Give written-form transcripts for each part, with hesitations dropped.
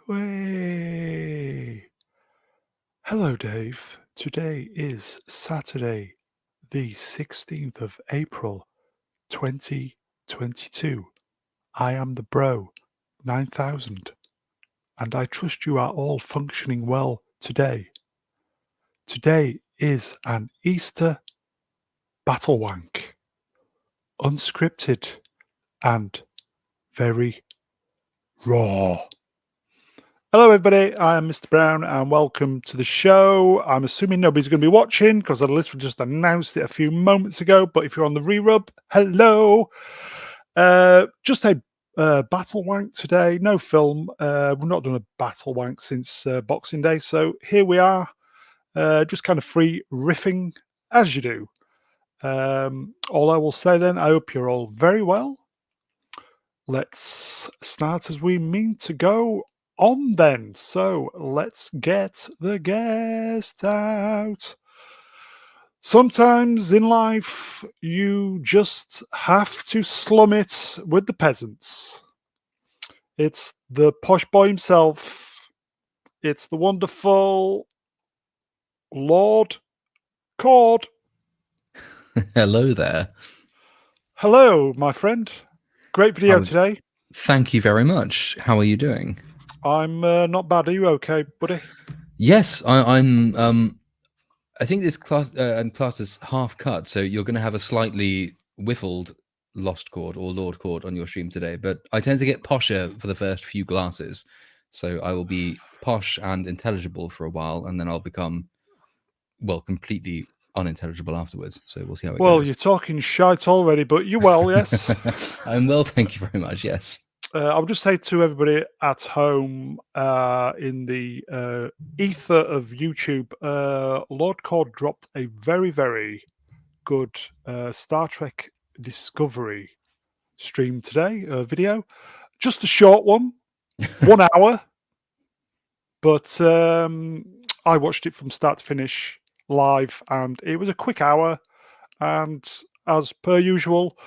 Way. Hello, Dave. Today is Saturday, the 16th of April, 2022. I am the Bro 9000, and I trust you are all functioning well today. Today is an Easter Battlewank, unscripted and very raw. Hello, everybody. I am Mr. Brown, and welcome to the show. I'm assuming nobody's going to be watching because I literally just announced it a few moments ago. But if you're on the re-rub, hello. Just a battle wank today. No film. We've not done a battle wank since Boxing Day, so here we are. Just kind of free riffing as you do. All I will say then, I hope you're all very well. Let's start as we mean to go on then. So let's get the guest out. Sometimes in life, you just have to slum it with the peasants. It's the posh boy himself. It's the wonderful Lord Cord. Hello there. Hello, my friend. Great video today. Thank you very much. How are you doing? I'm not bad. Are you okay, buddy? Yes, I'm. I think this class is half cut, so you're going to have a slightly whiffled Lost Chord or Lord Chord on your stream today. But I tend to get posher for the first few glasses, so I will be posh and intelligible for a while, and then I'll become, well, completely unintelligible afterwards. So we'll see how it goes. Well, you're talking shite already, but you're well, yes? I'm well, thank you very much, yes. I'll just say to everybody at home in the ether of YouTube, Lord Cord dropped a very, very good Star Trek Discovery stream today, video. Just a short one, 1 hour. But I watched it from start to finish live, and it was a quick hour. And as per usual,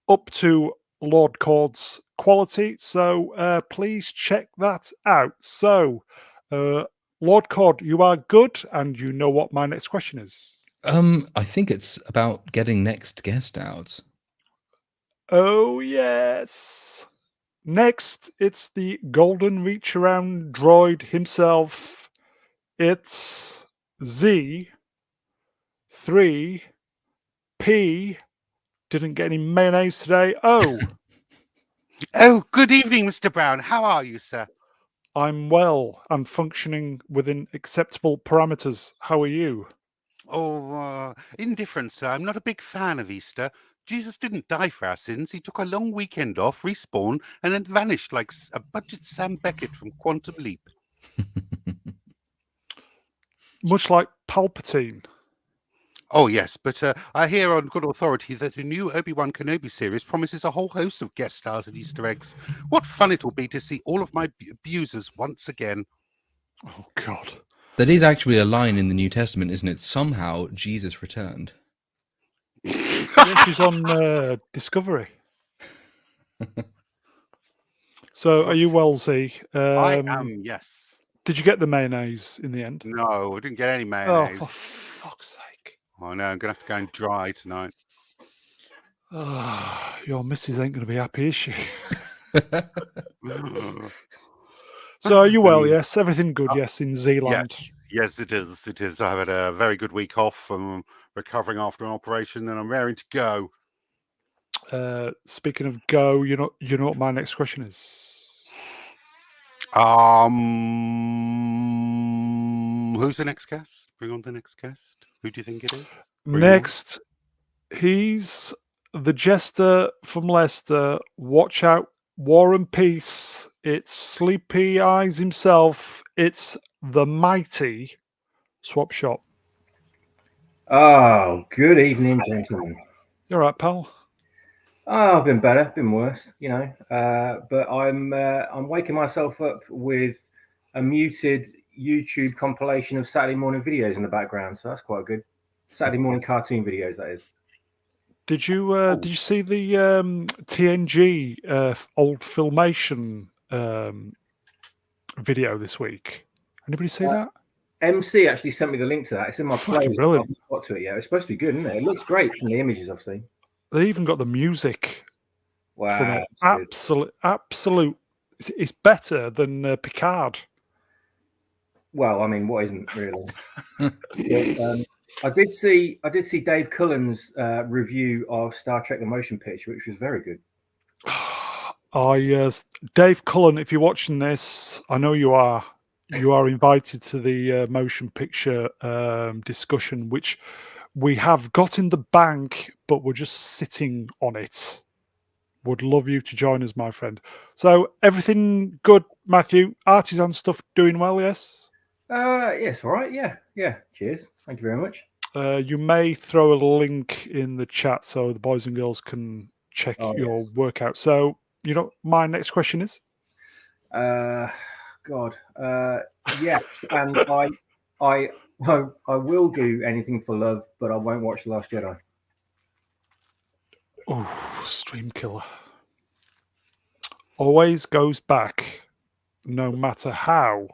up to Lord Cord's quality. So please check that out. So, Lord Cord, you are good, and you know what my next question is. I think it's about getting next guest out. Oh, yes. Next, it's the golden reach around droid himself. It's Z3P. Didn't get any mayonnaise today. Oh. Oh, good evening, Mr. Brown. How are you, sir? I'm well and functioning within acceptable parameters. How are you? Oh, indifferent, sir. I'm not a big fan of Easter. Jesus didn't die for our sins. He took a long weekend off, respawned, and then vanished like a budget Sam Beckett from Quantum Leap. Much like Palpatine. Oh, yes, but I hear on good authority that a new Obi-Wan Kenobi series promises a whole host of guest stars and Easter eggs. What fun it will be to see all of my abusers once again. Oh, God. That is actually a line in the New Testament, isn't it? Somehow Jesus returned. Yeah, she's on Discovery. So, are you well, Z? I am, yes. Did you get the mayonnaise in the end? No, I didn't get any mayonnaise. Oh, for fuck's sake. Oh, no, I'm going to have to go and dry tonight. Oh, your missus ain't going to be happy, is she? So, are you well, yes? Everything good, yes, in Zealand? Yes, it is. It is. I've had a very good week off. I'm recovering after an operation, and I'm raring to go. Speaking of go, you know what my next question is? Who's the next guest? Bring on the next guest. Who do you think it is? Next, he's the jester from Leicester. Watch out, War and Peace. It's Sleepy Eyes himself. It's the mighty Swap Shop. Oh, good evening, gentlemen. You're right, pal. Oh, I've been better, been worse, you know. But I'm waking myself up with a muted YouTube compilation of Saturday morning videos in the background, so that's quite good. Saturday morning cartoon videos, that is. Did you see the TNG old Filmation video this week. Anybody see that? MC actually sent me the link to that. It's in my Fucking playlist. brilliant. I've not got to it yet. It's supposed to be good, isn't it? It looks great from the images I've seen. They even got the music Wow. from it. that's good. Absolute. It's better than Picard. Well, I mean, what isn't really? But, I did see Dave Cullen's review of Star Trek: The Motion Picture, which was very good. Dave Cullen, if you're watching this, I know you are. You are invited to the motion picture discussion, which we have got in the bank, but we're just sitting on it. Would love you to join us, my friend. So everything good, Matthew? Artisan stuff doing well, yes? Yes, all right. Yeah. Cheers. Thank you very much. You may throw a link in the chat so the boys and girls can check your Yes. workout. So, my next question is? God. Yes, and I will do anything for love, but I won't watch The Last Jedi. Oh, stream killer. Always goes back, no matter how.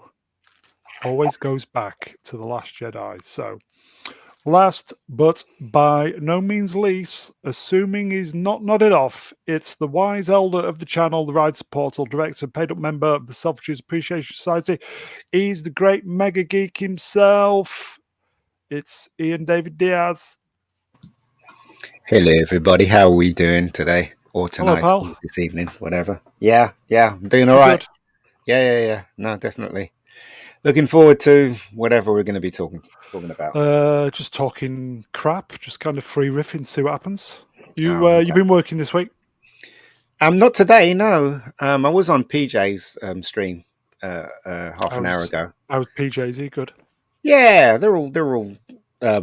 Always goes back to The Last Jedi. So, last but by no means least, assuming he's not nodded off, it's the wise elder of the channel, the Rides Portal director, paid up member of the Selfridges Appreciation Society. He's the great mega geek himself. It's Ian David Diaz. Hello, everybody. How are we doing today or tonight, Hello, pal. or this evening, whatever? Yeah, I'm doing all right. Yeah. No, definitely. Looking forward to whatever we're going to be talking about. Just talking crap, just kind of free riffing, see what happens. You've Okay. been working this week? Not today, no. I was on PJ's stream half an hour ago. How's PJZ? Good. Yeah, they're all. I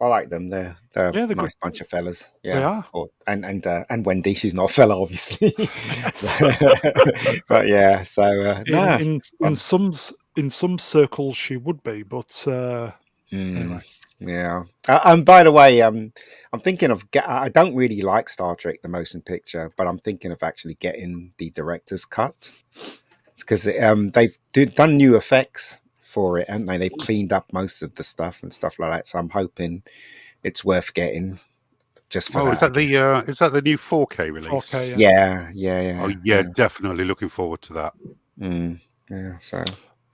like them. They're Yeah, they're a nice good. bunch of fellas. Yeah, They are. And Wendy, she's not a fella, obviously. Yes. But yeah, so in some circles she would be, but anyway. Yeah. And by the way, I'm thinking of I don't really like Star Trek the motion picture, but I'm thinking of actually getting the director's cut. It's because they've done new effects for it, and they've cleaned up most of the stuff and stuff like that. So I'm hoping it's worth getting just for that. Is that the new 4K release? 4K, Yeah. Oh yeah, definitely looking forward to that. Yeah. So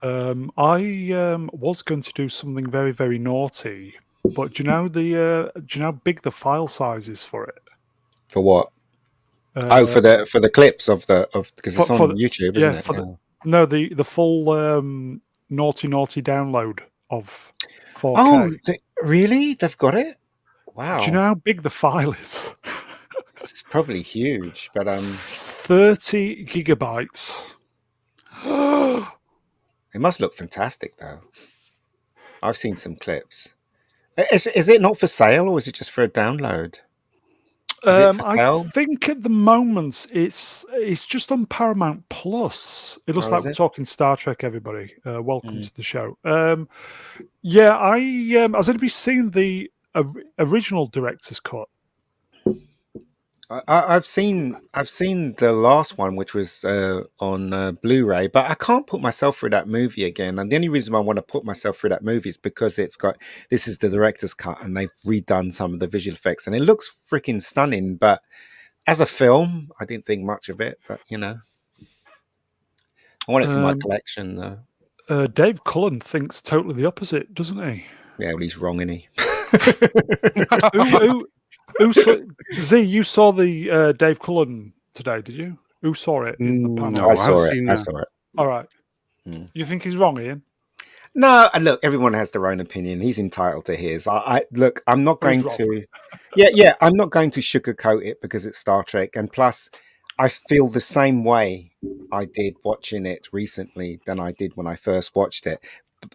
I was going to do something very, very naughty, but do you know how big the file size is for it? for what? For the clips of because it's on YouTube, isn't it? No, the full naughty download of 4K. Oh, really? They've got it? Wow. Do you know how big the file is? It's probably huge, but 30 gigabytes. It must look fantastic, though. I've seen some clips. Is it not for sale, or is it just for a download? I think at the moment it's just on Paramount Plus. It looks like we're talking Star Trek. Everybody, welcome to the show. Yeah, has anybody seen the original director's cut? I've seen the last one, which was on Blu-ray, but I can't put myself through that movie again. And the only reason I want to put myself through that movie is because this is the director's cut, and they've redone some of the visual effects, and it looks freaking stunning. But as a film, I didn't think much of it. But I want it for my collection, though. Dave Cullen thinks totally the opposite, doesn't he? Yeah, well, he's wrong, isn't he? Z, you saw the Dave Cullen today, did you? Who saw it in the panel? No, I saw it. All right. You think he's wrong, Ian? No, and look, everyone has their own opinion. He's entitled to his. I'm not going to. Yeah, I'm not going to sugarcoat it because it's Star Trek, and plus, I feel the same way I did watching it recently than I did when I first watched it.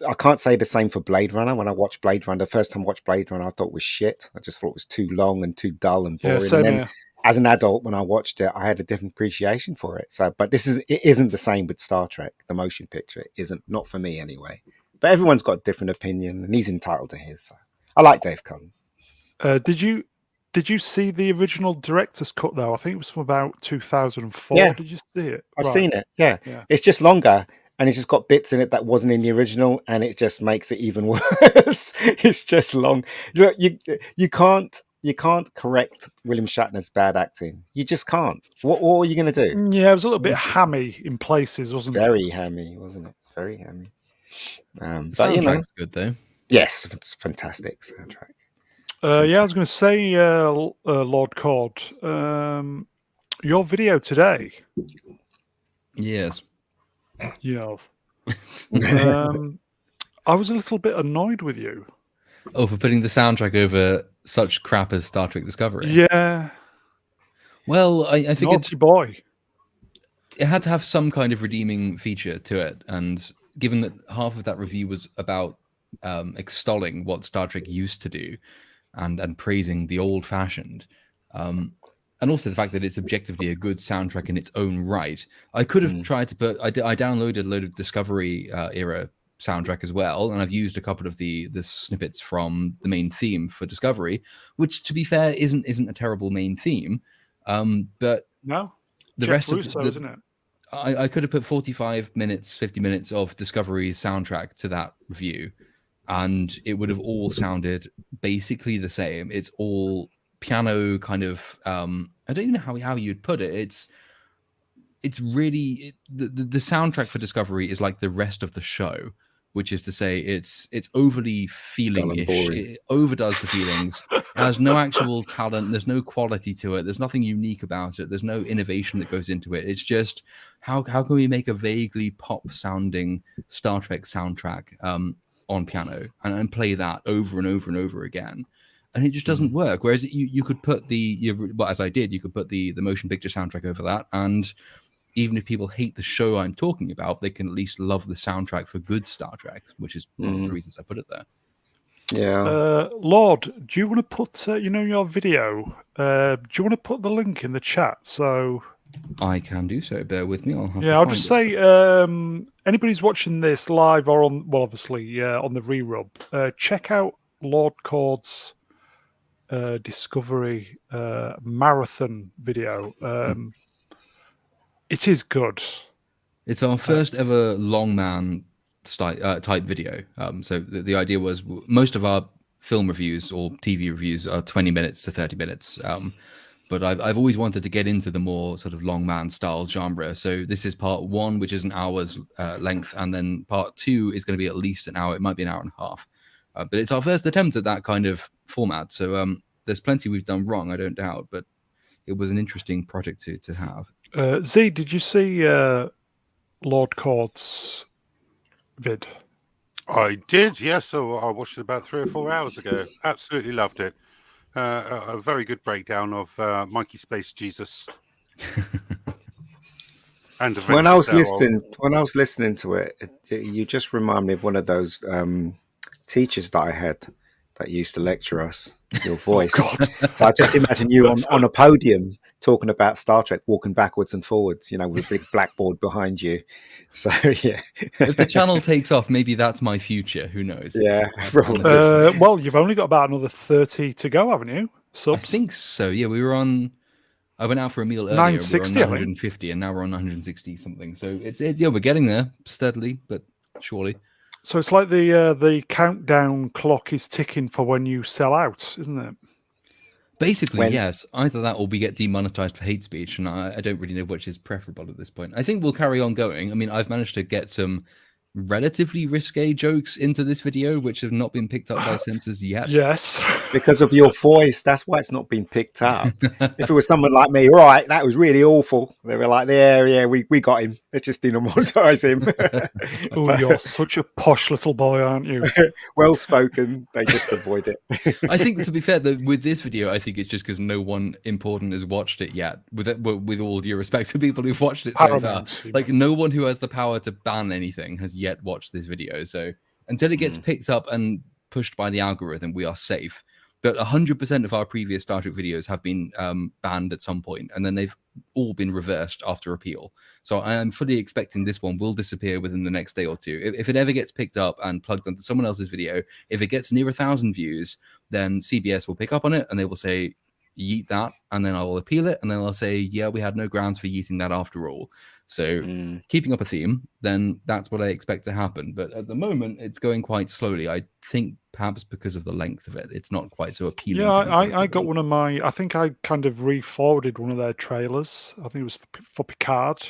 I can't say the same for Blade Runner. When I watched Blade Runner, the first time I watched Blade Runner, I thought it was shit. I just thought it was too long and too dull and boring. Yeah, same and then, here. as an adult, when I watched it, I had a different appreciation for it. So, but it isn't the same with Star Trek. The motion picture isn't, not for me anyway. But everyone's got a different opinion, and he's entitled to his. So. I like Dave Cullen. Did you see the original director's cut though? I think it was from about 2004. Yeah. Did you see it? I've seen it. Yeah. Yeah. It's just longer. and it's just got bits in it that wasn't in the original, and it just makes it even worse. It's just long. Look, you can't correct William Shatner's bad acting. You just can't. What are you going to do? Yeah, it was a little bit hammy in places, wasn't it? Very hammy, wasn't it? Very hammy. The But you know, soundtrack's good though. yes, it's a fantastic soundtrack. Yeah, I was going to say, Lord Cord, your video today. Yes. Yes. I was a little bit annoyed with you. Oh, for putting the soundtrack over such crap as Star Trek Discovery. Yeah. Well, I think Naughty boy. it had to have some kind of redeeming feature to it, and given that half of that review was about extolling what Star Trek used to do and praising the old-fashioned, and also the fact that it's objectively a good soundtrack in its own right, I could have tried to put. I downloaded a load of Discovery era soundtrack as well, and I've used a couple of the snippets from the main theme for Discovery, which, to be fair, isn't a terrible main theme, but No, the Jeff rest Russo, of the, isn't it? I could have put 45 minutes, 50 minutes of Discovery's soundtrack to that review, and it would have all sounded basically the same. It's all piano kind of. I don't even know how you'd put it. It's really the soundtrack for Discovery is like the rest of the show, which is to say, it's overly feeling-ish. It overdoes the feelings. It has no actual talent. There's no quality to it. There's nothing unique about it. There's no innovation that goes into it. It's just how can we make a vaguely pop-sounding Star Trek soundtrack on piano and play that over and over and over again? And it just doesn't work. Whereas you could put as I did, you could put the motion picture soundtrack over that, and even if people hate the show I'm talking about, they can at least love the soundtrack for good Star Trek, which is one of the reasons I put it there. Yeah. Lord, do you want to put, your video, do you want to put the link in the chat? So I can do so. Bear with me. I'll just say, anybody's watching this live or obviously on the re-rub, check out Lord Cord's Discovery marathon video. It is good. It's our first ever long man type video. So the idea was most of our film reviews or TV reviews are 20 minutes to 30 minutes. But I've always wanted to get into the more sort of long man style genre. So this is part one, which is an hour's length. And then part two is going to be at least an hour. It might be an hour and a half. But it's our first attempt at that kind of format. So there's plenty we've done wrong, I don't doubt. But it was an interesting project to have. Z, did you see Lord Cord's vid? I did, yes. So I watched it about 3 or 4 hours ago. Absolutely loved it. A very good breakdown of Mikey Space Jesus. And when I was listening to it, you just remind me of one of those teachers that I had that used to lecture us. Your voice. Oh, God. So I just imagine you on a podium talking about Star Trek, walking backwards and forwards, with a big blackboard behind you. So yeah. If the channel takes off, maybe that's my future. Who knows? Yeah. Well, you've only got about another 30 to go, haven't you? Subs? I think so. Yeah, we were on. I went out for a meal earlier. 960, we were on 950, and now we're on 960 something. So we're getting there steadily, but surely. So it's like the countdown clock is ticking for when you sell out, isn't it? Basically, yes. Either that or we get demonetized for hate speech, and I don't really know which is preferable at this point. I think we'll carry on going. I mean, I've managed to get some relatively risque jokes into this video, which have not been picked up by censors yet. Yes. Because of your voice, that's why it's not been picked up. If it was someone like me, right, that was really awful. They were like, yeah, we got him. Let's just demonetize him. Oh, you're such a posh little boy, aren't you? Well spoken. They just avoid it. I think, to be fair, with this video, I think it's just because no one important has watched it yet. With all due respect to people who've watched it so far, like no one who has the power to ban anything has yet watched this video. So until it gets picked up and pushed by the algorithm, we are safe. But 100% of our previous Star Trek videos have been banned at some point, and then they've all been reversed after appeal. So I am fully expecting this one will disappear within the next day or two. If it ever gets picked up and plugged onto someone else's video, if it gets near 1,000 views, then CBS will pick up on it and they will say, yeet that, and then I will appeal it, and then I'll say, yeah, we had no grounds for yeeting that after all. So keeping up a theme, then that's what I expect to happen. But at the moment, it's going quite slowly. I think perhaps because of the length of it, it's not quite so appealing. Yeah, to me I got one of my. I think I kind of re-forwarded one of their trailers. I think it was for Picard,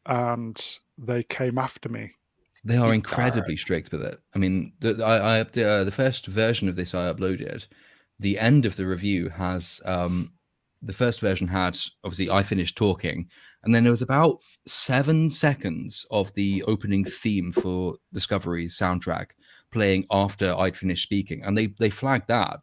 and they came after me. They are incredibly strict with it. I mean, the first version of this I uploaded. The end of the review has the first version had, obviously, I finished talking, and then there was about 7 seconds of the opening theme for Discovery's soundtrack playing after I'd finished speaking, and they flagged that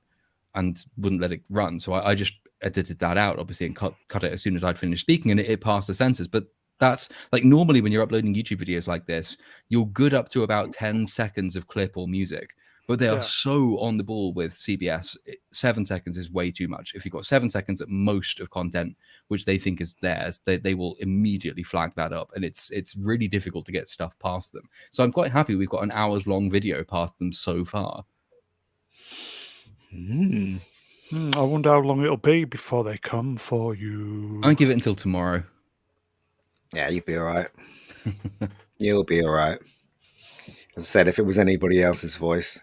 and wouldn't let it run. So I just edited that out, obviously, and cut it as soon as I'd finished speaking, and it passed the censors. But that's like normally when you're uploading YouTube videos like this, you're good up to about 10 seconds of clip or music. But they are so on the ball with CBS. 7 seconds is way too much. If you've got 7 seconds at most of content, which they think is theirs, they will immediately flag that up. And it's really difficult to get stuff past them. So I'm quite happy we've got an hours-long video past them so far. I wonder how long it'll be before they come for you. I'll give it until tomorrow. Yeah, you'll be all right. You'll be all right. As I said, if it was anybody else's voice,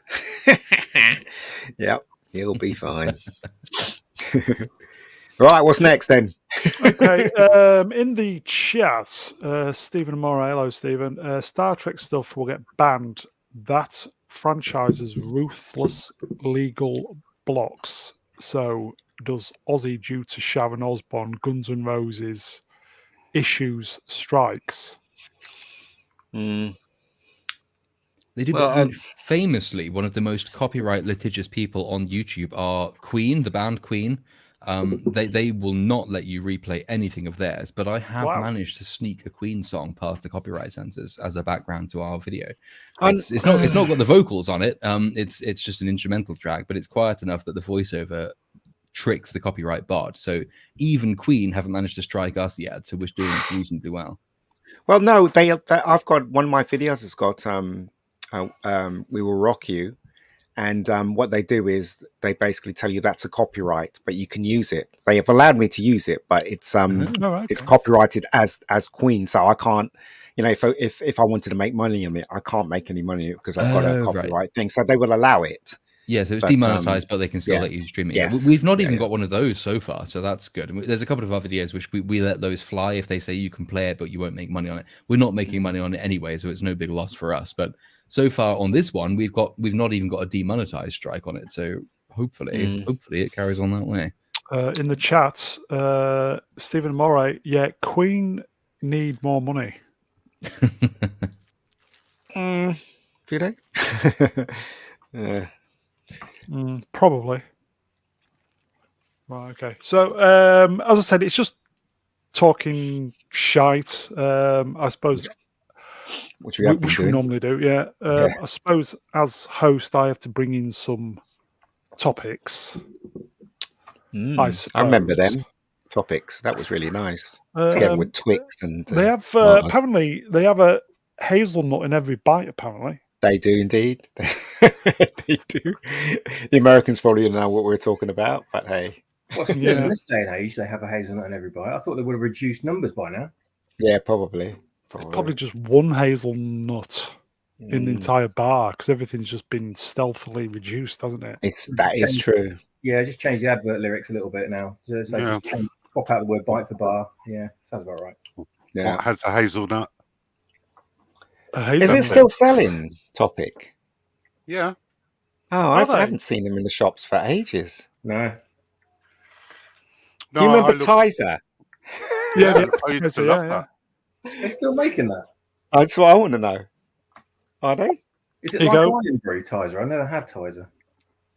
yep, you'll be fine. Right, what's next then? Okay, in the chat, Stephen Moray, hello Stephen. Star Trek stuff will get banned. That franchise's ruthless legal blocks. So does Ozzy due to Sharon Osbourne, Guns N' Roses issues, strikes? They do, but famously, one of the most copyright litigious people on YouTube are Queen, the band Queen. They will not let you replay anything of theirs, but I have managed to sneak a Queen song past the copyright censors as a background to our video. It's not got the vocals on it. It's just an instrumental track, but it's quiet enough that the voiceover tricks the copyright bot. So even Queen haven't managed to strike us yet, so we're doing reasonably well. Well, no, I've got one of my videos has got We Will Rock You, and what they do is they basically tell you that's a copyright, but you can use it. They have allowed me to use it, but it's it's copyrighted as Queen, so I can't. You know, if I wanted to make money on it, I can't make any money because I've got a copyright thing. So they will allow it. Yeah, so it's demonetized, but they can still let you stream it. Yes. Yeah, we've not even got one of those so far, so that's good. And there's a couple of our videos which we let those fly if they say you can play it, but you won't make money on it. We're not making money on it anyway, so it's no big loss for us. But so far on this one, we've not even got a demonetized strike on it. So hopefully it carries on that way. In the chat, Stephen Moray, Queen need more money. Do they? Probably. Right, okay. So, as I said, it's just talking shite. I suppose, which we normally do. Yeah. I suppose as host, I have to bring in some topics. I remember them topics. That was really nice. Together with Twix and they have apparently they have a hazelnut in every bite. Apparently. They do indeed. They do. The Americans probably don't know what we're talking about, but hey. Well, still in this day and age, they have a hazelnut in every bite. I thought they would have reduced numbers by now. Yeah, probably. There's probably just one hazelnut in the entire bar because everything's just been stealthily reduced, hasn't it? That is true. Yeah, just change the advert lyrics a little bit now. So just pop out the word bite for bar. Yeah, sounds about right. Yeah. What has a hazelnut? Is it still selling? Topic. Yeah. Oh, I haven't seen them in the shops for ages. No. Do you remember Tizer? Yeah, I used to love that. They're still making that. That's what I want to know. Are they? Is it like Iron Brew Tizer? I never had Tizer.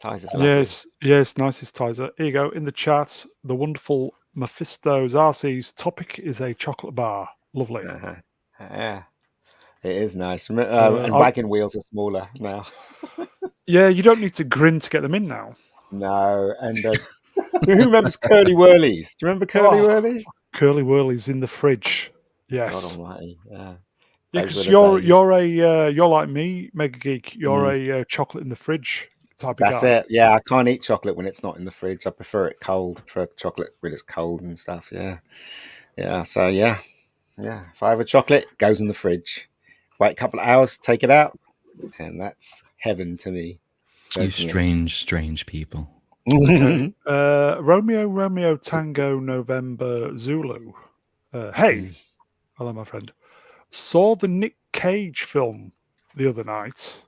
Tizer's yes, nicest Tizer. Here you go. In the chat, the wonderful Mephisto's RC's topic is a chocolate bar. Lovely. Yeah. It is nice. And wagon wheels are smaller now. Yeah, you don't need to grin to get them in now. No. And who remembers Curly Whirlies? Do you remember Curly Whirlies? Curly Whirlies in the fridge. Yes. God almighty. Yeah. Because you're like me, Mega Geek. You're a chocolate in the fridge type of That's guy. it. Yeah, I can't eat chocolate when it's not in the fridge. I prefer it cold. I prefer chocolate when it's cold and stuff. Yeah. Yeah. So yeah. If I have a chocolate, it goes in the fridge. Wait a couple of hours, take it out, and that's heaven to me. You Personally. strange people. Okay. Romeo Tango November Zulu. Hey, hello, my friend. Saw the Nick Cage film the other night.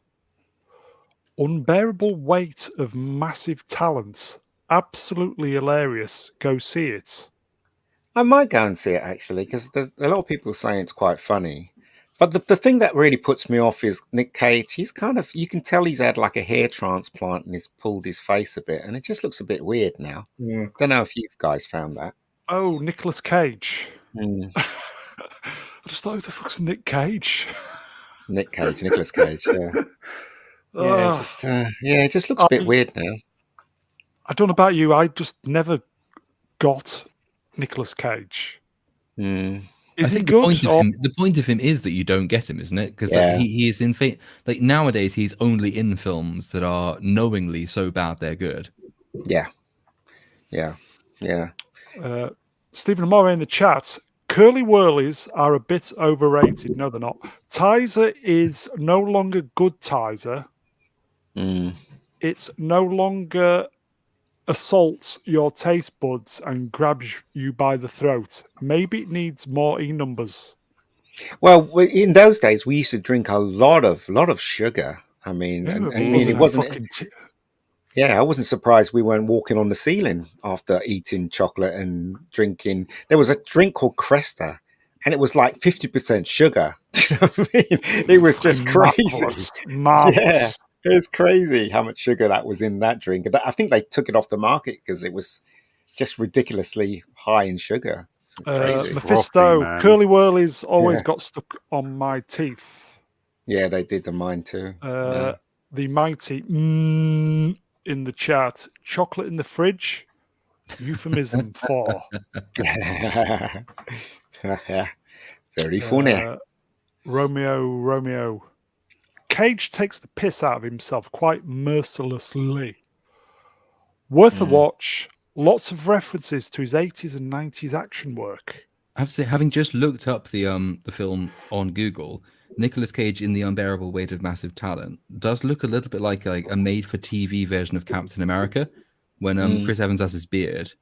Unbearable weight of massive talent. Absolutely hilarious. Go see it. I might go and see it actually because a lot of people say it's quite funny. But the thing that really puts me off is Nick Cage. He's kind of, you can tell he's had like a hair transplant and he's pulled his face a bit and it just looks a bit weird now. Yeah. Don't know if you guys found that. Oh, Nicolas Cage. Mm. I just thought, who the fuck's Nick Cage? Nicolas Cage, yeah. Ugh. It just looks a bit weird now. I don't know about you. I just never got Nicolas Cage. Is he good? The point of him is that you don't get him, isn't it? Because he is in like nowadays he's only in films that are knowingly so bad they're good. Yeah. Stephen Amore in the chat. Curly whirlies are a bit overrated. No, they're not. Tizer is no longer good Tizer. It's no longer assaults your taste buds and grabs you by the throat. Maybe it needs more E-numbers. Well, in those days, we used to drink a lot of sugar. I mean, it wasn't. I wasn't surprised we weren't walking on the ceiling after eating chocolate and drinking. There was a drink called Cresta, and it was like 50% sugar. Do you know what I mean? It was just crazy. Marvelous. Yeah, it was crazy how much sugar that was in that drink. I think they took it off the market because it was just ridiculously high in sugar. Mephisto, curly whirlies always got stuck on my teeth. Yeah, they did to mine too. The mighty in the chat, chocolate in the fridge, euphemism for. Very funny. Romeo. Cage takes the piss out of himself quite mercilessly. Worth a watch. Lots of references to his 80s and 90s action work. I have to say, having just looked up the film on Google, Nicolas Cage in The Unbearable Weight of Massive Talent does look a little bit like a made-for-TV version of Captain America when Chris Evans has his beard.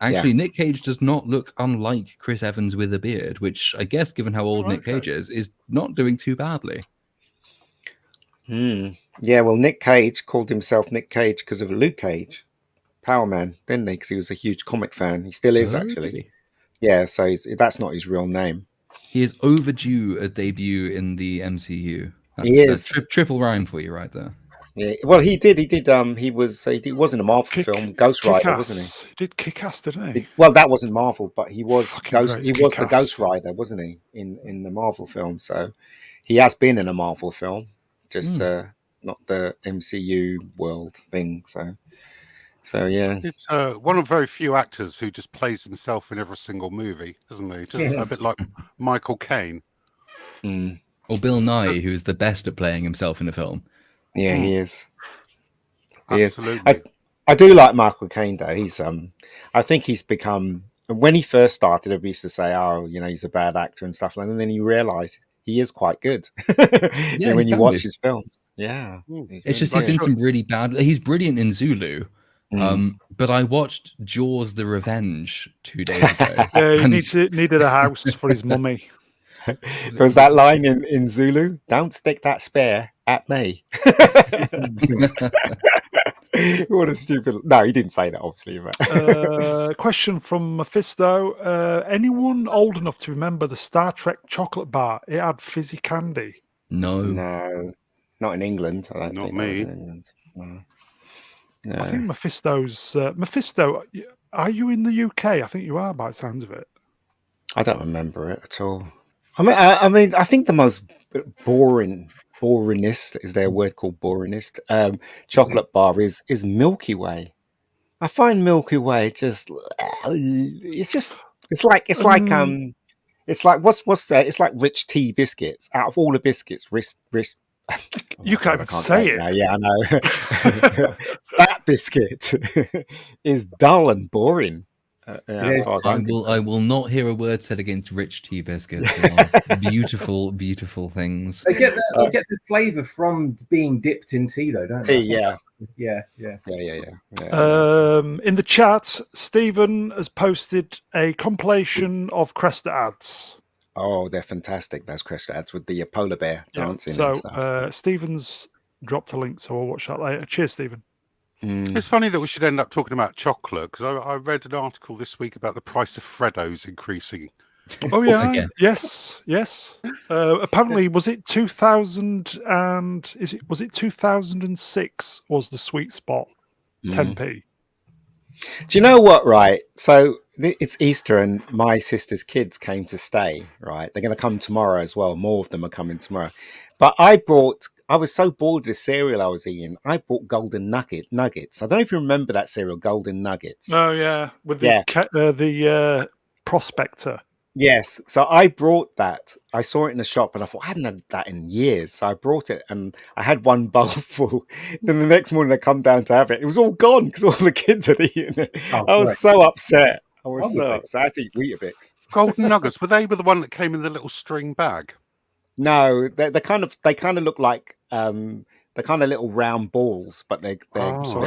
Actually, Nick Cage does not look unlike Chris Evans with a beard, which I guess, given how old Nick Cage is not doing too badly. Yeah, well, Nick Cage called himself Nick Cage because of Luke Cage, Power Man, didn't he? Because he was a huge comic fan. He still is, actually. Really? Yeah, so that's not his real name. He is overdue a debut in the MCU. That's he is. Triple rhyme for you right there. Yeah, well, he did. He was in a Marvel film, Ghost Rider, wasn't he? He did Kick-Ass, didn't he? Well, that wasn't Marvel, but he was the Kick-Ass. Ghost Rider, wasn't he? In the Marvel film, so he has been in a Marvel film, just not the MCU world thing. So yeah, it's one of very few actors who just plays himself in every single movie, isn't he? Just a bit like Michael Caine. Or Bill Nye, who is the best at playing himself in a film. Yeah, he is. Absolutely. I do like Michael Caine though. He's I think he's become, when he first started, we used to say, oh, he's a bad actor and stuff like that. And then you realise he is quite good. When you watch his films. Yeah. It's just he's in some really bad. He's brilliant in Zulu. But I watched Jaws: The Revenge 2 days ago. Yeah, he needed a house for his mummy. There was that line in Zulu, "Don't stick that spear at me." What a stupid... No, he didn't say that, obviously. But... question from Mephisto. Anyone old enough to remember the Star Trek chocolate bar? It had fizzy candy. No, not in England. I don't Not think me. that was in England. No. I think Mephisto's... Mephisto, are you in the UK? I think you are, by the sounds of it. I don't remember it at all. I mean, I think the most boringest, is there a word called boringest? Chocolate bar is Milky Way. I find Milky Way it's like what's that? It's like rich tea biscuits. Out of all the biscuits, You can't I even can't say it it. now. Yeah, I know. That biscuit is dull and boring. As far as I'm concerned. I will not hear a word said against rich tea biscuits. They are beautiful, beautiful things. They get the flavour from being dipped in tea, though, don't they? Tea, yeah. Yeah. In the chat, Stephen has posted a compilation of Cresta ads. Oh, they're fantastic. Those Cresta ads with the polar bear dancing and stuff. So Stephen's dropped a link, so I'll watch that later. Cheers, Stephen. It's funny that we should end up talking about chocolate, because I read an article this week about the price of Freddos increasing. Oh yeah, Okay. yes. Apparently, was it 2000 and was it 2006 was the sweet spot 10p? Do you know what? Right, so it's Easter, and my sister's kids came to stay. Right, they're going to come tomorrow as well. More of them are coming tomorrow. But I was so bored of the cereal I was eating. I bought Golden Nuggets. I don't know if you remember that cereal, Golden Nuggets. Oh yeah, with the prospector. Yes. So I brought that. I saw it in the shop and I thought, I hadn't had that in years. So I brought it and I had one bowl full. Then the next morning I come down to have it. It was all gone because all the kids had eaten it. I was so upset. I had to eat Weetabix. Golden Nuggets, were they the one that came in the little string bag? No, they kind of look like they're kind of little round balls, but they're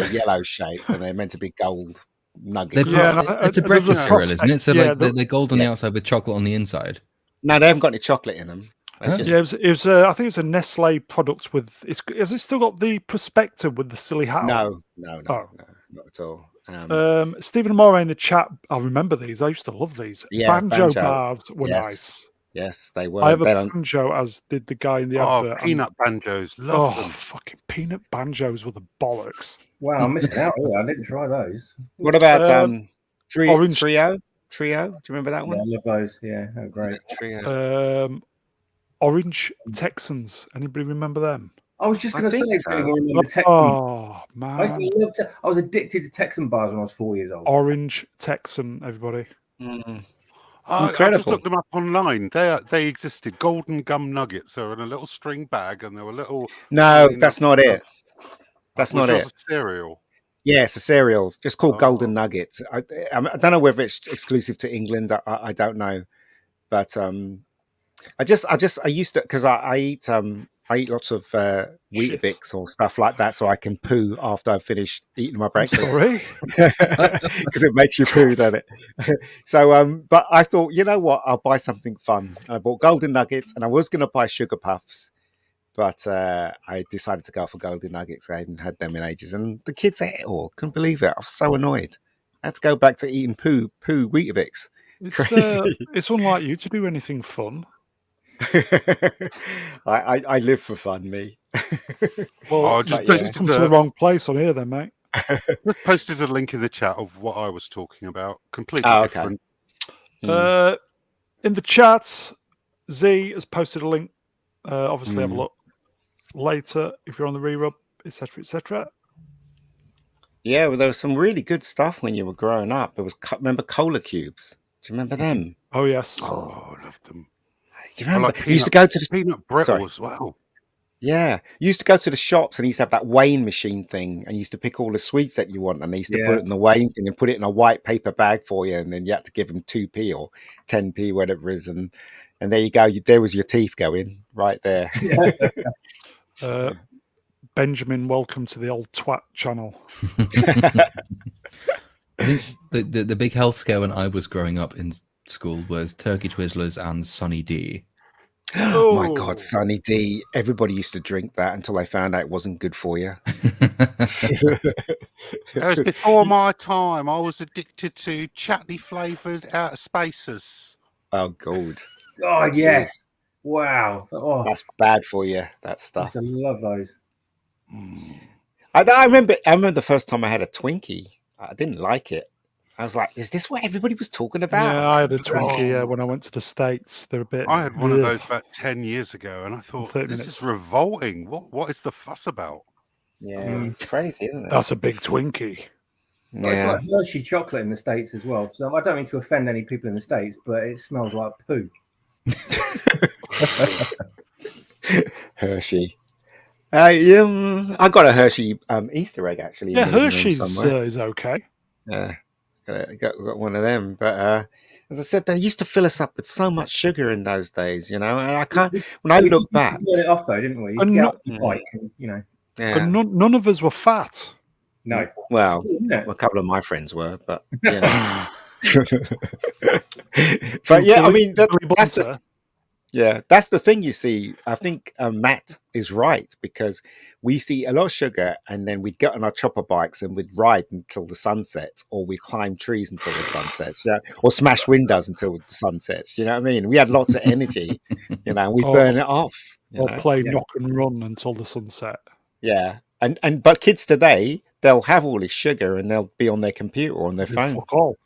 yellow shaped and they're meant to be gold nuggets. It's a breakfast cereal, isn't it? So they're golden on the outside with chocolate on the inside. No, they haven't got any chocolate in them. It was I think it's a Nestle product with. Has it still got the prospector with the silly hat? No, not at all. Stephen Moray in the chat. I remember these. I used to love these. Yeah, banjo bars were nice. Yes, they were. I have a banjo, as did the guy in the advert. Peanut banjos. Love them. Fucking peanut banjos were the bollocks. Wow, I'm missing out. I didn't try those. What about Orange Trio? Do you remember that one? Yeah, I love those. Yeah, oh, great. Trio. Orange Texans. Anybody remember them? I was just going to say, Texans. Oh man, I was addicted to Texan bars when I was 4 years old. Orange Texan, everybody. I just looked them up online. They existed. Golden gum nuggets. They were in a little string bag, and they were little. No, that's not it. That's not it. A cereal. Yeah, it's a cereal, just called Golden Nuggets. I don't know whether it's exclusive to England. I don't know, but I used to, because I eat lots of Weetabix or stuff like that, so I can poo after I've finished eating my breakfast. Sorry, because it makes you poo, doesn't it? So, but I thought, you know what? I'll buy something fun. I bought Golden Nuggets, and I was going to buy Sugar Puffs, but I decided to go for Golden Nuggets. I hadn't had them in ages, and the kids ate it all. Couldn't believe it. I was so annoyed. I had to go back to eating poo Weetabix. Crazy. It's unlike you to do anything fun. I live for fun, me. Well, just come to the wrong place on here, then, mate. Just posted a link in the chat of what I was talking about. Completely different. In the chat, Z has posted a link. Obviously, have a look later if you're on the re-rub, etc., etc. Yeah, well, there was some really good stuff when you were growing up. There was, remember Cola Cubes? Do you remember them? Oh yes. Oh, I loved them. Do you remember? You used to go to the peanut brittle as well. Yeah, you used to go to the shops and you used to have that weighing machine thing, and you used to pick all the sweets that you want, and they used to put it in the weighing thing and put it in a white paper bag for you, and then you had to give them 2p or 10p, whatever it is, and there you go. There was your teeth going right there. Benjamin, welcome to the old twat channel. I think the big health scare when I was growing up in school was Turkey Twizzlers and Sunny D. Oh my God, Sunny D. Everybody used to drink that until they found out it wasn't good for you. It was before my time. I was addicted to chutney flavoured Outer Spacers. Oh, God. Oh, yes. Wow. Oh, that's bad for you, that stuff. I love those. I remember the first time I had a Twinkie. I didn't like it. I was like, is this what everybody was talking about? Yeah, I had a Twinkie when I went to the States. They're a bit... I had one of those about 10 years ago, and I thought, this is revolting. What is the fuss about? Yeah, it's crazy, isn't it? That's a big Twinkie. Yeah. It's like Hershey chocolate in the States as well. So I don't mean to offend any people in the States, but it smells like poo. Hershey. I got a Hershey Easter egg actually. Yeah, in the living room Hershey's somewhere. is okay. Yeah, got one of them. But as I said, they used to fill us up with so much sugar in those days, and I can't. When I look back, we turn it off though, didn't we? You used to And get no- up your bike, and yeah. And none of us were fat. no. Well, No. a couple of my friends were, but yeah. But yeah, I mean that's the. Yeah, that's the thing you see. I think Matt is right because we see a lot of sugar and then we'd get on our chopper bikes and we'd ride until the sun sets or we'd climb trees until the sun sets, or smash windows until the sun sets. You know what I mean? We had lots of energy, and we'd burn it off. Or play knock and run until the sunset. Yeah. But kids today, they'll have all this sugar and they'll be on their computer or on their phone. Fuck all.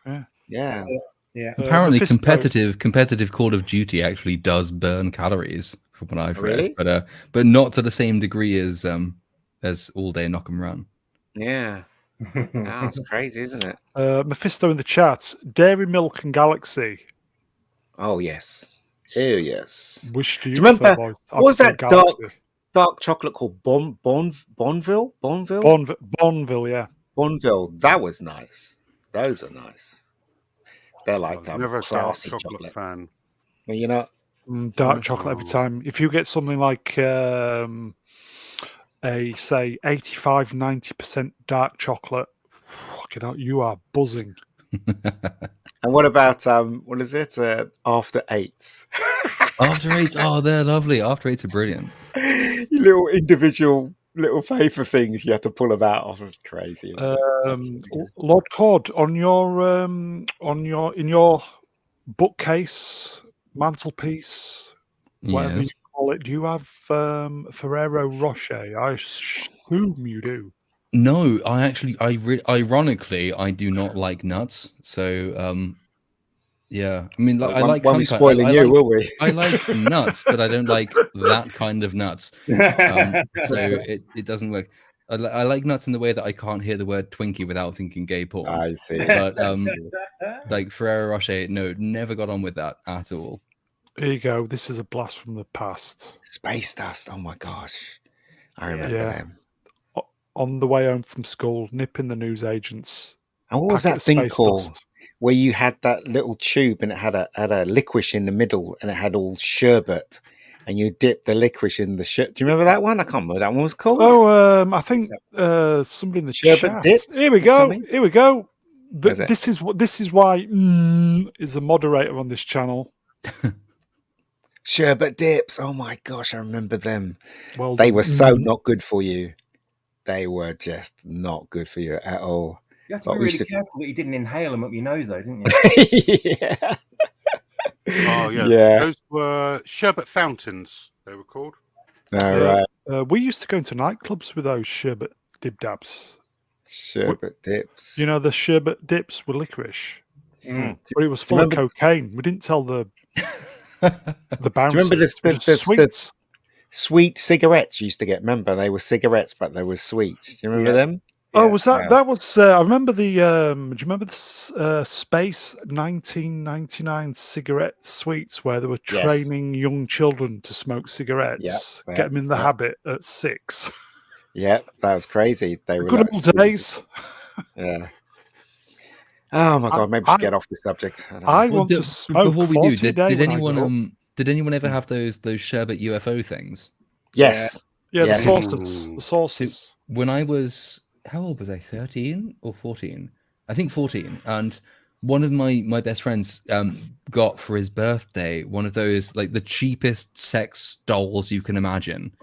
Yeah. Yeah. Apparently, Mephisto. competitive Call of Duty actually does burn calories, from what I've Really? read, but not to the same degree as all day knock and run. Yeah. That's crazy, isn't it? Mephisto in the chat. Dairy Milk and Galaxy. Oh yes. Oh yes. Which do you remember? prefer, boys? What was that Galaxy. dark chocolate called Bonville? Bonville, yeah. Bonville. That was nice. Those are nice. They're like never a dark classy chocolate fan. Well, Dark chocolate every time. If you get something like a say 85-90% dark chocolate, fucking hell, you are buzzing. And what about what is it? After eights. After eights, they're lovely. After eights are brilliant. You little individual little paper things you have to pull them out of. It's crazy. Lord Cord, in your bookcase, mantelpiece, whatever you call it, do you have Ferrero Rocher? I assume you do. No, ironically, I do not like nuts. So, yeah. I mean, I like. Won't be spoiling you, will we? I like nuts, but I don't like that kind of nuts. So it doesn't work. I like nuts in the way that I can't hear the word Twinkie without thinking gay porn. I see. But like Ferrero Rocher, no, never got on with that at all. Here you go. This is a blast from the past. Space Dust. Oh my gosh, I remember them. On the way home from school, nipping the newsagents. And what was that thing called? Where you had that little tube and it had a licorice in the middle and it had all sherbet, and you dip the licorice in the sherbet. Do you remember that one? I can't remember what that one was called. Oh, I think somebody in the sherbet chat. dips. Here we go. Something? Here we go. This is why is a moderator on this channel. Sherbet dips. Oh my gosh, I remember them. Well, they were so not good for you. They were just not good for you at all. You have to be really careful that you didn't inhale them up your nose, though, didn't you? Yeah. Oh, yeah. Those were sherbet fountains, they were called. All right. We used to go into nightclubs with those sherbet dib-dabs. Sherbet dips. You know, the sherbet dips with licorice. Mm. But it was full of cocaine. We didn't tell the bouncers. Do you remember the sweet cigarettes you used to get? Remember, they were cigarettes, but they were sweet. Do you remember them? Oh, was that? That was. I remember the. Do you remember the Space 1999 cigarette sweets where they were training young children to smoke cigarettes? Get them in the habit at 6. Yeah, that was crazy. They were good old days. Yeah. Oh my god! Maybe we should get off the subject. I want to smoke. Before we do, did anyone ever have those sherbet UFO things? Yes. Yeah, the saucers. The saucers. So when I was, how old was I? 13 or 14? I think 14. And one of my best friends got for his birthday one of those, like the cheapest sex dolls you can imagine.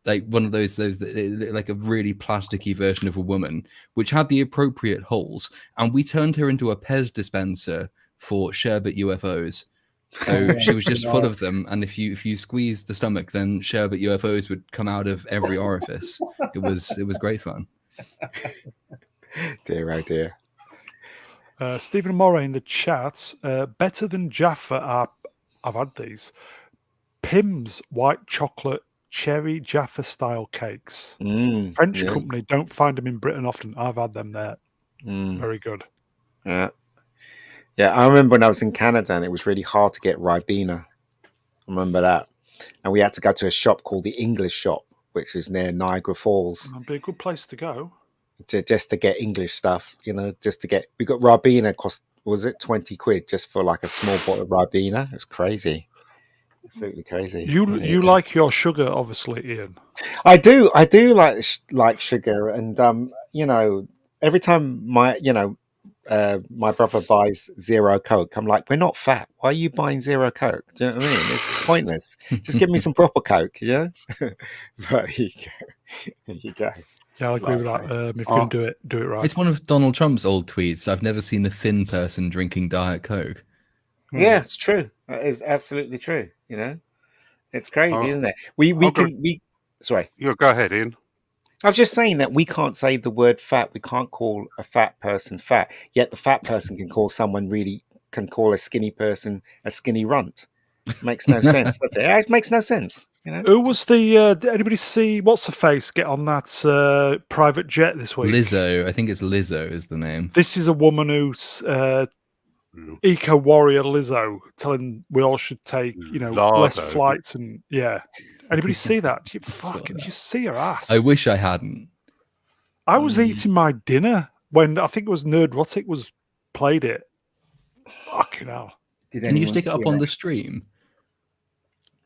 Like one of those like a really plasticky version of a woman, which had the appropriate holes, and we turned her into a Pez dispenser for sherbet UFOs. So she was just full of them, and if you squeezed the stomach, then sherbet UFOs would come out of every orifice. It was great fun. Dear, oh dear. Stephen Moray in the chat. Better than Jaffa I've had these. Pim's white chocolate cherry Jaffa style cakes. French company, don't find them in Britain often. I've had them there. Very good. Yeah, I remember when I was in Canada and it was really hard to get Ribena. I remember that. And we had to go to a shop called the English Shop, which is near Niagara Falls, That'd be a good place to go. just to get English stuff. Just to get. We got Ribena cost, was it 20 quid just for like a small bottle of Ribena? It's crazy, absolutely crazy. You like your sugar, obviously, Ian. I do like sugar, and every time my brother buys zero Coke, I'm like, we're not fat. Why are you buying zero Coke? Do you know what I mean? It's pointless. Just give me some proper Coke, yeah. But here you go. Yeah, I'll agree with that. If you're going to do it right. It's one of Donald Trump's old tweets. I've never seen a thin person drinking Diet Coke. Yeah, it's true. That is absolutely true. It's crazy, isn't it? Sorry. You go ahead, Ian. I was just saying that we can't say the word fat. We can't call a fat person fat. Yet the fat person can call a skinny person a skinny runt. It makes no sense, does it? It makes no sense. Who was did anybody see what's her face get on that private jet this week? Lizzo. I think it's Lizzo is the name. This is a woman who's eco warrior Lizzo telling we all should take less flights and Anybody see that? Did you see her ass? I wish I hadn't. I was eating my dinner when I think it was Nerdrotic played it. Fucking hell. Can you stick it up on the stream?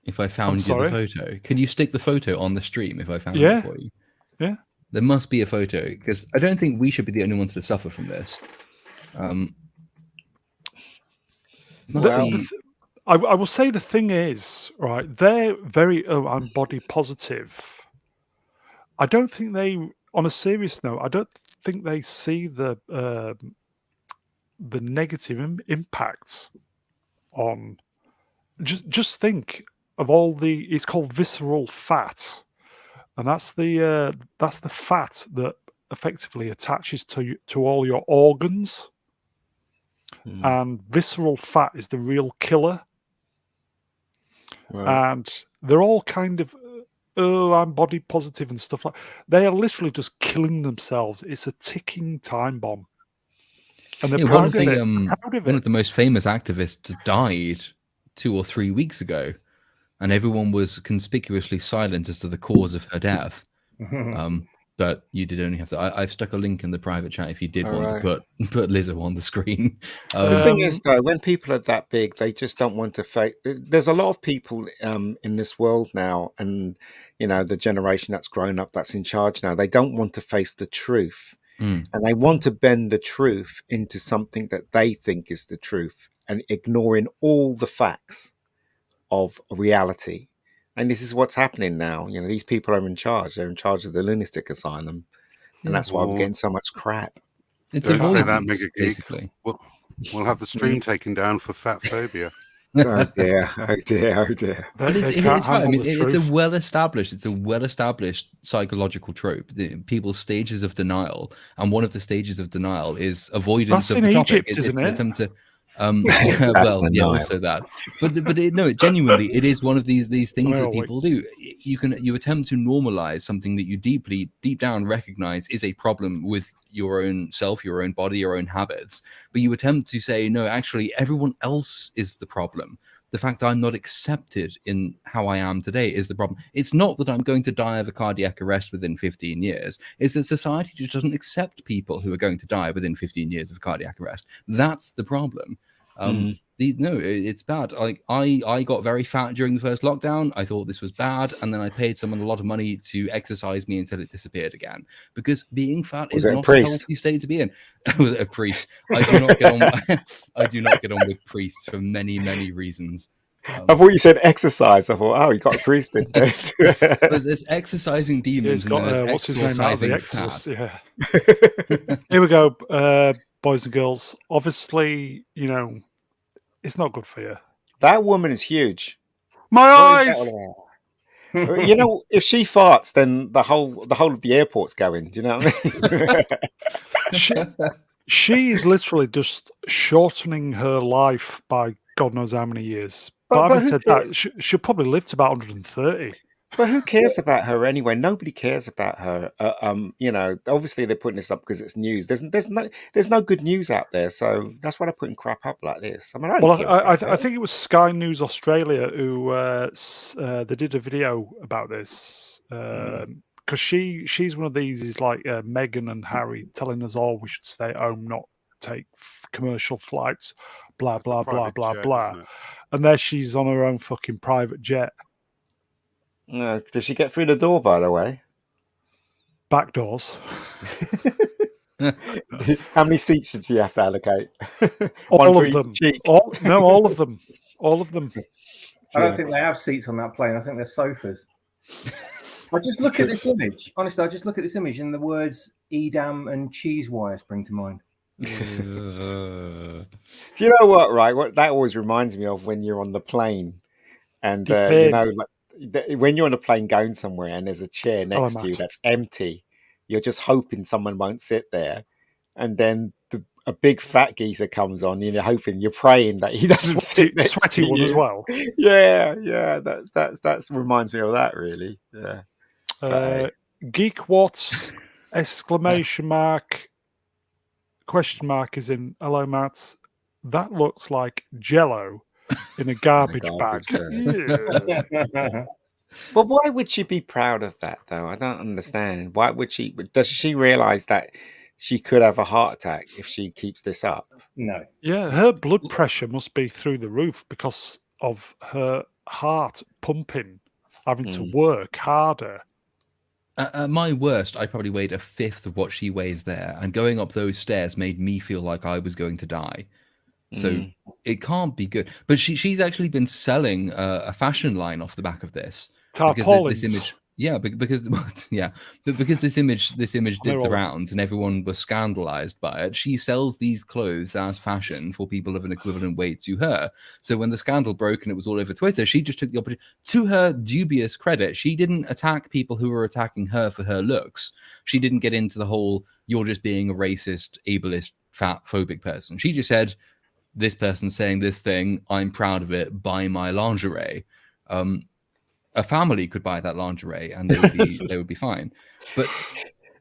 If I found you the photo. Can you stick the photo on the stream if I found it for you? Yeah. There must be a photo, because I don't think we should be the only ones to suffer from this. I will say the thing is, right, they're very, I'm body positive. I don't think on a serious note, I don't think they see the negative impacts on, just think of all it's called visceral fat. And that's the fat that effectively attaches to all your organs. And visceral fat is the real killer. Right. And they're all kind of, I'm body positive and stuff like that. They are literally just killing themselves. It's a ticking time bomb. And they're proud of it. One of the most famous activists died 2 or 3 weeks ago, and everyone was conspicuously silent as to the cause of her death. But you did only have to. I've stuck a link in the private chat if you did want to put Lizzo on the screen. The thing is, though, when people are that big, they just don't want to face. There's a lot of people in this world now, and the generation that's grown up, that's in charge now. They don't want to face the truth, and they want to bend the truth into something that they think is the truth, and ignoring all the facts of reality. And this is what's happening now. These people are in charge. They're in charge of the lunatic asylum. And that's why we're getting so much crap. It's basically. We'll have the stream taken down for fat phobia. Oh dear. But it's right. I mean, it's a well-established psychological trope. People's stages of denial. And one of the stages of denial is avoidance of the topic. Egypt, isn't it? Also that, but genuinely, it is one of these things that people do. You attempt to normalize something that you deep down recognize is a problem with your own self, your own body, your own habits, but you attempt to say, no, actually everyone else is the problem. The fact I'm not accepted in how I am today is the problem. It's not that I'm going to die of a cardiac arrest within 15 years. It's that society just doesn't accept people who are going to die within 15 years of cardiac arrest. That's the problem. It's bad. Like I got very fat during the first lockdown. I thought this was bad, and then I paid someone a lot of money to exercise me until it disappeared again. Because being fat is not a healthy state to be in. Was it a priest? I do not get on with priests for many reasons. I thought you said exercise. I thought, you got a priest in there. But there's exercising demons and there's exorcising fat. Yeah. Here we go, boys and girls. Obviously, it's not good for you. That woman is huge. My eyes. If she farts, then the whole of the airport's going. Do you know what I mean? She is literally just shortening her life by God knows how many years. But having said that, she'll probably live to about 130. But who cares about her anyway? Nobody cares about her. Obviously they're putting this up because it's news. There's no good news out there, so that's why they're putting crap up like this. I mean, I think it was Sky News Australia who they did a video about this. because she's one of these is like Meghan and Harry telling us all we should stay at home, not take commercial flights, blah That's the blah blah private blah jet, blah, isn't it? and there she's on her own fucking private jet, No, does she get through the door, by the way? back doors. How many seats did she have to allocate? All for of each them. cheek. All of them. All of them. I don't Yeah. think they have seats on that plane. I think they're sofas. I just look at this image. Honestly, I just look at this image and the words Edam and cheese wire spring to mind. Do you know what? Right, what that always reminds me of when you're on the plane, and you know, like when you're on a plane going somewhere, and there's a chair next to you that's empty, you're just hoping someone won't sit there, and then a big fat geezer comes on, and you're hoping, you're praying that he doesn't sit next sweaty to one you. as well. Yeah, that's reminds me of that really. Yeah. Geek Watts exclamation mark question mark is in hello Mats. That looks like Jello in a garbage bag. Yeah. But why would she be proud of that, though? I don't understand. Why would she? Does she realize that she could have a heart attack if she keeps this up? No. Yeah, her blood pressure must be through the roof because of her heart pumping, having to work harder. At my worst, I probably weighed a fifth of what she weighs there, and going up those stairs made me feel like I was going to die. So it can't be good. But she's actually been selling a fashion line off the back of this. Tarpaulins. This image, yeah, because this image did the rounds and everyone was scandalized by it. She sells these clothes as fashion for people of an equivalent weight to her. So when the scandal broke and it was all over Twitter, she just took the opportunity. To her dubious credit, she didn't attack people who were attacking her for her looks. She didn't get into the whole "you're just being a racist, ableist, fat, phobic person." She just said, "This person's saying this thing. I'm proud of it. Buy my lingerie." A family could buy that lingerie and they would be fine. But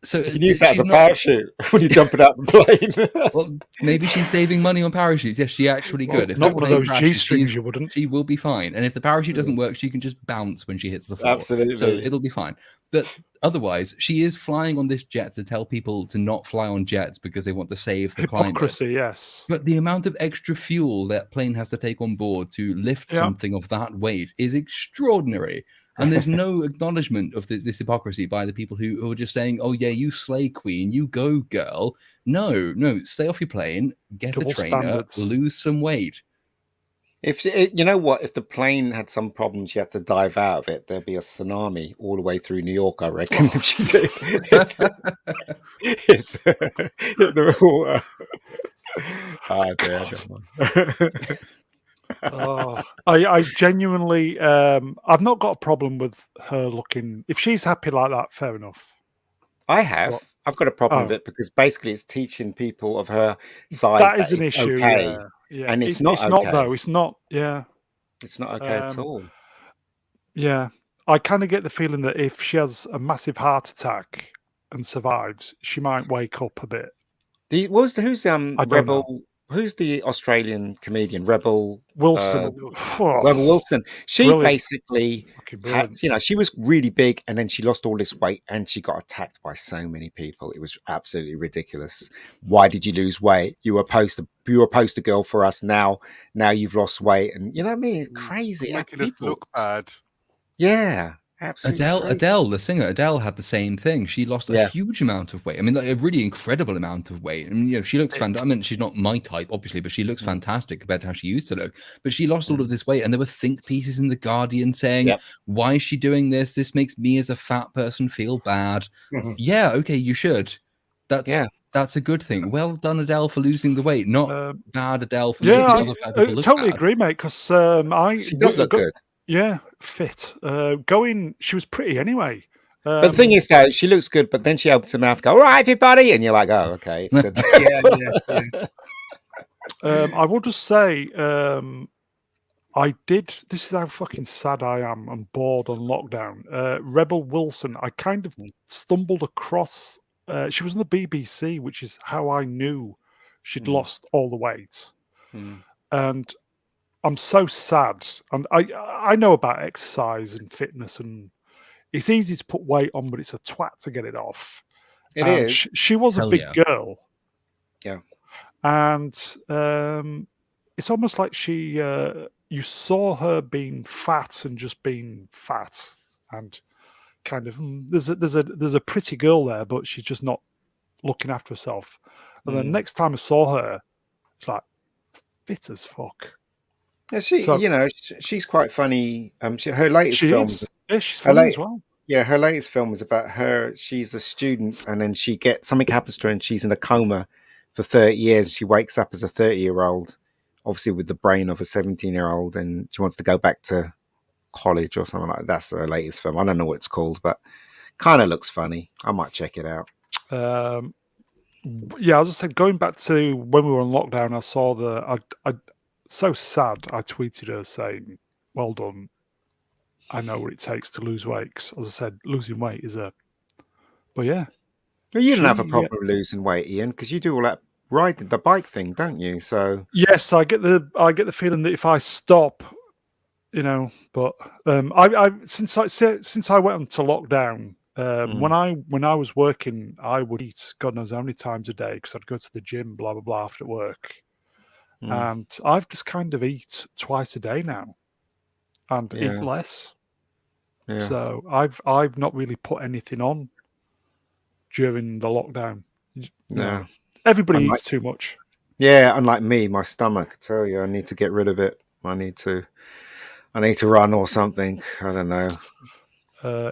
so you can use that as a parachute when you're jumping out the plane. Well, maybe she's saving money on parachutes. Yes, she actually could. If not one of those G-strings, you wouldn't. She will be fine. And if the parachute doesn't work, she can just bounce when she hits the floor. Absolutely. So it'll be fine. But otherwise, she is flying on this jet to tell people to not fly on jets because they want to save the climate. Hypocrisy, yes. But the amount of extra fuel that plane has to take on board to lift something of that weight is extraordinary. And there's no acknowledgement of this hypocrisy by the people who are just saying, "Oh yeah, you slay queen, you go girl." No, stay off your plane, get a trainer, lose some weight. If you know what, if the plane had some problems, you had to dive out of it, there'd be a tsunami all the way through New York, I reckon. If she did hit the water. I genuinely, I've not got a problem with her looking. If she's happy like that, fair enough. I have. I've got a problem with it because basically it's teaching people of her size that is an issue. Okay. Yeah. And it's not though. It's not. Yeah. It's not okay at all. Yeah. I kind of get the feeling that if she has a massive heart attack and survives, she might wake up a bit. Who's Rebel? Who's the Australian comedian? Rebel Wilson. Rebel Wilson. She basically had, she was really big and then she lost all this weight and she got attacked by so many people. It was absolutely ridiculous. Why did you lose weight? You were a poster girl for us. Now you've lost weight, and you know what I mean? Crazy. Making us look bad. Yeah. Absolutely. Adele, the singer, Adele had the same thing. She lost a huge amount of weight. I mean, like a really incredible amount of weight. I mean, she looks fantastic. I mean, she's not my type, obviously, but she looks fantastic compared to how she used to look. But she lost all of this weight, and there were think pieces in the Guardian saying, "Why is she doing this? This makes me as a fat person feel bad." Yeah, okay, you should. That's a good thing. Well done, Adele, for losing the weight. Not bad, Adele, for making other fat people look totally bad. agree, mate. Because she does look good. Yeah, fit. She was pretty anyway. But the thing is, though, she looks good, but then she opens her mouth, "All right, everybody," and you're like, "Oh, okay." I will just say, I did. This is how fucking sad I am. I'm bored on lockdown. Rebel Wilson. I kind of stumbled across. She was on the BBC, which is how I knew she'd lost all the weight, and I'm so sad. And I know about exercise and fitness, and it's easy to put weight on, but it's a twat to get it off. It And is. She was a Hell big yeah. girl. Yeah. And it's almost like you saw her being fat and just being fat, and kind of there's a pretty girl there, but she's just not looking after herself. And then next time I saw her, it's like fit as fuck. Yeah, she's quite funny. Her latest She film. is. Yeah, she's Her funny as well. Yeah, her latest film is about her. She's a student, and then something happens to her, and she's in a coma for 30 years. She wakes up as a 30-year-old, obviously with the brain of a 17-year-old, and she wants to go back to college or something like that. That's her latest film. I don't know what it's called, but kind of looks funny. I might check it out. Yeah, as I said, going back to when we were on lockdown, I saw I so sad. I tweeted her saying, "Well done. I know what it takes to lose weight." 'Cause as I said, losing weight is But yeah, Well, you don't have a problem losing weight, Ian, because you do all that riding the bike thing, don't you? So yes, I get the feeling that if I stop, But I since I went into lockdown, when I was working, I would eat God knows how many times a day because I'd go to the gym, blah blah blah, after work, and I've just kind of eat twice a day now, and eat less. yeah. So I've not really put anything on during the lockdown. No. Everybody eats too much. Yeah, unlike me, my stomach. I tell you, I need to get rid of it. I need to run or something. I don't know.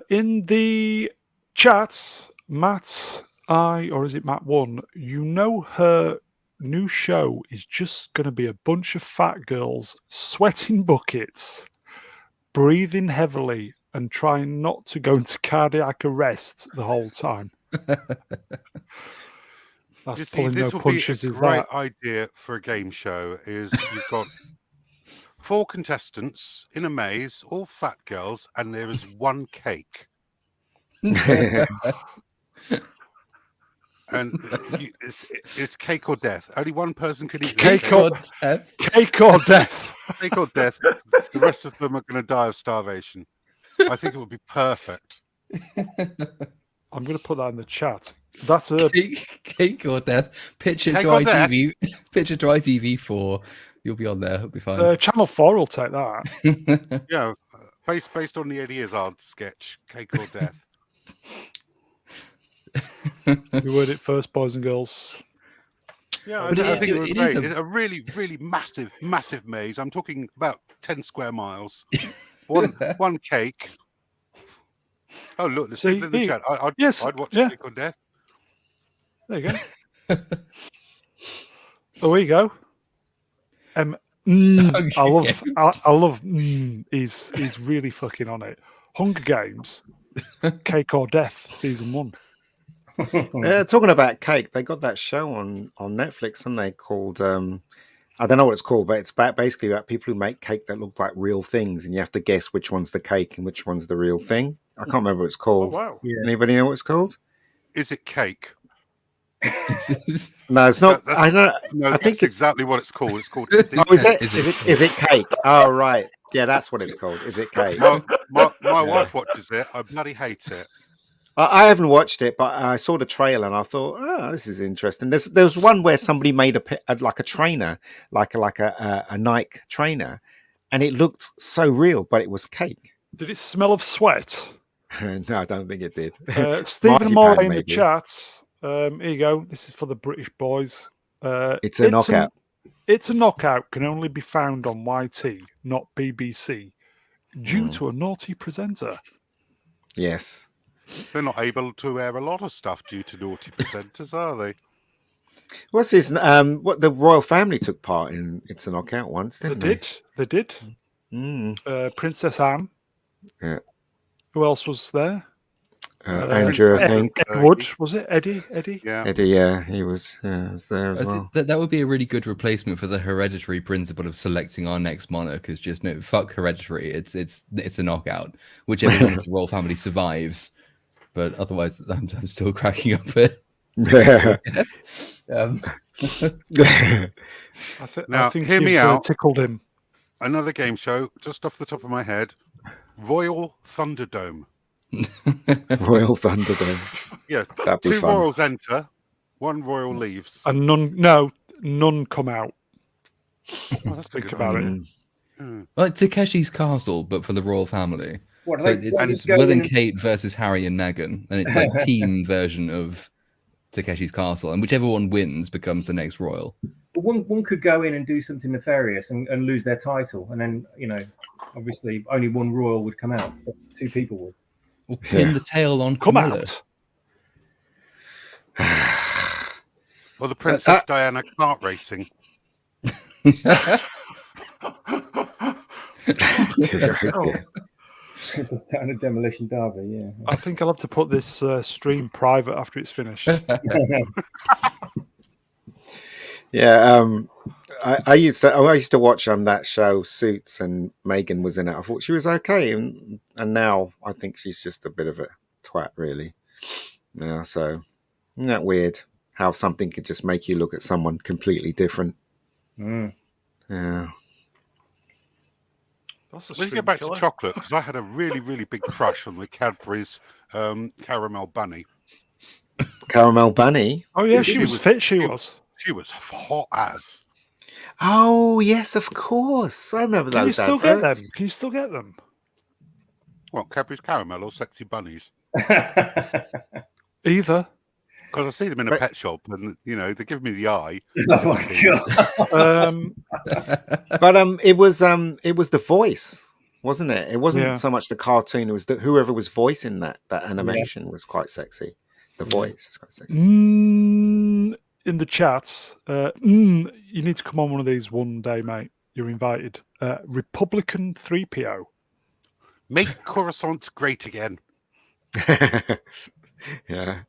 In the chats, Matt or is it Matt 1? Her new show is just going to be a bunch of fat girls sweating buckets, breathing heavily, and trying not to go into cardiac arrest the whole time. That's pulling no punches. This would be a great idea for a game show. Is you've got 4 contestants in a maze, all fat girls, and there is one cake. And it's cake or death. Only one person can eat cake or death. Cake or death. Cake or death. The rest of them are going to die of starvation. I think it would be perfect. I'm going to put that in the chat. That's a cake or death. Pitch it to ITV. Pitch it to ITV4. You'll be on there. It'll be fine. Channel 4 will take that. Yeah, based on the Eddie Izzard sketch, Cake or Death. You heard it first, boys and girls. Yeah, I think it was great. It's a really, really massive maze. I'm talking about 10 square miles. One cake. Oh, look, there's people in the chat. I'd watch Cake or Death. There you go. There you go. I love. He's really fucking on it. Hunger Games, Cake or Death, season 1. Talking about cake, they got that show on Netflix, and they called I don't know what it's called, but it's basically about people who make cake that look like real things, and you have to guess which one's the cake and which one's the real thing. I can't remember what it's called. Oh, wow. Yeah. Anybody know what it's called? Is it cake? No, it's not. I think it's exactly what it's called. It's called. Is it cake? Oh, right. Yeah, that's what it's called. Is it cake? My wife watches it. I bloody hate it. I haven't watched it, but I saw the trailer and I thought, oh, this is interesting. There was one where somebody made a trainer, like a Nike trainer, and it looked so real, but it was cake. Did it smell of sweat? No, I don't think it did. Stephen Moore in the chats. Here you go. This is for the British boys. It's a knockout. It's a knockout. Can only be found on YT, not BBC, due to a naughty presenter. Yes. They're not able to air a lot of stuff due to naughty presenters, are they? What's his? What the royal family took part in? It's a knockout once, didn't they? They did. Princess Anne. Yeah. Who else was there? Andrew, I think. Edward, was it? Eddie? Yeah. Eddie, yeah, he was there as well. That would be a really good replacement for the hereditary principle of selecting our next monarch. Is just no, fuck hereditary. It's a knockout. Whichever one of the royal family survives. But otherwise, I'm still cracking up it. Yeah. Now, I think hear me out. Tickled him. Another game show, just off the top of my head. Royal Thunderdome. Royal Thunderdome. Yeah, That'd be 2 fun. royals enter, 1 royal leaves. And none come out. Oh, that's a Think good about idea. it. Like Takeshi's Castle, but for the royal family. What, So it's Will and Kate versus Harry and Meghan, and it's like team version of Takeshi's Castle, and whichever one wins becomes the next royal. But one could go in and do something nefarious and lose their title, and then obviously only 1 royal would come out, but 2 people would. Or pin the tail on Come Camilla. out. Or the Princess Diana kart racing. Princess Diana Demolition Derby, yeah. I think I'll have to put this stream private after it's finished. Yeah, I used to watch that show Suits, and Megan was in it. I thought she was okay, and now I think she's just a bit of a twat, really. Yeah, so isn't that weird how something could just make you look at someone completely different? Yeah. That's a Let's get back to chocolate, because I had a really, really big crush on the Cadbury's caramel bunny. Caramel bunny? Oh yeah, she was fit. She was hot as. Oh yes, of course. I remember those. Can you still get them? What, Cadbury's caramel or sexy bunnies? Either. Because I see them in a pet shop, and they give me the eye. Oh my god! But it was the voice, wasn't it? It wasn't so much the cartoon. It was whoever was voicing that animation was quite sexy. The voice is quite sexy. In the chats, you need to come on one of these one day, mate. You're invited. Republican 3PO. Make Coruscant great again. Yeah.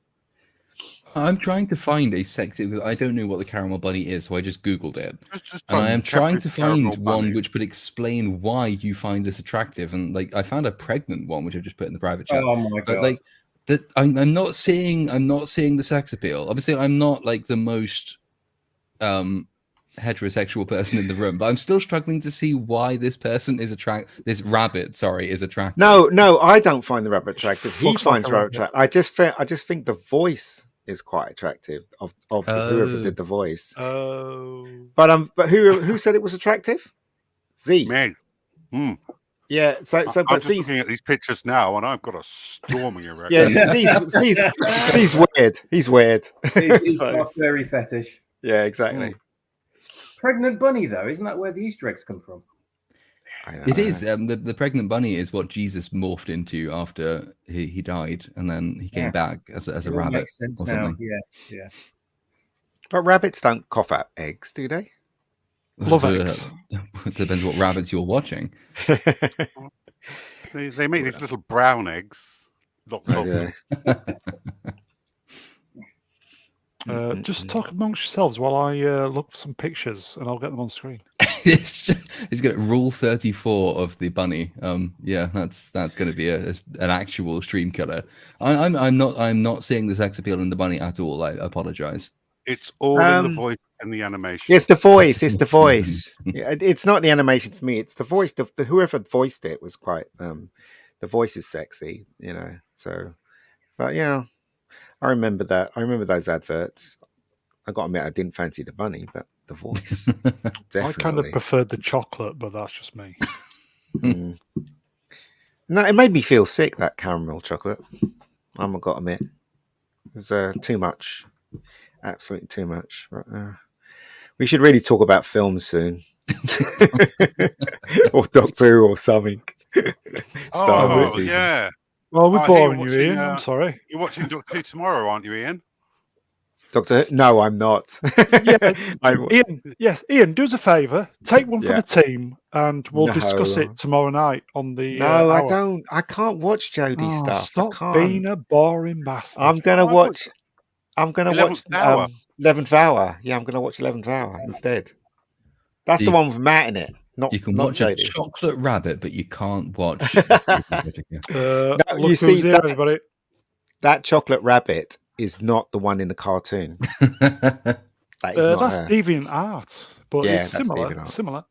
I'm trying to find a sexy. I don't know what the caramel bunny is, so I just Googled it. Just and I am trying to find one which would explain why you find this attractive. And I found a pregnant one, which I've just put in the private chat. Oh my god! But I'm not seeing the sex appeal. Obviously, I'm not the most heterosexual person in the room, but I'm still struggling to see why this person is this rabbit is attractive. No, I don't find the rabbit attractive. He finds the rabbit attractive. I just think the voice is quite attractive of whoever did the voice. Oh. But who said it was attractive? Z. Me. Yeah, so I'm just looking at these pictures now, and I've got a storming erection. Yeah, Z's weird. He's weird. He's got a furry fetish. Yeah, exactly. Pregnant bunny, though, isn't that where the Easter eggs come from? It is. The pregnant bunny is what Jesus morphed into after he died, and then he came back as a rabbit or something. Yeah. But rabbits don't cough out eggs, do they? Love eggs. Depends what rabbits you're watching. They make these little brown eggs. Lots of them. Just talk amongst yourselves while I look for some pictures, and I'll get them on screen. He's got rule 34 of the bunny. That's going to be an actual stream killer. I'm not seeing the sex appeal in the bunny at all. I apologize. It's all in the voice and the animation. It's the voice. It's the voice. It's not the animation for me. It's the voice. Whoever voiced it was quite. The voice is sexy, So, but yeah, I remember that. I remember those adverts. I got to admit, I didn't fancy the bunny, but the voice. Definitely. I kind of preferred the chocolate, but that's just me. No, it made me feel sick. That caramel chocolate. I've got to admit, it was too much. Absolutely too much. We should really talk about films soon, or Doctor Who or something. Star Wars. Yeah. Well, we're boring you, Ian. I'm sorry. You're watching Doctor Who tomorrow, aren't you, Ian? Doctor Who? No, I'm not. Ian. Yes, Ian. Do us a favour. Take one for the team, and we'll discuss it tomorrow night on the. No, I don't. I can't watch Jodie stuff. Stop being a boring bastard. I'm gonna watch 11th Hour. Yeah, I'm going to watch 11th Hour instead. That's the one with Matt in it. You can watch a chocolate rabbit, but you can't watch. You see, that chocolate rabbit is not the one in the cartoon. That's Deviant Art, but it's similar.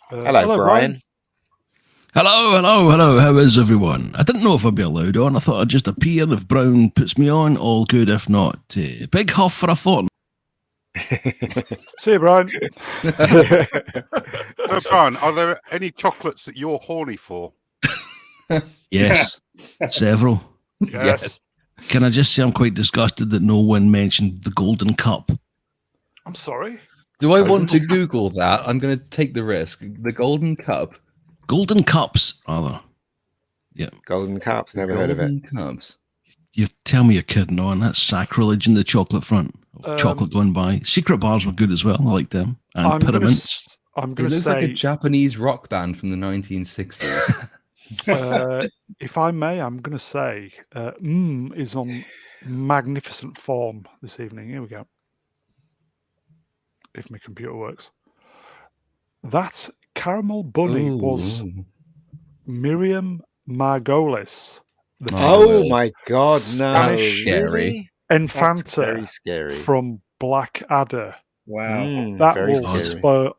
Hello, Brian. Hello. How is everyone? I didn't know if I'd be allowed on. I thought I'd just appear. If Brown puts me on, all good. If not, big huff for a thought. See you, Brian. So, Brian, are there any chocolates that you're horny for? Yes, several. Yes. Can I just say I'm quite disgusted that no one mentioned the golden cup? I'm sorry. Do I want to Google that? I'm going to take the risk. The golden cup. Golden cups, rather. Yeah. Golden cups. Never heard of it. Golden cups. You tell me you're kidding on. That's sacrilege in the chocolate front. Chocolate going by. Secret bars were good as well. I like them. And pyramids. I'm It going to looks say, like a Japanese rock band from the 1960s. if I may, I'm going to say, is on magnificent form this evening. Here we go. If my computer works. That caramel bunny was Miriam Margolis. Oh my God, no. Spanish Infanta. That's very scary. From Blackadder. Wow. That very was scary.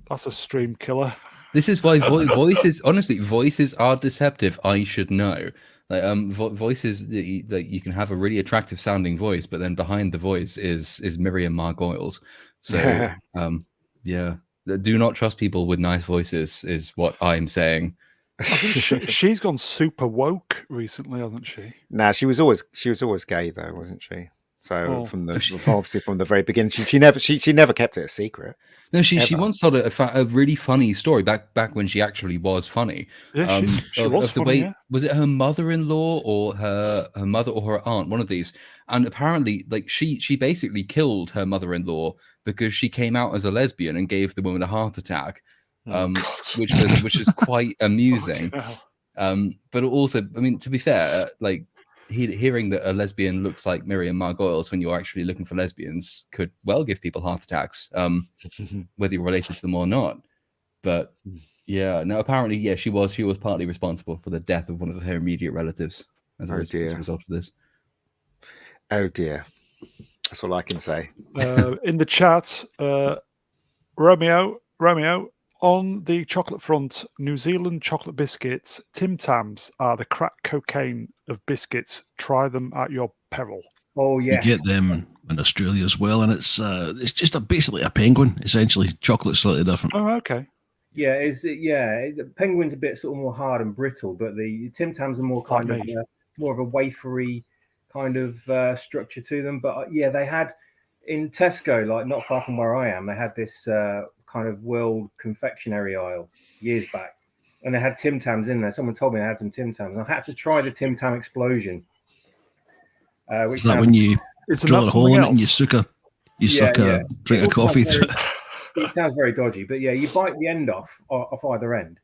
That's a stream killer. This is why voices, honestly, voices are deceptive. I should know. Like voices that you can have a really attractive sounding voice, but then behind the voice is Miriam Margolyes. So yeah, do not trust people with nice voices is what I'm saying. I think she's gone super woke recently, hasn't she? Nah, she was always gay though, wasn't she? So obviously from the very beginning, she never kept it a secret. No, she once told a really funny story back when she actually was funny. Yeah, she was funny. Yeah. Was it her mother-in-law or her mother or her aunt? One of these. And apparently, like she basically killed her mother-in-law because she came out as a lesbian and gave the woman a heart attack, which is quite amusing. But also, I mean, to be fair, like. Hearing that a lesbian looks like Miriam Margolyes when you're actually looking for lesbians could well give people heart attacks, whether you're related to them or not. But yeah, no, apparently, yeah, she was partly responsible for the death of one of her immediate relatives as a result of this. Oh dear, that's all I can say. In the chat, Romeo. On the chocolate front, New Zealand chocolate biscuits, Tim Tams, are the crack cocaine of biscuits. Try them at your peril. Oh, yes. You get them in Australia as well, and it's just basically a penguin, essentially. Chocolate's slightly different. Oh, okay. Yeah, the penguin's a bit sort of more hard and brittle, but the Tim Tams are more kind of more of a wafery kind of structure to them. But yeah, they had in Tesco, like not far from where I am, they had this kind of world confectionery aisle years back, and they had Tim Tams in there. Someone told me they had some Tim Tams. I had to try the Tim Tam Explosion. Which is that when you drill a hole in it and you suck a drink of coffee through it? It sounds very dodgy, but yeah, you bite the end off either end,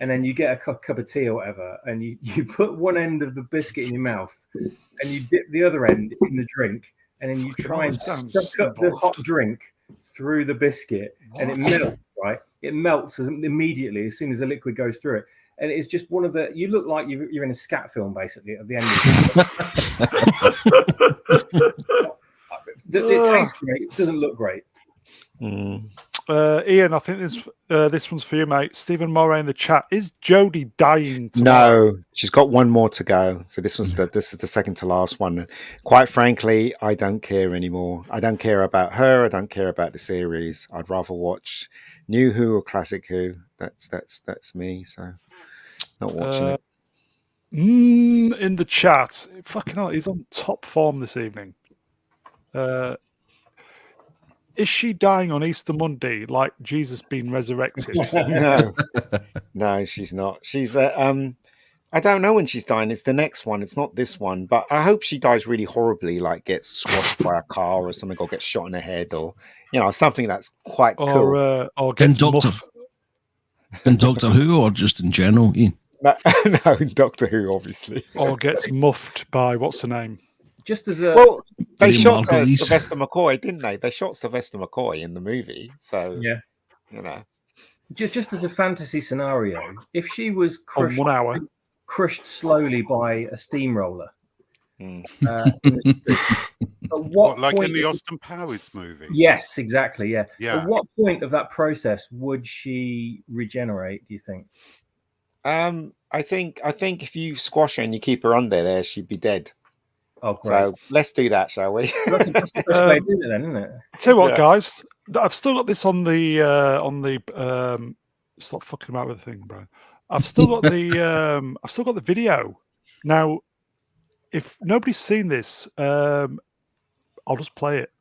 and then you get a cup of tea or whatever, and you put one end of the biscuit in your mouth, and you dip the other end in the drink, and then you try and suck up the hot drink through the biscuit, and it melts, right? It melts immediately as soon as the liquid goes through it. And it's just one of the, you look like you're in a scat film, basically, at the end of it tastes great. It doesn't look great. Ian, I think this one's for you, mate. Stephen Moray in the chat. Is Jodie dying tomorrow? No, she's got one more to go. So this is the second to last one. Quite frankly, I don't care anymore. I don't care about her. I don't care about the series. I'd rather watch New Who or Classic Who. That's me. So not watching it. In the chat, fucking hell, he's on top form this evening. Is she dying on Easter Monday like Jesus being resurrected? No, she's not. She's I don't know when she's dying. It's the next one. It's not this one. But I hope she dies really horribly, like gets squashed by a car or something, or gets shot in the head, or something that's quite cool. Or gets in Doctor Who, or just in general, Ian? No, in Doctor Who, obviously. Or gets muffed by what's her name? Just as a they shot Sylvester McCoy, didn't they? They shot Sylvester McCoy in the movie, so yeah, Just as a fantasy scenario, if she was crushed, 1 hour, crushed slowly by a steamroller, like in the Austin Powers movie. Yes, exactly. Yeah. Yeah. At what point of that process would she regenerate? Do you think? I think if you squash her and you keep her under there, she'd be dead. Oh, great. So let's do that, shall we? That's the best way to do it, then, isn't it? Tell you what, guys, I've still got this on the stop fucking about with the thing, Brian. I've still got the video. Now, if nobody's seen this, I'll just play it.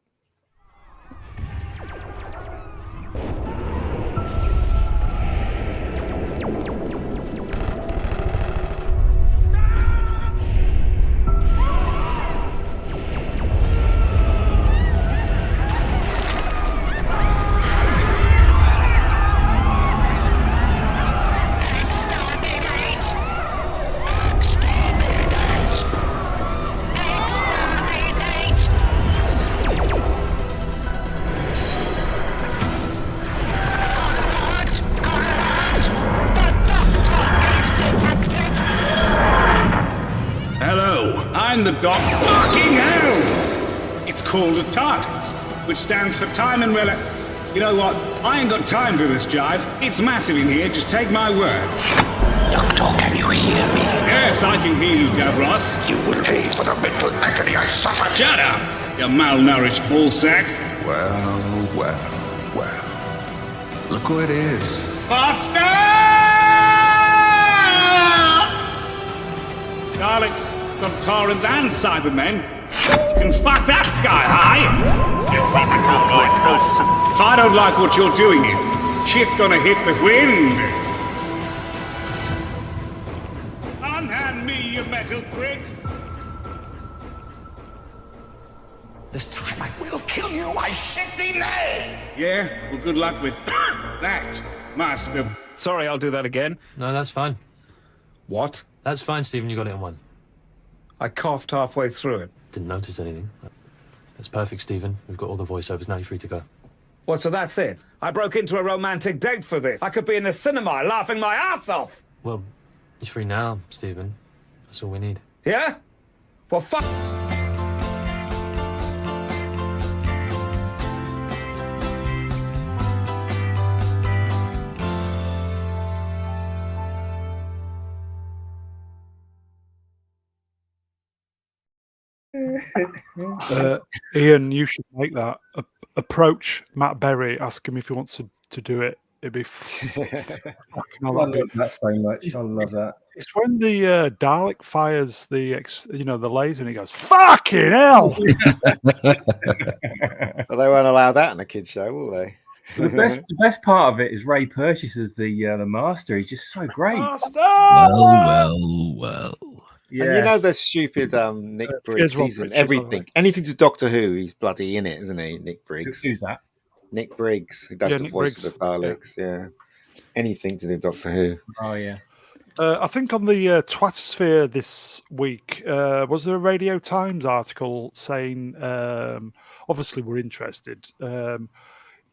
I'm the doc. Fucking hell! It's called a TARDIS, which stands for time and You know what? I ain't got time for this jive. It's massive in here, just take my word. Doctor, can you hear me? Yes, I can hear you, Davros. You will pay for the mental agony I suffered. Shut up, you malnourished ballsack. Well. Look who it is. Faster! Daleks, Centaurans, and Cybermen. You can fuck that sky high! If I don't like what you're doing here, shit's gonna hit the wind! Unhand me, you metal pricks! This time I will kill you, I shit thee nay! Yeah? Well, good luck with that, Master. Sorry, I'll do that again. No, that's fine. What? That's fine, Stephen, you got it in one. I coughed halfway through it. Didn't notice anything. That's perfect, Stephen. We've got all the voiceovers, now you're free to go. What, so that's it? I broke into a romantic date for this. I could be in the cinema laughing my ass off! Well, you're free now, Stephen. That's all we need. Yeah? Well, fuck... Ian, you should make that. Approach Matt Berry, ask him if he wants to do it. It'd be fucking I love that so much. I love that. It's when the Dalek fires the laser and he goes, "Fucking hell!" Well, they won't allow that in a kids show, will they? The best part of it is Ray Purchase as the master. He's just so great. Master! Well. Yeah. And you know the stupid Nick Briggs, he's in everything. Anything to Doctor Who, he's bloody in it, isn't he? Nick Briggs. Who's that? Nick Briggs, who does the Nick voice Briggs. of the Daleks, yeah. Anything to do with Doctor Who. Oh, yeah. I think on the Twatsphere this week, was there a Radio Times article saying, obviously we're interested,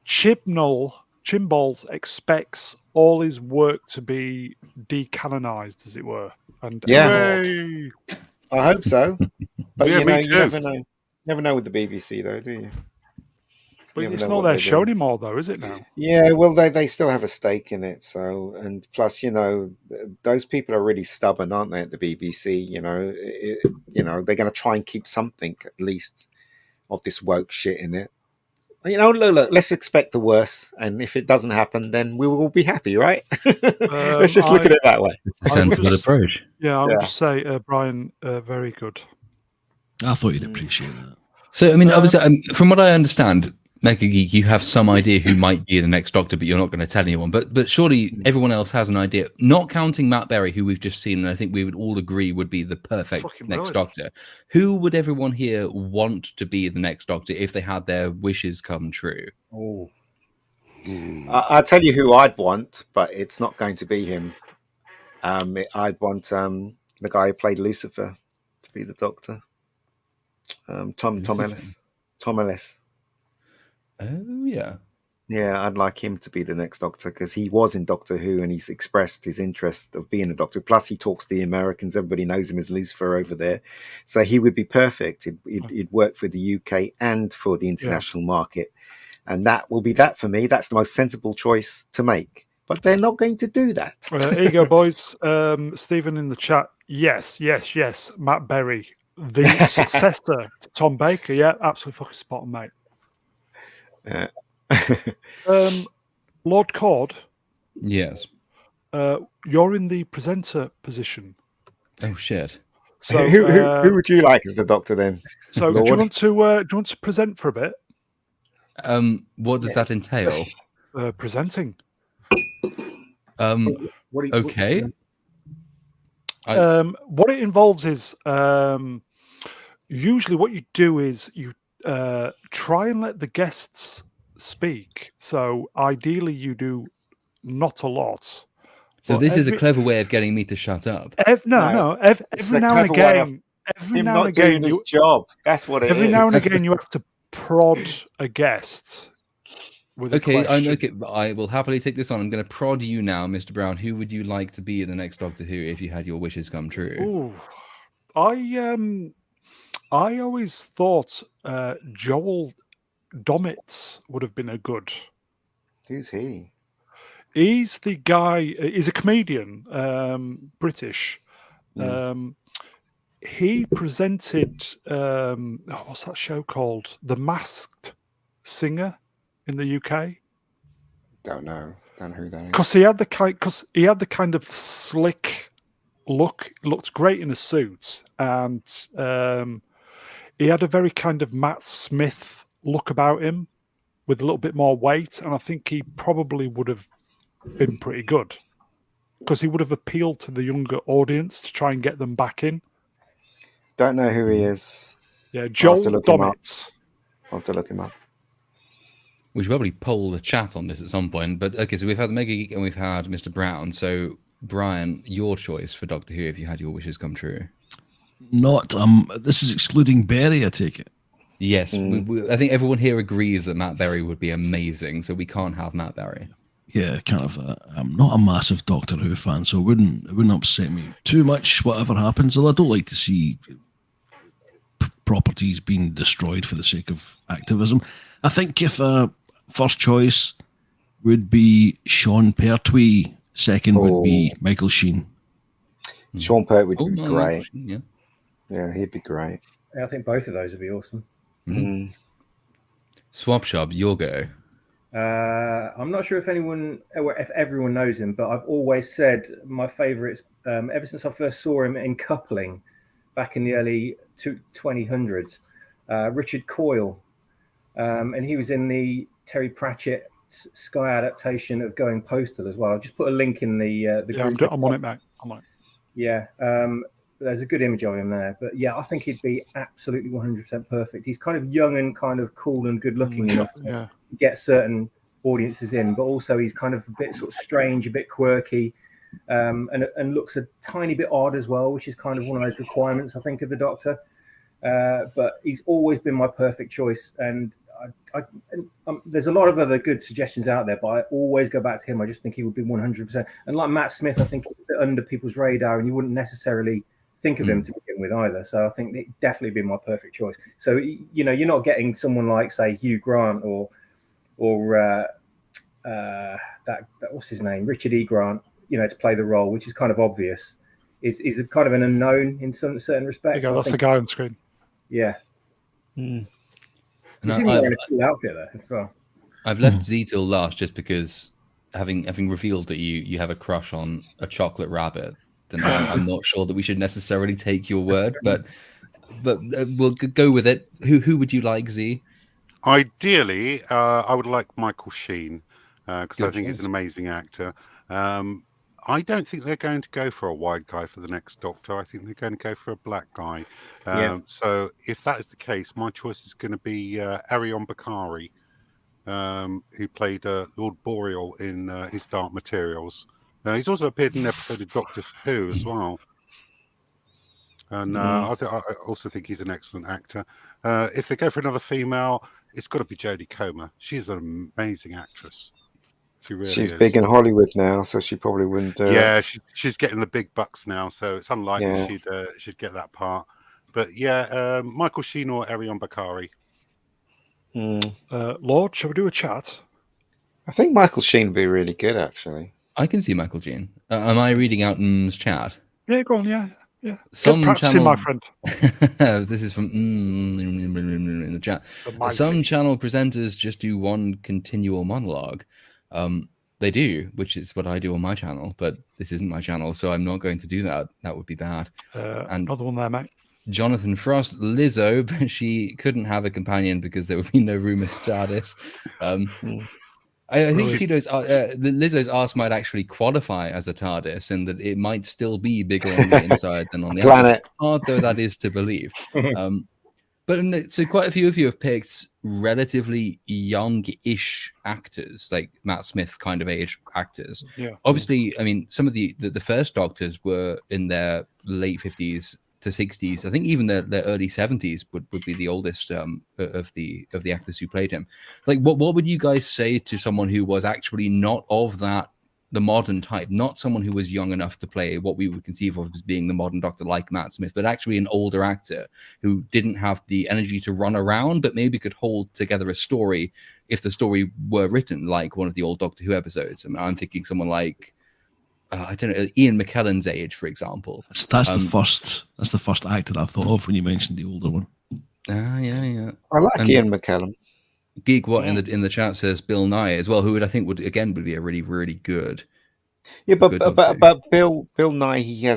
Chimballs expects all his work to be decanonized, as it were. And I hope so. But Yeah, you know, me you too. never know. Never know with the BBC, though, do you? But You never it's know not what their they're show doing. anymore, though, is it now? Yeah, well, they still have a stake in it. So, and plus, you know, those people are really stubborn, aren't they? At the BBC, you know, they're going to try and keep something at least of this woke shit in it. You know, look, let's expect the worst, and if it doesn't happen, then we will all be happy, right? Let's just look at it that way. It's a sensible approach. Yeah, I would just say, Brian, very good. I thought you'd appreciate that. So, I mean, obviously, from what I understand, Mega Geek, you have some idea who might be the next Doctor, but you're not going to tell anyone. But surely everyone else has an idea, not counting Matt Berry, who we've just seen, and I think we would all agree would be the perfect Fucking next brilliant. Doctor. Who would everyone here want to be the next Doctor if they had their wishes come true? Oh. I'll tell you who I'd want, but it's not going to be him. I'd want the guy who played Lucifer to be the Doctor. Tom Ellis. Tom Ellis. Oh, yeah. Yeah, I'd like him to be the next Doctor because he was in Doctor Who and he's expressed his interest of being a Doctor. Plus, he talks to the Americans. Everybody knows him as Lucifer over there. So he would be perfect. He'd work for the UK and for the international market. And that will be that for me. That's the most sensible choice to make. but they're not going to do that. Here you go, boys. Stephen in the chat. Yes. Matt Berry, the successor to Tom Baker. Yeah, absolutely fucking spot on, mate. Yeah. Lord Cord. Yes. You're in the presenter position. Oh shit. So who would you like as the Doctor then? So do you want to present for a bit? What does that entail? Presenting. Okay. What it involves is usually what you do is you try and let the guests speak. So ideally you do not a lot. So this is a clever way of getting me to shut up. Every now and again, doing his job. That's what it is. Every now and again, you have to prod a guest with a question. I will happily take this on. I'm going to prod you now, Mr. Brown. Who would you like to be in the next Doctor Who if you had your wishes come true? Ooh, I always thought Joel Dommett would have been a good. Who's he? He's the guy. He's a comedian, British. He presented what's that show called? The Masked Singer in the UK. Don't know who that is. Because he had the kind of slick look. Looked great in a suit, and he had a very kind of Matt Smith look about him, with a little bit more weight. And I think he probably would have been pretty good because he would have appealed to the younger audience to try and get them back in. Don't know who he is. Yeah, Joel Dommett. I'll have to look him up. We should probably poll the chat on this at some point. But okay, so we've had the Mega Geek and we've had Mr. Brown. So Brian, your choice for Doctor Who if you had your wishes come true? Not this is excluding Berry, I take it. Yes, I think everyone here agrees that Matt Berry would be amazing. So we can't have Matt Berry. Yeah, kind of. I'm not a massive Doctor Who fan, so it wouldn't upset me too much whatever happens. Although I don't like to see properties being destroyed for the sake of activism. I think if first choice would be Sean Pertwee, second would be Michael Sheen. Sean Pertwee would be great. Yeah, he'd be great. I think both of those would be awesome. Swap Shop, your go. I'm not sure if everyone knows him, but I've always said my favourites ever since I first saw him in Coupling back in the early 2000s. Richard Coyle, and he was in the Terry Pratchett Sky adaptation of Going Postal as well. I'll just put a link in the group. I'm on it, mate. I'm on it. Yeah, there's a good image of him there. But yeah, I think he'd be absolutely 100% perfect. He's kind of young and kind of cool and good looking enough to get certain audiences in, but also he's kind of a bit sort of strange, a bit quirky, and looks a tiny bit odd as well, which is kind of one of those requirements, I think, of the Doctor. But he's always been my perfect choice. And there's a lot of other good suggestions out there, but I always go back to him. I just think he would be 100%. And like Matt Smith, I think he's a bit under people's radar, and you wouldn't necessarily think of him to begin with either. So I think it'd definitely be my perfect choice. So, you know, you're not getting someone like, say, Hugh Grant or that what's his name, Richard E. Grant, you know, to play the role, which is kind of obvious. Is a kind of an unknown in some certain respects. There you go, that's the guy on screen. Yeah. And He's in a cool outfit there as well. I've left Z till last just because having revealed that you have a crush on a chocolate rabbit, then I'm not sure that we should necessarily take your word, but we'll go with it. Who would you like, Z? Ideally, I would like Michael Sheen because I think he's an amazing actor. I don't think they're going to go for a white guy for the next Doctor. I think they're going to go for a black guy. So if that is the case, my choice is going to be Arion Bakari, who played Lord Boreal in his Dark Materials. He's also appeared in an episode of Doctor Who as well. And I also think he's an excellent actor. If they go for another female, it's got to be Jodie Comer. She's an amazing actress. She's big in Hollywood now, so she probably wouldn't. She's getting the big bucks now, so it's unlikely she'd get that part. But Michael Sheen or Arion Bakari. Lord, shall we do a chat? I think Michael Sheen would be really good, actually. I can see Michael Sheen. Am I reading out M's chat? Yeah, go on. Yeah. Some Get practicing, channel, my friend. This is from in the chat. Some channel presenters just do one continual monologue. They do, which is what I do on my channel, but this isn't my channel, so I'm not going to do that. That would be bad. And another one there, mate. Jonathan Frost, Lizzo, but she couldn't have a companion because there would be no room in the TARDIS. I think Lizzo's arse might actually qualify as a TARDIS, and that it might still be bigger on the inside than on the outside. Hard though that is to believe. But so quite a few of you have picked relatively young-ish actors, like Matt Smith kind of age actors. Yeah. Obviously, I mean, some of the first Doctors were in their late 50s to 60s. I think even their early 70s would be the oldest of the actors who played him. Like, what would you guys say to someone who was actually not of the modern type, not someone who was young enough to play what we would conceive of as being the modern Doctor like Matt Smith, but actually an older actor who didn't have the energy to run around, but maybe could hold together a story if the story were written like one of the old Doctor Who episodes? I mean, I'm thinking someone like I don't know, Ian McKellen's age, for example. That's the first actor I thought of when you mentioned the older one. Yeah. I like Ian McKellen. Geek What in the chat says Bill Nye as well, who I think would be a really, really good. Yeah, but Bill Nye, he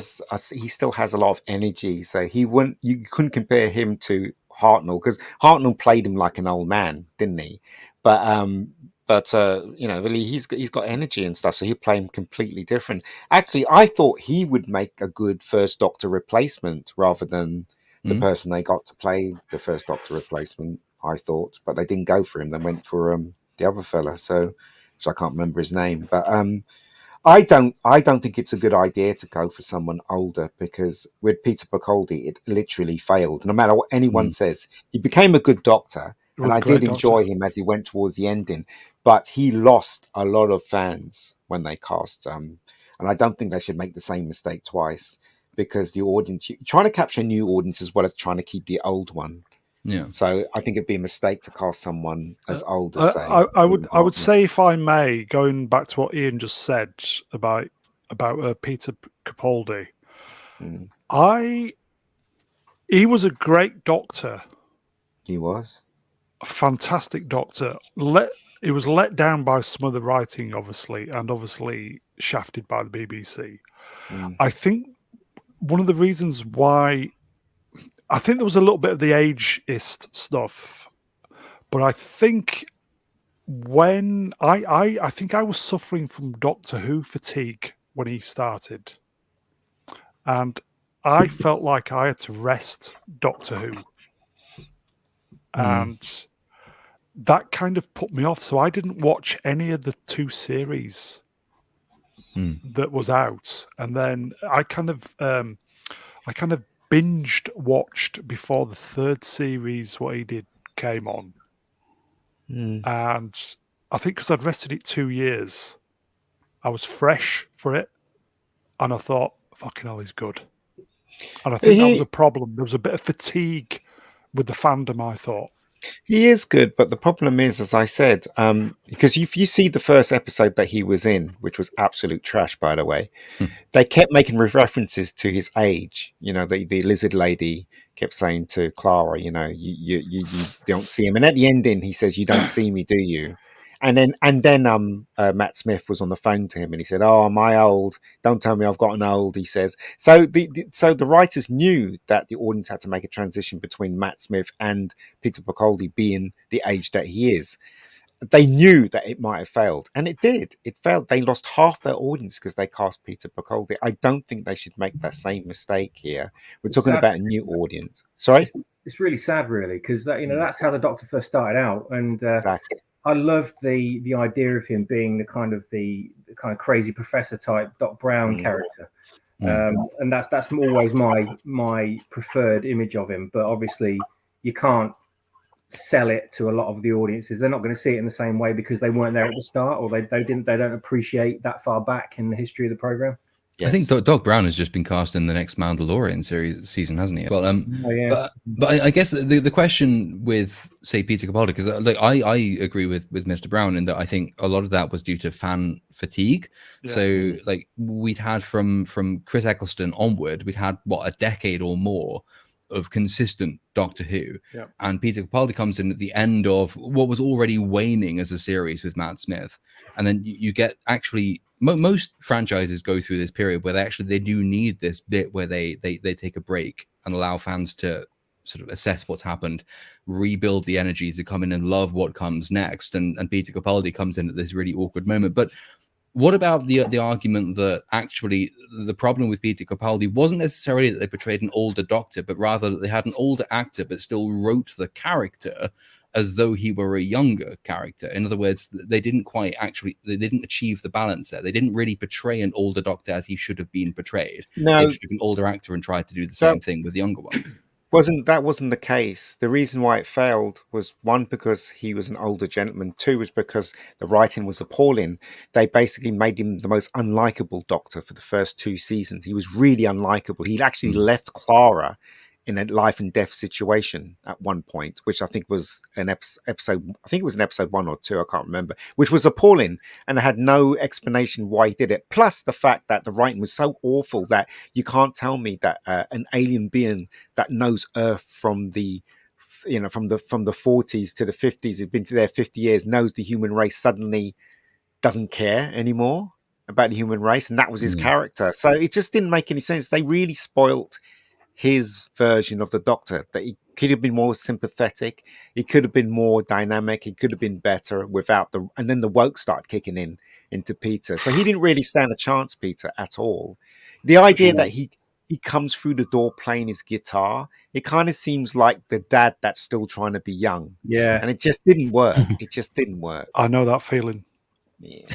still has a lot of energy, so you couldn't compare him to Hartnell, because Hartnell played him like an old man, didn't he? But really he's got energy and stuff, so he'll play him completely different. Actually, I thought he would make a good first Doctor replacement rather than the person they got to play the first Doctor replacement. I thought, but they didn't go for him. They went for the other fella, which I can't remember his name. But I don't think it's a good idea to go for someone older, because with Peter Capaldi, it literally failed. No matter what anyone says, he became a good Doctor, and I did enjoy him as he went towards the ending. But he lost a lot of fans when they cast and I don't think they should make the same mistake twice, because the audience, you're trying to capture a new audience as well as trying to keep the old one. Yeah. So I think it'd be a mistake to cast someone as old as I would say, if I may, going back to what Ian just said about Peter Capaldi, he was a great Doctor. He was a fantastic Doctor. He was let down by some of the writing, obviously shafted by the BBC. I think one of the reasons why, I think there was a little bit of the ageist stuff, but I think when I think I was suffering from Doctor Who fatigue when he started, and I felt like I had to rest Doctor Who, and that kind of put me off. So I didn't watch any of the 2 series that was out, and then I kind of binged watched before the 3rd series what he did came on, and I think because I'd rested it 2 years, I was fresh for it, and I thought, fucking hell, he's good. And I think that was a problem. There was a bit of fatigue with the fandom, I thought. He is good, but the problem is, as I said, because if you see the first episode that he was in, which was absolute trash, by the way, they kept making references to his age. You know, the lizard lady kept saying to Clara, you know, you don't see him, and at the ending, he says, "You don't see me, do you?" And then Matt Smith was on the phone to him, and he said, "Oh, am I old? Don't tell me I've gotten old." He says. So the writers knew that the audience had to make a transition between Matt Smith and Peter Capaldi being the age that he is. They knew that it might have failed, and it did. It failed. They lost half their audience because they cast Peter Capaldi. I don't think they should make that same mistake here. We're talking about a new audience. Sorry, it's really sad, really, because that's how the Doctor first started out, and exactly. I loved the idea of him being the kind of crazy professor type Doc Brown character, and that's always my preferred image of him. But obviously, you can't sell it to a lot of the audiences. They're not going to see it in the same way because they weren't there at the start, or they don't appreciate that far back in the history of the program. I think Doc Brown has just been cast in the next Mandalorian season, hasn't he? Well, but I guess the question with, say, Peter Capaldi, because I agree with Mr. Brown in that I think a lot of that was due to fan fatigue. Yeah. So like we'd had from Chris Eccleston onward, we'd had a decade or more of consistent Doctor Who, and Peter Capaldi comes in at the end of what was already waning as a series with Matt Smith, and then you get actually. Most franchises go through this period where they do need this bit where they take a break and allow fans to sort of assess what's happened, rebuild the energy to come in and love what comes next. And Peter Capaldi comes in at this really awkward moment. But what about the argument that actually the problem with Peter Capaldi wasn't necessarily that they portrayed an older Doctor, but rather that they had an older actor but still wrote the character as though he were a younger character? In other words, they didn't achieve the balance there. They didn't really portray an older Doctor as he should have been portrayed. No. They just took an older actor and tried to do the same thing with younger ones. Wasn't the case. The reason why it failed was, one, because he was an older gentleman. Two, was because the writing was appalling. They basically made him the most unlikable Doctor for the first 2 seasons. He was really unlikable. He actually left Clara in a life and death situation at one point, which I think was an episode. I think it was an episode 1 or 2. I can't remember. Which was appalling, and I had no explanation why he did it. Plus the fact that the writing was so awful that you can't tell me that an alien being that knows Earth from the 40s to the 50s, has been there 50 years, knows the human race, suddenly doesn't care anymore about the human race, and that was his character. So it just didn't make any sense. They really spoilt his version of the Doctor, that he could have been more sympathetic, he could have been more dynamic, he could have been better without and then the woke started kicking into Peter. So he didn't really stand a chance, Peter, at all. The idea that he comes through the door playing his guitar, it kind of seems like the dad that's still trying to be young. Yeah. And it just didn't work. It just didn't work. I know that feeling. Yeah.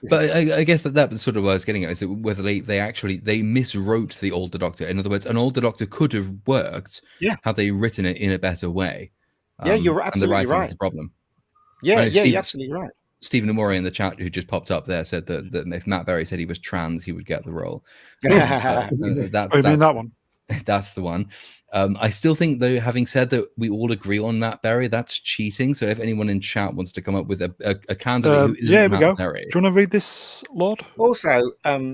But I guess that's sort of what I was getting at, is that whether they miswrote the older Doctor. In other words, an older Doctor could have worked had they written it in a better way. You're absolutely right. Was the problem. You're absolutely right. Stephen Amore in the chat, who just popped up there, said that if Matt Berry said he was trans, he would get the role. That's that one. That's the one. I still think, though, having said that, we all agree on Matt Berry, that's cheating. So if anyone in chat wants to come up with a candidate who isn't Matt Berry. Do you want to read this, Lord? Also,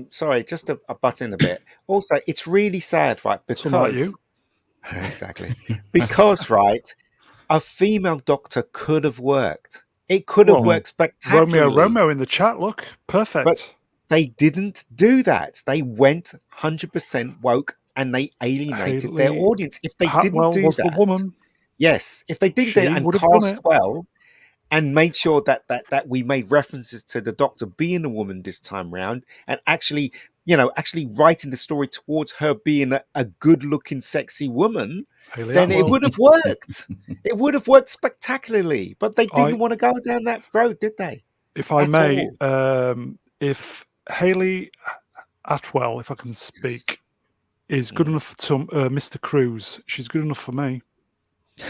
sorry, just to butt in a bit. Also, it's really sad, right? Because like you. Exactly. Because, right, a female Doctor could have worked. It could have worked spectacularly. Romeo in the chat, look, perfect. But they didn't do that. They went 100% woke, and they alienated their audience. If they didn't do was that, the woman. Yes, if they did that and cast well, and made sure that we made references to the Doctor being a woman this time round, and actually writing the story towards her being a good-looking, sexy woman, then it would have worked. It would have worked spectacularly. But they didn't want to go down that road, did they? If I may, if Hayley Atwell, if I can speak, is good enough for Mr. Cruz, she's good enough for me.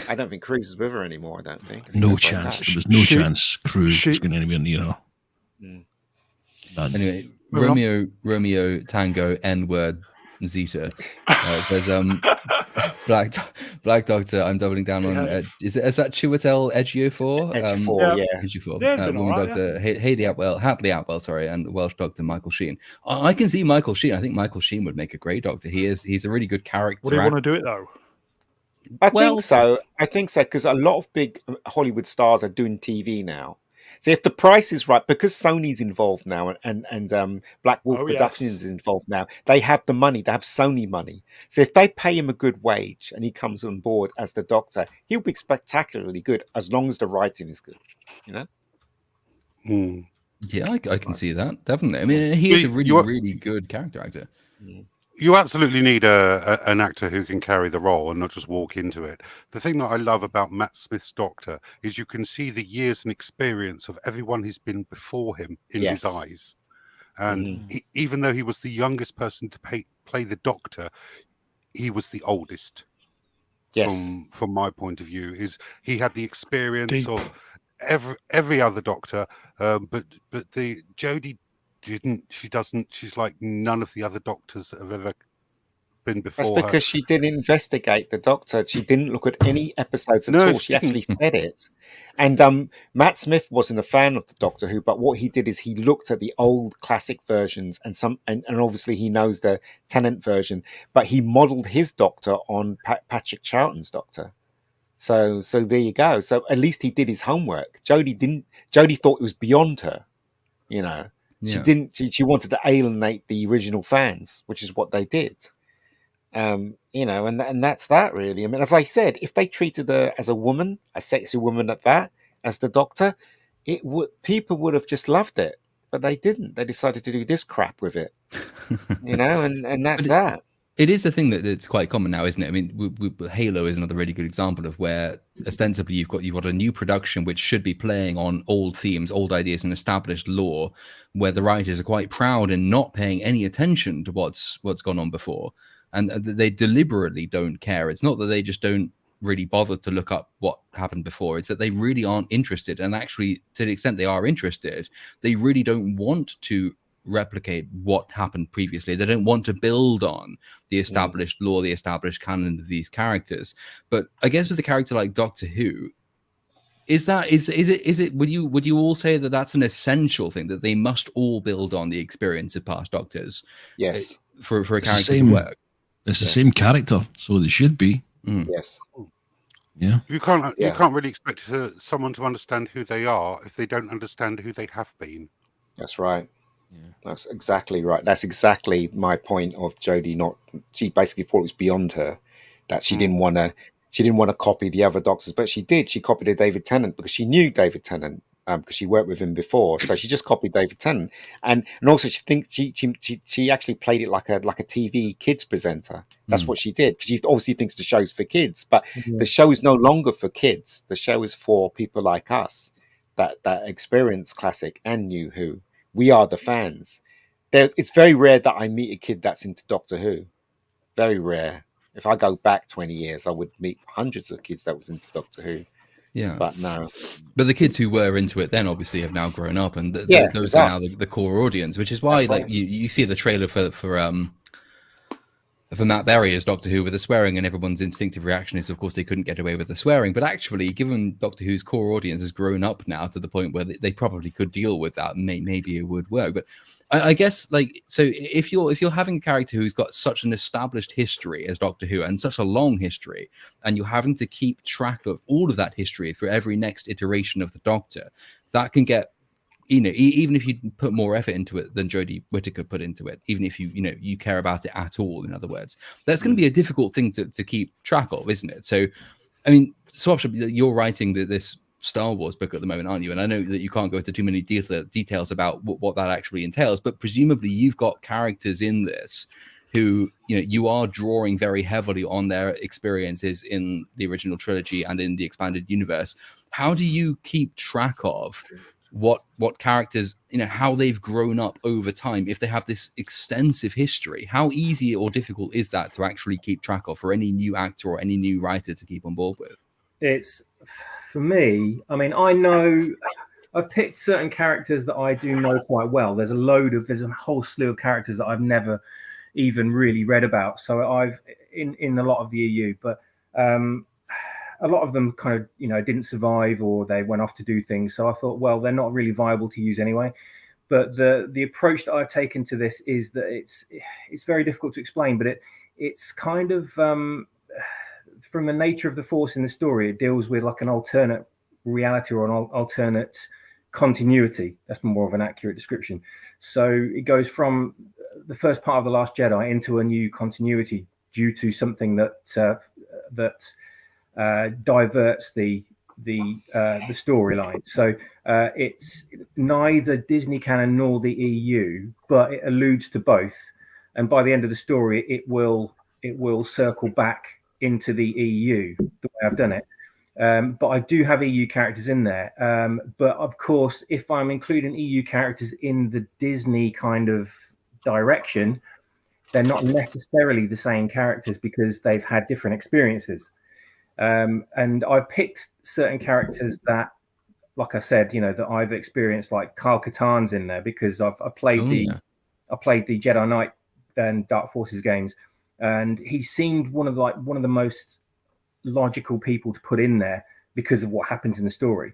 I don't think Cruz is with her anymore. I don't think. No chance. There was no chance Cruz was going to be near her. None. Anyway, Romeo Tango N-word Zeta says Black Doctor. I'm doubling down on. Is that Chiwetel Ejiofor? Ejiofor. Woman Doctor Hatley Atwell, sorry, and Welsh Doctor Michael Sheen. I can see Michael Sheen. I think Michael Sheen would make a great Doctor. He's a really good character. Would he want to do it though? I think so because a lot of big Hollywood stars are doing TV now. So if the price is right, because Sony's involved now and Black Wolf Productions is involved now, they have the money. They have Sony money. So if they pay him a good wage and he comes on board as the Doctor, he'll be spectacularly good as long as the writing is good. You know? Yeah, I can see that, definitely. I mean, he is a really good character actor. You absolutely need an actor who can carry the role and not just walk into it. The thing that I love about Matt Smith's Doctor is you can see the years and experience of everyone who's been before him in his eyes. And even though he was the youngest person to play the Doctor, he was the oldest. Yes. From my point of view, is he had the experience of every other Doctor, but the Jodie didn't. She doesn't. She's like none of the other doctors that have ever been before. That's because she didn't investigate the Doctor. She didn't look at any episodes at all. She actually said it. And Matt Smith wasn't a fan of the Doctor Who, but what he did is he looked at the old classic versions and obviously he knows the Tennant version, but he modelled his Doctor on Patrick Charlton's Doctor. So there you go. So at least he did his homework. Jodie didn't. Jodie thought it was beyond her. You know, she didn't. She wanted to alienate the original fans, which is what they did. You know, and that's that really. I mean, as I said, if they treated her as a woman, a sexy woman at that, as the Doctor, people would have just loved it, but they didn't. They decided to do this crap with it. You know, and that's that. It is a thing that's quite common now, isn't it? I mean, Halo is another really good example of where ostensibly you've got a new production which should be playing on old themes, old ideas, and established lore, where the writers are quite proud in not paying any attention to what's gone on before, and they deliberately don't care. It's not that they just don't really bother to look up what happened before. It's that they really aren't interested, and actually, to the extent they are interested, they really don't want to replicate what happened previously. They don't want to build on the established lore, the established canon of these characters. But I guess with a character like Doctor Who, is it would you all say that that's an essential thing, that they must all build on the experience of past Doctors? Yes. For a character to work. It's the same character, so they should be. Yes. Yeah. You can't really expect someone to understand who they are if they don't understand who they have been. That's right. Yeah. That's exactly right. That's exactly my point of Jodie. She basically thought it was beyond her, that she didn't want to copy the other Doctors, but she did. She copied David Tennant because she knew David Tennant, because she worked with him before. So she just copied David Tennant, and also she thinks she actually played it like a TV kids presenter. That's what she did, because she obviously thinks the show's for kids, but the show is no longer for kids. The show is for people like us that experience classic and new Who. We are the fans. It's very rare that I meet a kid that's into Doctor Who. Very rare. If I go back 20 years, I would meet hundreds of kids that was into Doctor Who. Yeah. But no. But the kids who were into it then obviously have now grown up, and those are now the core audience, which is why you see the trailer for Matt Berry's Doctor Who with the swearing, and everyone's instinctive reaction is, of course, they couldn't get away with the swearing. But actually, given Doctor Who's core audience has grown up now to the point where they probably could deal with that, maybe it would work. But I guess, so if you're having a character who's got such an established history as Doctor Who, and such a long history, and you're having to keep track of all of that history for every next iteration of the Doctor, that can get, even if you put more effort into it than Jodie Whittaker put into it, even if you care about it at all, in other words, that's going to be a difficult thing to keep track of, isn't it? So, I mean, Swapshop, you're writing this Star Wars book at the moment, aren't you? And I know that you can't go into too many details about what that actually entails, but presumably you've got characters in this who, you are drawing very heavily on their experiences in the original trilogy and in the expanded universe. How do you keep track of what characters, how they've grown up over time, if they have this extensive history? How easy or difficult is that to actually keep track of for any new actor or any new writer to keep on board with? It's, for me, I mean, I know I've picked certain characters that I do know quite well. There's a whole slew of characters that I've never even really read about. So I've in a lot of the EU, but a lot of them kind of, didn't survive, or they went off to do things. So I thought, well, they're not really viable to use anyway. But the approach that I've taken to this is that it's very difficult to explain, but it's kind of from the nature of the Force in the story, it deals with like an alternate reality or an alternate continuity. That's more of an accurate description. So it goes from the first part of The Last Jedi into a new continuity due to something that diverts the storyline. So it's neither Disney canon nor the EU, but it alludes to both. And by the end of the story, it will circle back into the EU the way I've done it. But I do have EU characters in there. But of course, if I'm including EU characters in the Disney kind of direction, they're not necessarily the same characters because they've had different experiences. And I've picked certain characters that like I said, that I've experienced, like Kyle Katarn's in there, because I played I played the Jedi Knight and Dark Forces games, and he seemed one of the most logical people to put in there because of what happens in the story.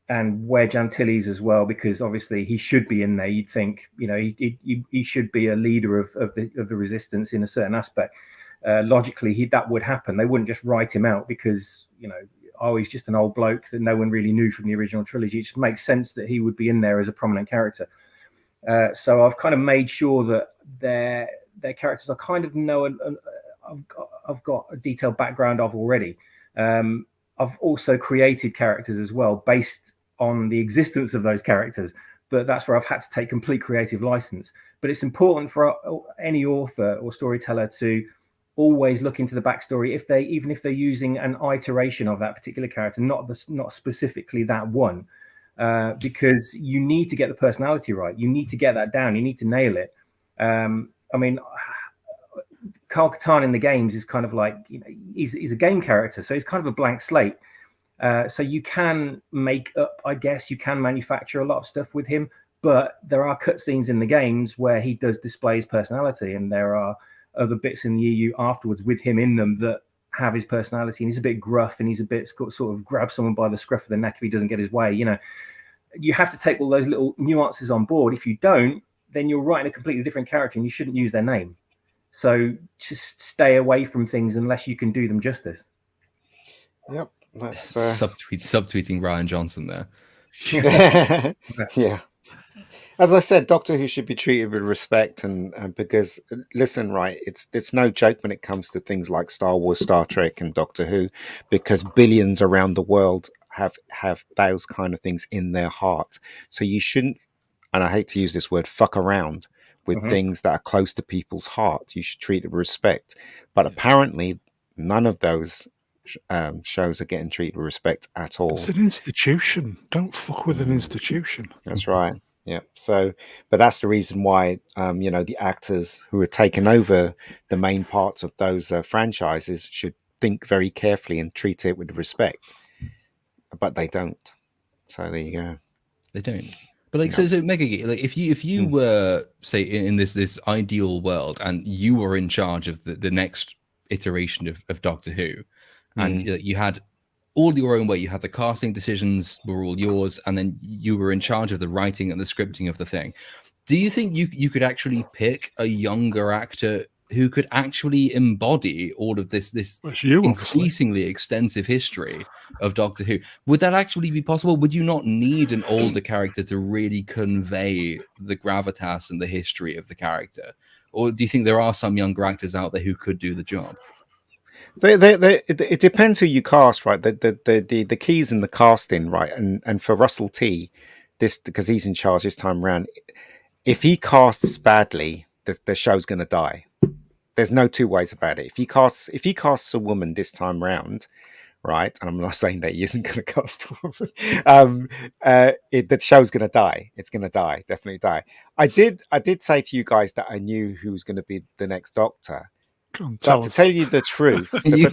And Wedge Antilles as well, because obviously he should be in there. You'd think, he should be a leader of the resistance in a certain aspect. Logically, that would happen. They wouldn't just write him out because he's just an old bloke that no one really knew from the original trilogy. It just makes sense that he would be in there as a prominent character. So I've kind of made sure that their characters I kind of know, and I've got a detailed background of already. I've also created characters as well based on the existence of those characters, but that's where I've had to take complete creative license. But it's important for any author or storyteller to always look into the backstory, even if they're using an iteration of that particular character, not specifically that one, because you need to get the personality right. You need to get that down. You need to nail it. I mean, Kyle Katarn in the games is kind of like, he's a game character, so he's kind of a blank slate. So you can make up, I guess, you can manufacture a lot of stuff with him, but there are cutscenes in the games where he does display his personality, and there are other bits in the EU afterwards with him in them that have his personality, and he's a bit gruff, and he's a bit sort of grab someone by the scruff of the neck if he doesn't get his way. You have to take all those little nuances on board. If you don't, then you're writing a completely different character, and you shouldn't use their name. So just stay away from things unless you can do them justice. Yep. That's subtweeting Ryan Johnson there. Yeah. As I said, Doctor Who should be treated with respect, and because listen, right, it's no joke when it comes to things like Star Wars, Star Trek, and Doctor Who, because billions around the world have those kind of things in their heart. So you shouldn't, and I hate to use this word, fuck around with things that are close to people's heart. You should treat it with respect. But apparently, none of those shows are getting treated with respect at all. It's an institution. Don't fuck with an institution. That's right. Yeah. So, but that's the reason why, the actors who are taking over the main parts of those franchises should think very carefully and treat it with respect. But they don't. So there you go. They don't. But so Mega, like if you were, say, in this ideal world, and you were in charge of the next iteration of Doctor Who, and you had all your own way, you had the casting decisions were all yours, and then you were in charge of the writing and the scripting of the thing. Do you think you could actually pick a younger actor who could actually embody all of this increasingly extensive history of Doctor Who? Would that actually be possible? Would you not need an older character to really convey the gravitas and the history of the character? Or do you think there are some younger actors out there who could do the job? It depends who you cast, right? The keys in the casting, right? And for Russell T, because he's in charge this time around, if he casts badly, the show's going to die. There's no two ways about it. If he casts a woman this time round, right? And I'm not saying that he isn't going to cast a woman. The show's going to die. It's going to die, definitely die. I did say to you guys that I knew who was going to be the next Doctor. But to tell you the truth, you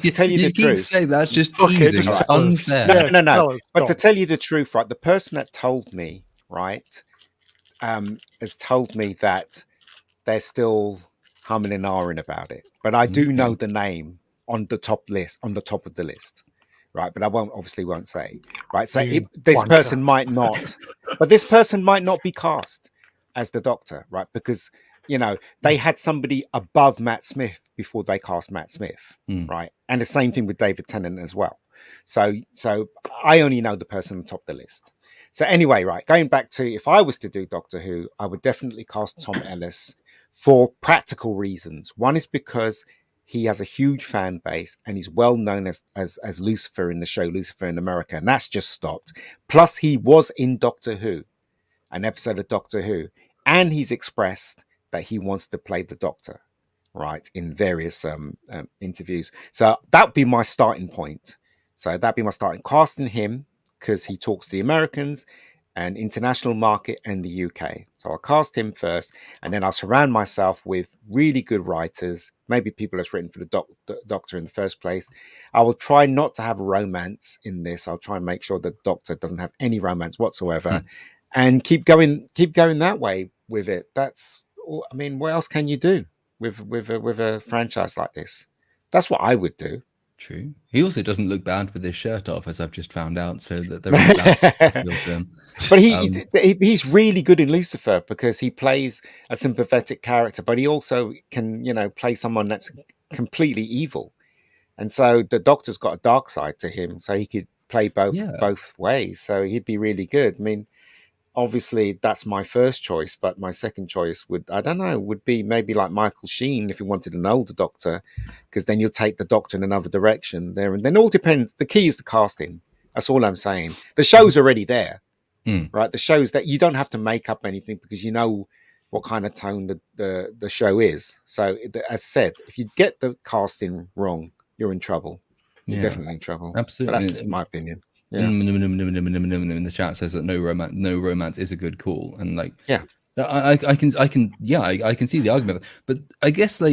keep saying that's just teasing. It's unfair. No. But to tell you the truth, right? The person that told me, right, has told me that they're still humming and ahhing about it. But I do know the name on the top of the list, right? But I won't say, right? So this person might not, but this person might not be cast as the Doctor, right? Because they had somebody above Matt Smith before they cast Matt Smith, right? And the same thing with David Tennant as well. So I only know the person on top of the list. So anyway, right, going back to, if I was to do Doctor Who, I would definitely cast Tom Ellis for practical reasons. One is because he has a huge fan base and he's well known as Lucifer in the show Lucifer in America, and that's just stopped. Plus, he was in Doctor Who, an episode of Doctor Who, and he's expressed that he wants to play the Doctor, right, in various interviews. So that'd be my starting point. So that'd be my starting, casting him because he talks to the Americans, and international market and the UK. So I'll cast him first, and then I'll surround myself with really good writers, maybe people that's written for the Doctor in the first place. I will try not to have romance in this. I'll try and make sure the Doctor doesn't have any romance whatsoever, and keep going that way with it. That's, I mean, what else can you do with a franchise like this? That's what I would do. True. He also doesn't look bad with his shirt off, as I've just found out. So that there is that. But he's really good in Lucifer because he plays a sympathetic character, but he also can, play someone that's completely evil. And so the Doctor's got a dark side to him, so he could play both ways. So he'd be really good. I mean, obviously that's my first choice, but my second choice would be maybe like Michael Sheen if you wanted an older Doctor, because then you'll take the Doctor in another direction there. And then it all depends. The key is the casting. That's all I'm saying. The show's already there, right? The show's that you don't have to make up anything because you know what kind of tone the show is. So as said, if you get the casting wrong, you're in trouble. You're definitely in trouble. Absolutely. But that's my opinion. Yeah. In the chat says that no romance is a good call, and I can see the argument, but I guess so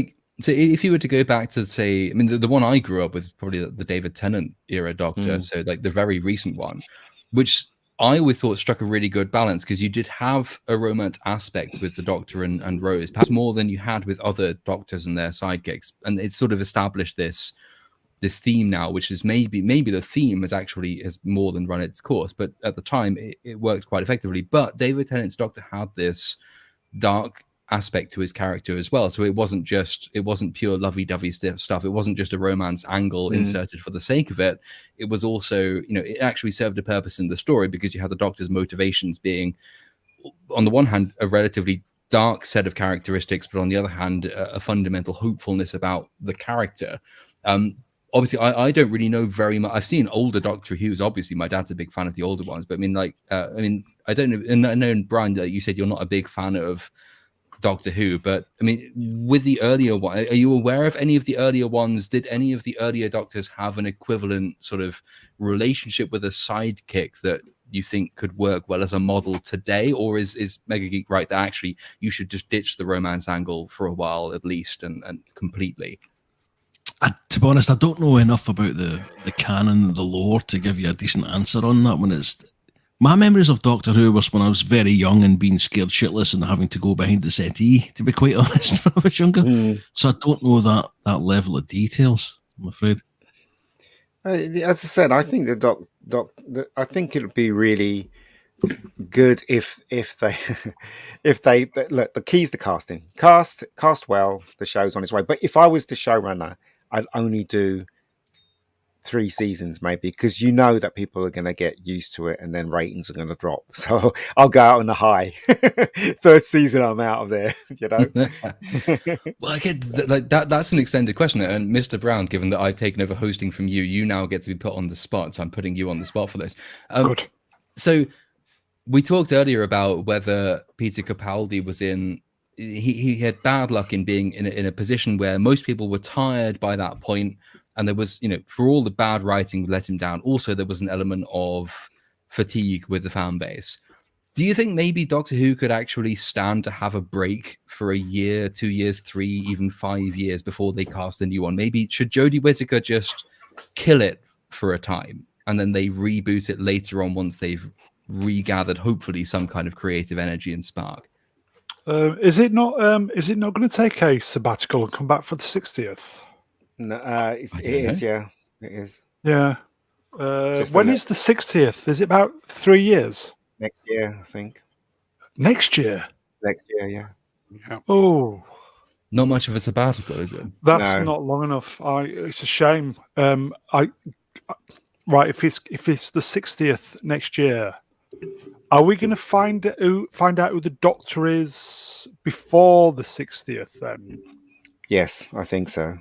if you were to go back to say, I mean, the one I grew up with probably the David Tennant era Doctor, so the very recent one, which I always thought struck a really good balance because you did have a romance aspect with the Doctor and Rose, perhaps more than you had with other Doctors and their sidekicks, and it sort of established this theme now, which is maybe the theme has more than run its course, but at the time it worked quite effectively. But David Tennant's Doctor had this dark aspect to his character as well, so it wasn't pure lovey-dovey stuff. It wasn't just a romance angle inserted for the sake of it. It was also, it actually served a purpose in the story because you had the Doctor's motivations being, on the one hand, a relatively dark set of characteristics, but on the other hand, a fundamental hopefulness about the character. Obviously, I don't really know very much. I've seen older Doctor Who's. Obviously, my dad's a big fan of the older ones. But I mean, I don't know. And I know, Brian, you said you're not a big fan of Doctor Who. But I mean, with the earlier one, are you aware of any of the earlier ones? Did any of the earlier Doctors have an equivalent sort of relationship with a sidekick that you think could work well as a model today? Or is Mega Geek right that actually you should just ditch the romance angle for a while at least and completely? To be honest, I don't know enough about the canon, the lore, to give you a decent answer on that one. My memories of Doctor Who was when I was very young and being scared shitless and having to go behind the settee, to be quite honest, when I was younger. So I don't know that level of details, I'm afraid. As I said, I think I think it would be really good if they look. The key's the casting. Cast well. The show's on its way. But if I was the showrunner, I'd only do 3 seasons maybe, because that people are going to get used to it and then ratings are going to drop. So I'll go out on the high. 3rd season, I'm out of there. Well, again, that's an extended question. And Mr. Brown, given that I've taken over hosting from you now get to be put on the spot. So I'm putting you on the spot for this. Good. So we talked earlier about whether Peter Capaldi was in. He had bad luck in being in a position where most people were tired by that point, and there was, for all the bad writing let him down. Also, there was an element of fatigue with the fan base. Do you think maybe Doctor Who could actually stand to have a break for a year, 2 years, 3, even 5 years before they cast a new one? Maybe should Jodie Whittaker just kill it for a time and then they reboot it later on once they've regathered, hopefully, some kind of creative energy and spark? Is it not going to take a sabbatical and come back for the 60th? No, it is. Yeah, it is. Yeah. When is the 60th? Is it about 3 years? Next year, I think. Next year? Next year, yeah. Oh. Not much of a sabbatical, is it? That's not long enough. It's a shame. Right, if it's the 60th next year, are we going to find out who the Doctor is before the 60th then? Yes, I think so.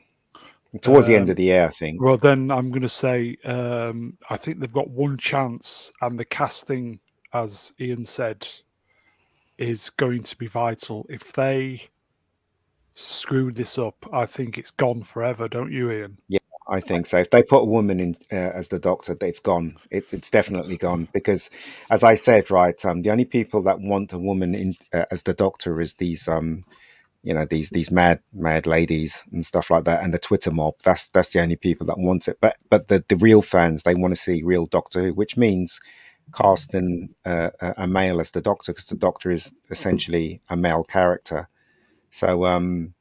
Towards the end of the year, I think. Well, then I'm going to say I think they've got one chance, and the casting, as Ian said, is going to be vital. If they screw this up, I think it's gone forever, don't you, Ian? Yeah, I think so. If they put a woman in as the Doctor, it's gone. It's definitely gone because, as I said, right, the only people that want a woman in as the Doctor is these these mad ladies and stuff like that, and the Twitter mob. That's the only people that want it. But the real fans, they want to see real Doctor Who, which means casting a male as the Doctor, because the Doctor is essentially a male character. So and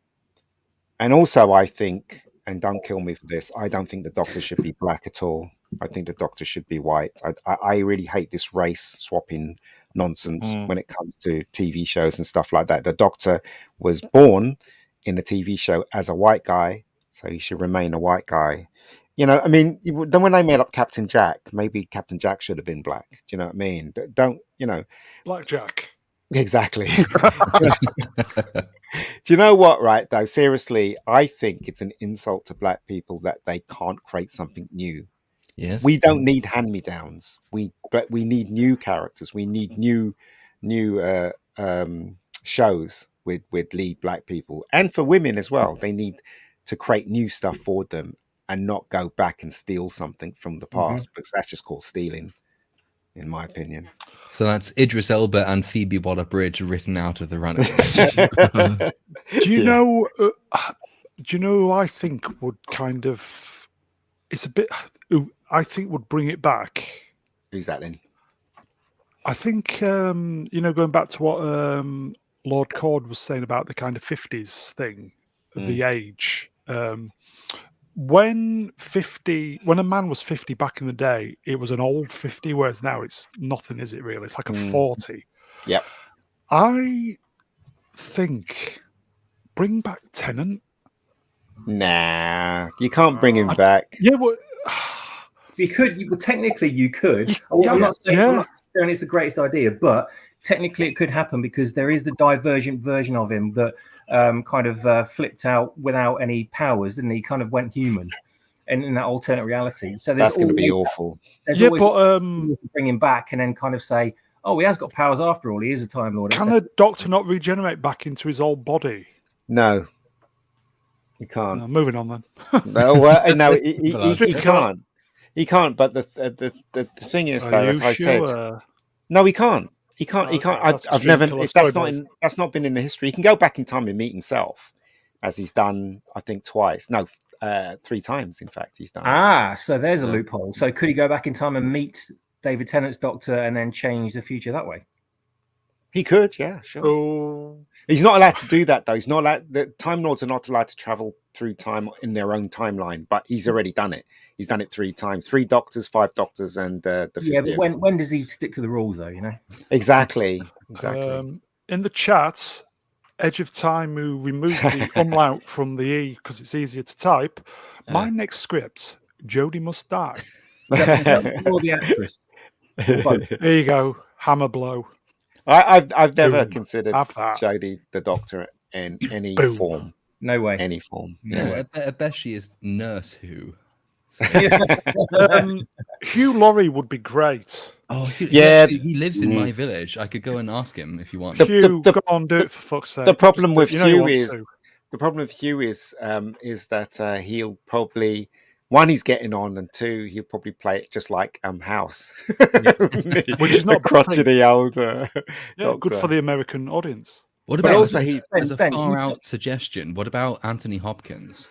also I think, and don't kill me for this, I don't think the Doctor should be black at all. I think the Doctor should be white. I really hate this race swapping nonsense when it comes to TV shows and stuff like that. The Doctor was born in a TV show as a white guy, so he should remain a white guy. I mean, then when they made up Captain Jack, maybe Captain Jack should have been black. Do you know what I mean? Don't, Black Jack. Exactly. Do you know what, right, though? Seriously, I think it's an insult to black people that they can't create something new. Yes. We don't need hand-me-downs. But we need new characters. We need new shows with lead black people. And for women as well. They need to create new stuff for them and not go back and steal something from the past, because that's just called stealing, in my opinion. So that's Idris Elba and Phoebe Waller-Bridge written out of the running. Do you know? Do you know who I think would kind of? It's a bit. Who I think would bring it back. Who's that then? I think going back to what Lord Cord was saying about the kind of 50s thing, the age. When a man was 50 back in the day, it was an old 50, whereas now it's nothing, is it really? It's like a 40. Yep. I think bring back Tennant. Nah, you can't bring him back. Yeah, well, you could. Technically, you could. I'm not saying it's the greatest idea, but technically it could happen because there is the divergent version of him that kind of flipped out without any powers, didn't he? Kind of went human, and in that alternate reality. So that's going to be awful. Yeah, but bring him back and then kind of say, "Oh, he has got powers after all. He is a Time Lord." Can a Doctor not regenerate back into his old body? No, he can't. No, moving on then. No, he can't. He can't. But the thing is, though, as I said, no, he can't. He can't. He can't. I've never. That's not been in the history. He can go back in time and meet himself, as he's done. I think twice. No, 3 times. In fact, he's done. So there's a loophole. So could he go back in time and meet David Tennant's Doctor and then change the future that way? He could. Yeah, sure. Oh. He's not allowed to do that, though. He's not allowed. The Time Lords are not allowed to travel through time in their own timeline. But he's already done it. He's done it 3 times. 3 Doctors, 5 Doctors, and the 50th. Yeah, but when does he stick to the rules, though? Exactly. In the chat, Edge of Time, who removed the umlaut from the E because it's easier to type. My next script: Jodie must die. Or the actress. There you go. Hammer blow. I've never considered Jodie the Doctor in any form. No way. Any form. No, I bet she is Nurse Who. Hugh Laurie would be great. Oh, he lives in my village. I could go and ask him if you want. Hugh, go on, do it for fuck's sake. The problem with Hugh is that he'll probably, 1, he's getting on, and 2, he'll probably play it just like House, which is not crotchety old. Good for the American audience. What about also as a far out suggestion? What about Anthony Hopkins?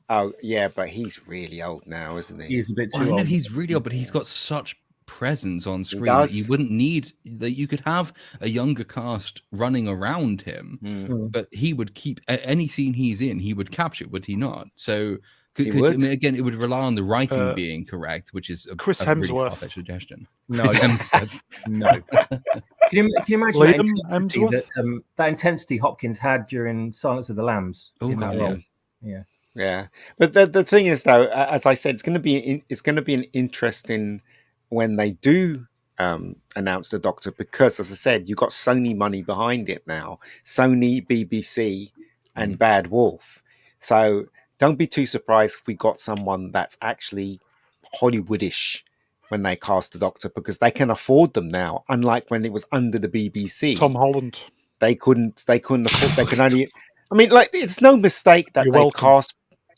Oh yeah, but he's really old now, isn't he? He's a bit too old. I know he's really old, but he's got such presence on screen that you wouldn't need that. You could have a younger cast running around him, but he would keep any scene he's in. He would capture, would he not? So. Again, it would rely on the writing being correct, which is Chris Hemsworth. Really far-fetched suggestion. No, Chris Hemsworth. No. Can you imagine that intensity Hopkins had during Silence of the Lambs? Oh God, yeah. But the thing is, though, as I said, it's going to be an interesting when they do announce the Doctor, because, as I said, you've got Sony money behind it now. Sony, BBC, and Bad Wolf. So. Don't be too surprised if we got someone that's actually Hollywoodish when they cast the Doctor, because they can afford them now. Unlike when it was under the BBC, Tom Holland, they couldn't afford. They can only. I mean, like, it's no mistake that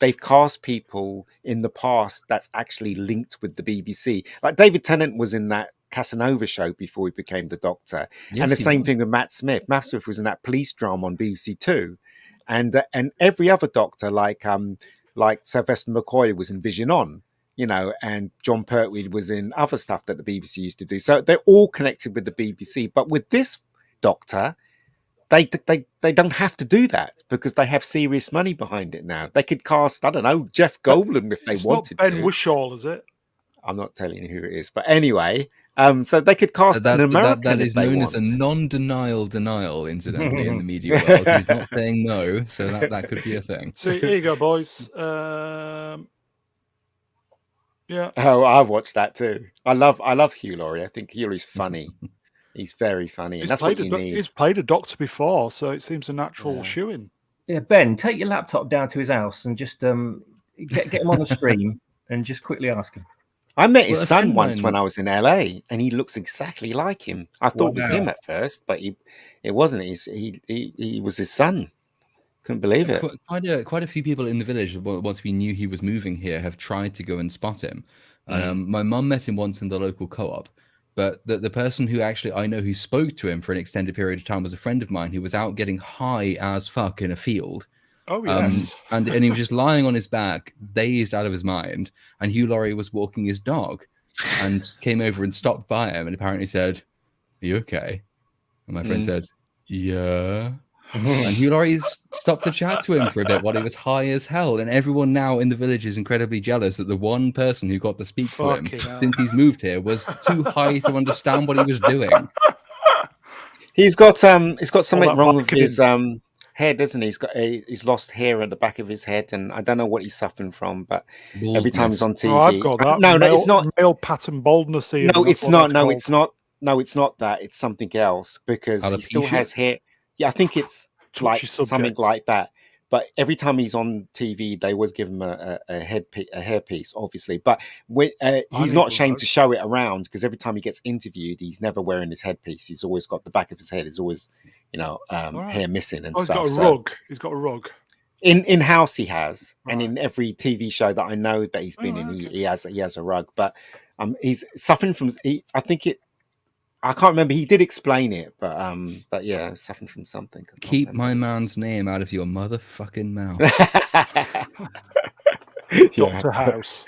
they've cast people in the past that's actually linked with the BBC. Like David Tennant was in that Casanova show before he became the Doctor, Yes, and the he same was. thing with Matt Smith. Matt Smith was in that police drama on BBC Two, and every other Doctor, like Sylvester McCoy was in Vision On, you know, and John Pertwee was in other stuff that the BBC used to do. So they're all connected with the BBC. But with this Doctor, they don't have to do that because they have serious money behind it now. They could cast, I don't know, Jeff Goldblum if they wanted not Ben to. Whishaw, is it? I'm not telling you who it is, but anyway, so they could cast an American. That is known as a non-denial denial, incidentally, in the media world. He's not saying no, so that could be a thing. So here you go, boys. Yeah. Oh, I've watched that too. I love Hugh Laurie. I think Hugh Laurie's funny. He's very funny, and that's what you need. He's played a Doctor before, so it seems a natural shoe-in. Yeah, Ben, take your laptop down to his house and just get him on the stream and just quickly ask him. I met his son once when I was in LA, and he looks exactly like him. I thought it was him at first, but it wasn't. He was his son. Couldn't believe it. Quite a few people in the village, once we knew he was moving here, have tried to go and spot him. My mum met him once in the local co-op, but the person who actually I know who spoke to him for an extended period of time was a friend of mine who was out getting high as fuck in a field. Oh, yes. And he was just lying on his back, dazed out of his mind. And Hugh Laurie was walking his dog and came over and stopped by him and apparently said, "Are you okay?" And my friend said, "Yeah." And Hugh Laurie stopped to chat to him for a bit while he was high as hell. And everyone now in the village is incredibly jealous that the one person who got to speak to him since he's moved here was too high to understand what he was doing. He's got something wrong with his head, isn't he? He's lost hair at the back of his head, and I don't know what he's suffering from. But every time he's on TV, I've got that. No, it's not male pattern baldness. No, it's not. No, it's not. No, it's not that. It's something else because he still has hair. Yeah, I think it's like something like that. But every time he's on TV, they always give him a hairpiece, obviously. But he's not ashamed to show it around because every time he gets interviewed, he's never wearing his headpiece. He's always got the back of his head is always, hair missing and stuff. He's got a rug. He's got a rug. In house he has, and in every TV show that I know that he's been in, he has a rug. But he's suffering from. I can't remember. He did explain it, but yeah, suffering from something. Keep my man's name out of your motherfucking mouth. Dr. House.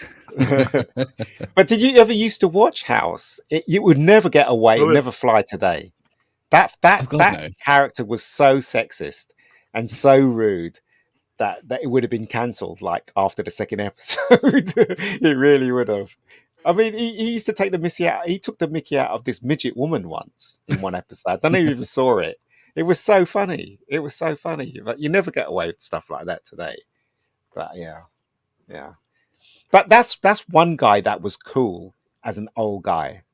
But did you ever used to watch House? You would never get away, it would never fly today. That character was so sexist and so rude that it would have been cancelled like after the second episode. It really would have. I mean, he used to take the Mickey out. He took the Mickey out of this midget woman once in one episode. I don't know if you even saw it. It was so funny. But you never get away with stuff like that today. But yeah. But that's one guy that was cool as an old guy.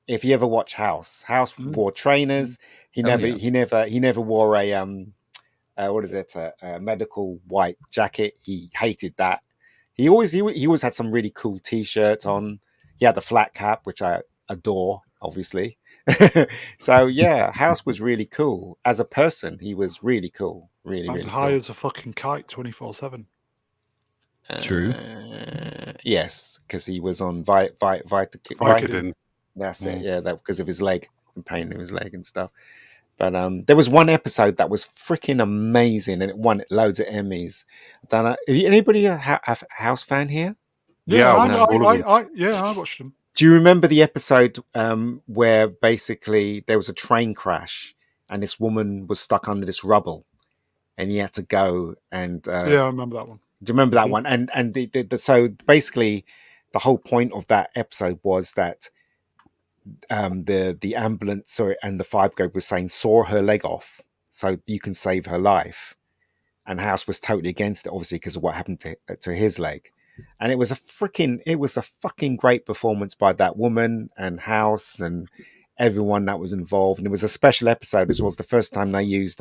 If you ever watch House wore trainers. He never wore a a medical white jacket. He hated that. He always had some really cool T-shirts on. He had the flat cap, which I adore, obviously. So yeah, House was really cool as a person. He was really cool, really high cool. as a fucking kite, 24/7. True. Yes, because he was on Vicodin. That's it. Yeah, that because of his leg, the pain in his leg and stuff. But there was one episode that was freaking amazing, and it won loads of Emmys. I don't know. Anybody a House fan here? Yeah, I watched them. Do you remember the episode where basically there was a train crash and this woman was stuck under this rubble, and he had to go and yeah, I remember that one. Do you remember that one? And so basically the whole point of that episode was that the ambulance and the fire brigade was saying saw her leg off so you can save her life, and House was totally against it, obviously because of what happened to his leg. And it was a fucking great performance by that woman and House and everyone that was involved. And it was a special episode as well. It was the first time they used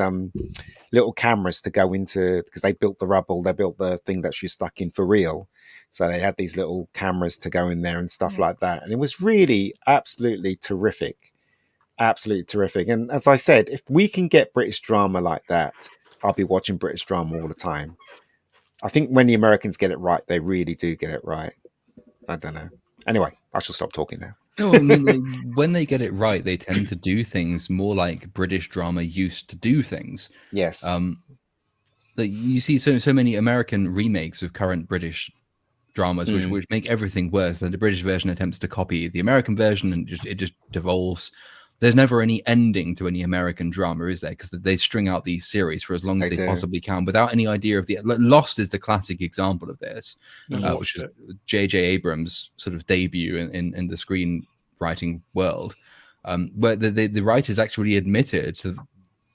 little cameras to go into, because they built the rubble, they built the thing that she was stuck in for real. So they had these little cameras to go in there and stuff like that. And it was really absolutely terrific. Absolutely terrific. And as I said, if we can get British drama like that, I'll be watching British drama all the time. I think when the Americans get it right, they really do get it right. I don't know. Anyway, I shall stop talking now. No, I mean, like, when they get it right, they tend to do things more like British drama used to do things. Yes. Like you see so many American remakes of current British dramas, which make everything worse. Then the British version attempts to copy the American version, and it just devolves. There's never any ending to any American drama, is there? Because they string out these series for as long as they possibly can without any idea of the... Lost is the classic example of this, which is J.J. Abrams' sort of debut in the screenwriting world, where the writers actually admitted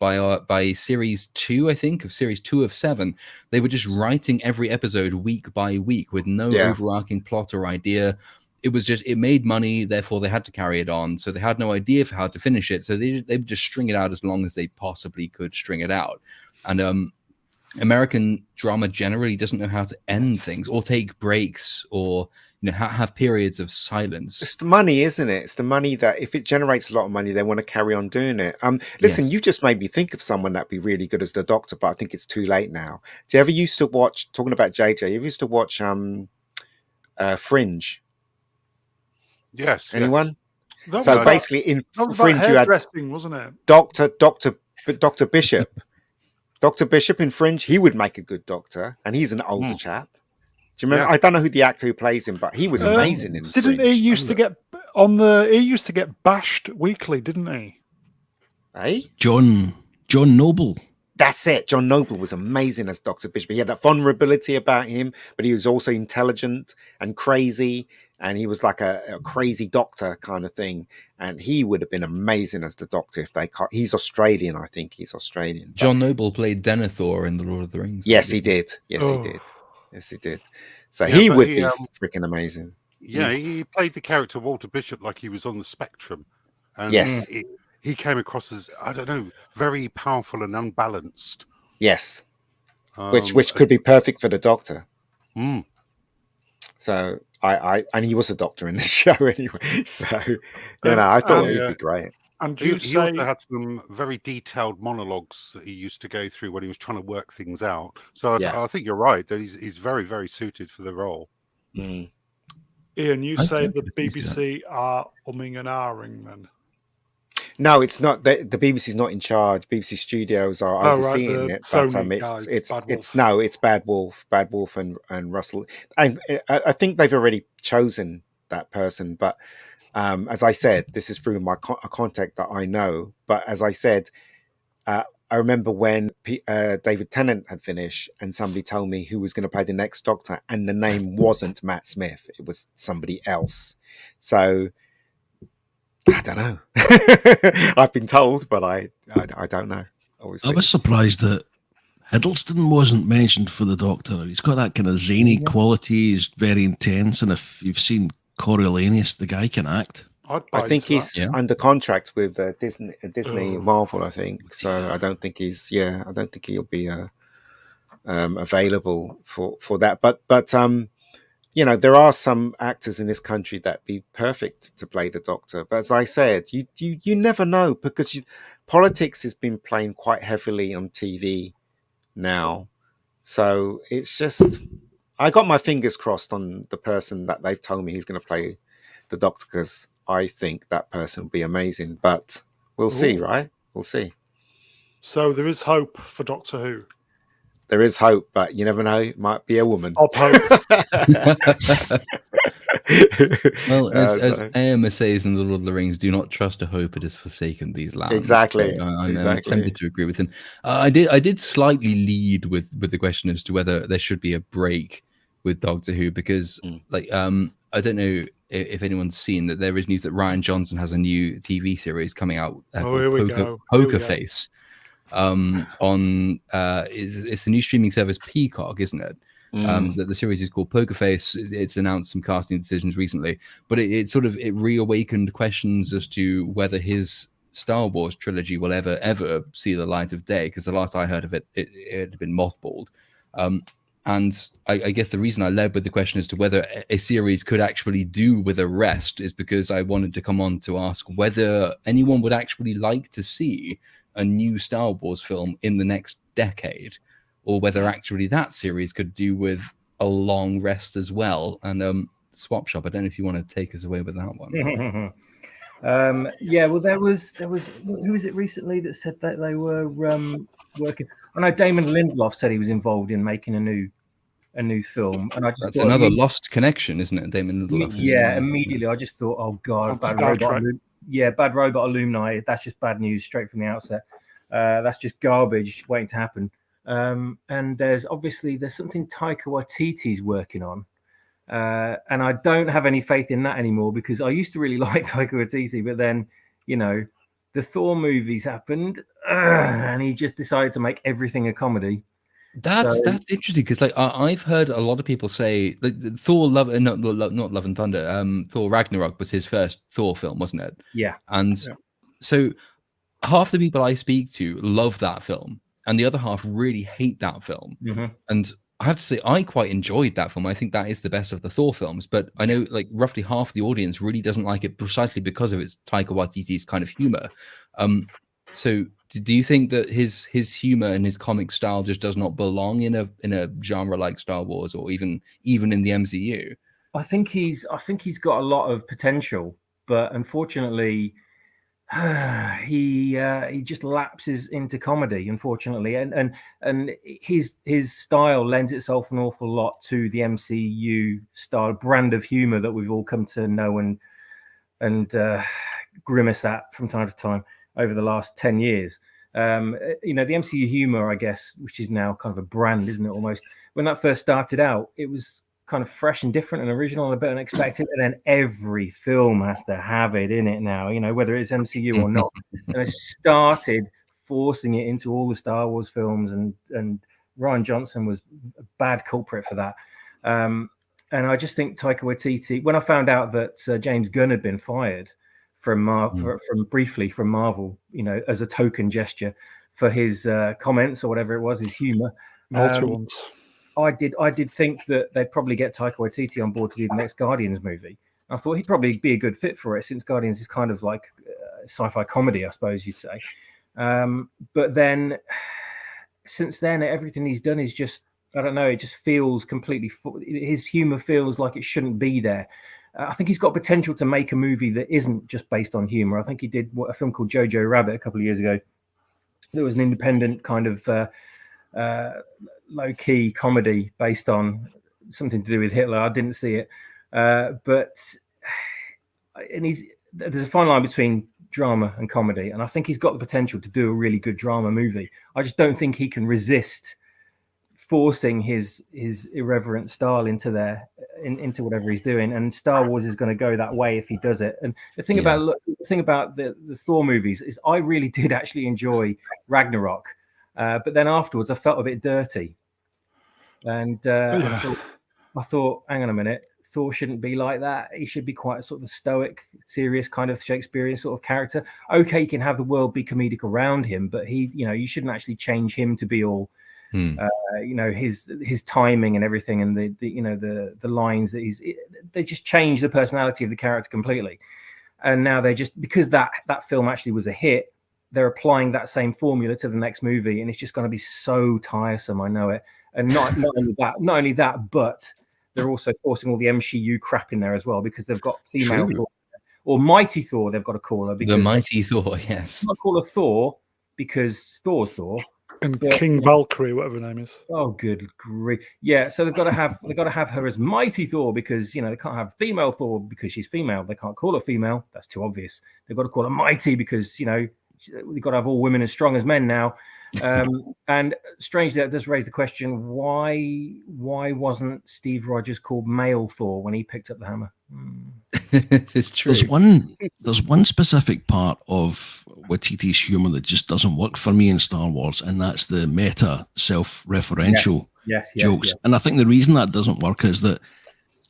by series 2, I think, of series 2 of 7, they were just writing every episode week by week with no overarching plot or idea. It was just, it made money, therefore they had to carry it on. So they had no idea for how to finish it. So they would just string it out as long as they possibly could string it out. And American drama generally doesn't know how to end things or take breaks or have periods of silence. It's the money, isn't it? It's the money that if it generates a lot of money, they want to carry on doing it. Listen, you just made me think of someone that'd be really good as the Doctor, but I think it's too late now. Do you ever used to watch, talking about JJ, you ever used to watch Fringe? Yes. Anyone? Yes. So basically, in Fringe, you had wasn't it? Dr. Bishop. Dr. Bishop in Fringe, he would make a good Doctor, and he's an older chap. Do you remember? Yeah. I don't know who the actor who plays him, but he was amazing in Didn't Fringe. He used to get bashed weekly, didn't he? Hey, John Noble. That's it. John Noble was amazing as Dr. Bishop. He had that vulnerability about him, but he was also intelligent and crazy, and he was like a crazy doctor kind of thing. And he would have been amazing as the Doctor if they can't. He's Australian, I think. He's Australian. John Noble played Denithor in The Lord of the Rings. Yes, he did. Yes, he did. Yes, he did. So he would be freaking amazing. Yeah, he played the character Walter Bishop like he was on the spectrum. And yes. He came across as, I don't know, very powerful and unbalanced. Yes. Which could be perfect for the Doctor. So and he was a Doctor in the show anyway. So I thought it would be great. And he also had some very detailed monologues that he used to go through when he was trying to work things out. So I think you're right that he's very, very suited for the role. Ian, you say the BBC are umming and ahhing then? No, it's not. The BBC's not in charge. BBC Studios are overseeing it. But it's Bad Wolf and Russell. And I think they've already chosen that person. But as I said, this is through a contact that I know. But as I said, I remember when David Tennant had finished and somebody told me who was going to play the next Doctor, and the name wasn't Matt Smith. It was somebody else. So I don't know. I've been told, but I don't know. Obviously. I was surprised that Hiddleston wasn't mentioned for the Doctor. He's got that kind of zany quality. He's very intense, and if you've seen Coriolanus, the guy can act. I think he's under contract with Disney Marvel. I think so. I don't think he's. I don't think he'll be available for that. But there are some actors in this country that'd be perfect to play the Doctor. But as I said, you never know, because politics has been playing quite heavily on TV now. So it's just, I got my fingers crossed on the person that they've told me he's going to play the Doctor, because I think that person will be amazing. But we'll see, right? We'll see. So there is hope for Doctor Who. There is hope, but you never know. It might be a woman. Hope. Well, as AMA says in The Lord of the Rings, do not trust a hope, it has forsaken these lands. Exactly. So I'm tempted to agree with him. I did slightly lead with the question as to whether there should be a break with Doctor Who, because I don't know if anyone's seen that there is news that Rian Johnson has a new TV series coming out called Poker Face. It's the new streaming service Peacock, isn't it? The series is called Poker Face. It's announced some casting decisions recently, but it reawakened questions as to whether his Star Wars trilogy will ever see the light of day, because the last I heard of it had been mothballed. And I guess the reason I led with the question as to whether a series could actually do with a rest is because I wanted to come on to ask whether anyone would actually like to see a new Star Wars film in the next decade. or whether actually that series could do with a long rest as well. And Swap Shop, I don't know if you want to take us away with that one. Yeah, well, there was who was it recently that said that they were working? I know Damon Lindelof said he was involved in making a new film, and I just That's thought another lost connection, isn't it? Damon Lindelof. Yeah, immediately I just thought, oh god, Bad Robot Illuminati. That's just bad news straight from the outset. That's just garbage waiting to happen. And there's something Taika Waititi's working on. And I don't have any faith in that anymore, because I used to really like Taika Waititi, but then, the Thor movies happened, and he just decided to make everything a comedy. That's interesting, because like I've heard a lot of people say like Thor not Love and Thunder, Thor Ragnarok was his first Thor film, wasn't it? Yeah. And so half the people I speak to love that film, and the other half really hate that film. And I have to say, I quite enjoyed that film. I think that is the best of the Thor films, but I know like roughly half the audience really doesn't like it precisely because of its Taika Waititi's kind of humor. So do you think that his humor and his comic style just does not belong in a genre like Star Wars, or even in the MCU? I think he's got a lot of potential, but unfortunately, he just lapses into comedy, unfortunately, and his style lends itself an awful lot to the MCU style brand of humor that we've all come to know and grimace at from time to time over the last 10 years. The MCU humor, I guess, which is now kind of a brand, isn't it? Almost. When that first started out, it was kind of fresh and different and original and a bit unexpected, and then every film has to have it in it now, whether it's MCU or not. And they started forcing it into all the Star Wars films, and Rian Johnson was a bad culprit for that. And I just think Taika Waititi, when I found out that James Gunn had been fired from briefly from Marvel, as a token gesture for his comments or whatever it was, his humor. I did think that they'd probably get Taika Waititi on board to do the next Guardians movie. I thought he'd probably be a good fit for it, since Guardians is kind of like sci-fi comedy, I suppose you'd say. But then, since then, everything he's done is just, I don't know, it just feels completely, his humor feels like it shouldn't be there. I think he's got potential to make a movie that isn't just based on humor. I think he did a film called Jojo Rabbit a couple of years ago. There was an independent kind of low-key comedy based on something to do with Hitler. I didn't see it, but there's a fine line between drama and comedy, and I think he's got the potential to do a really good drama movie. I just don't think he can resist forcing his irreverent style into whatever he's doing, and Star Wars is going to go that way if he does it. And the thing about the Thor movies is, I really did actually enjoy Ragnarok, but then afterwards I felt a bit dirty, and I thought, hang on a minute, Thor shouldn't be like that. He should be quite a sort of stoic, serious kind of Shakespearean sort of character. Okay, you can have the world be comedic around him, but you shouldn't actually change him to be all his timing and everything, and the lines that they just change the personality of the character completely. And now they just, because that film actually was a hit, they're applying that same formula to the next movie, and it's just going to be so tiresome. I know it. And not only that, but they're also forcing all the MCU crap in there as well, because they've got female Thor, or Mighty Thor. They've got to call her, because the Mighty Thor. Yes, not call her Thor because Thor's Thor. And King Valkyrie, whatever her name is. Oh, good grief! Yeah, so they've got to have her as Mighty Thor, because they can't have female Thor because she's female. They can't call her female; that's too obvious. They've got to call her Mighty because we've got to have all women as strong as men now. And strangely, that does raise the question: why wasn't Steve Rogers called Male Thor when he picked up the hammer? It's true. There's one specific part of Waititi's humor that just doesn't work for me in Star Wars, and that's the meta self-referential jokes. Yes. And I think the reason that doesn't work is that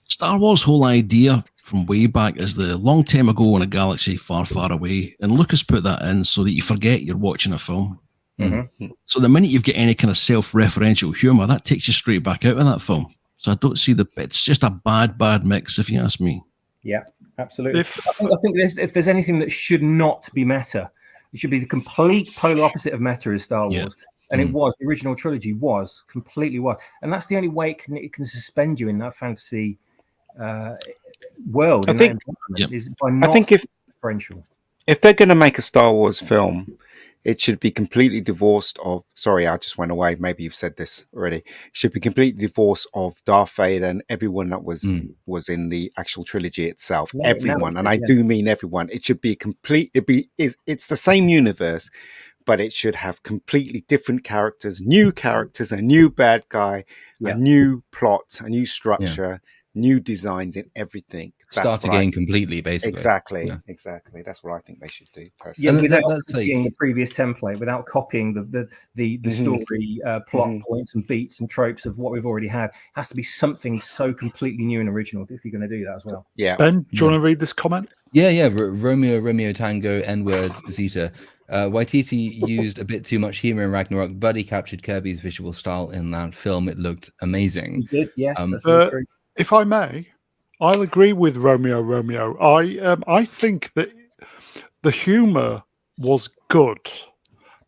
Star Wars' whole idea from way back is the long time ago in a galaxy far, far away, and Lucas put that in so that you forget you're watching a film. Mm-hmm. So the minute you've got any kind of self-referential humor, that takes you straight back out of that film. So I don't see it's just a bad mix, if you ask me. Yeah, absolutely. I think if there's anything that should not be meta, it should be the complete polar opposite of meta is Star Wars. And it was, the original trilogy was, completely was. And that's the only way it can suspend you in that fantasy world. I think if they're going to make a Star Wars film, it should be completely divorced of. Sorry, I just went away. Maybe you've said this already. It should be completely divorced of Darth Vader and everyone that was in the actual trilogy itself. Everyone, and I do mean everyone. It should be it's the same universe, but it should have completely different characters, a new bad guy, a new plot, a new structure. New designs in everything. Start again completely, basically. Exactly. That's what I think they should do. Personally. Yeah, without copying the previous template, without copying the story plot points and beats and tropes of what we've already had. It has to be something so completely new and original if you're going to do that as well. Yeah. Ben, do you want to read this comment? Yeah. Romeo Tango N-word Zeta. Waititi used a bit too much humor in Ragnarok, but he captured Kirby's visual style in that film. It looked amazing. He did, yes. If I may, I'll agree with Romeo. I think that the humour was good,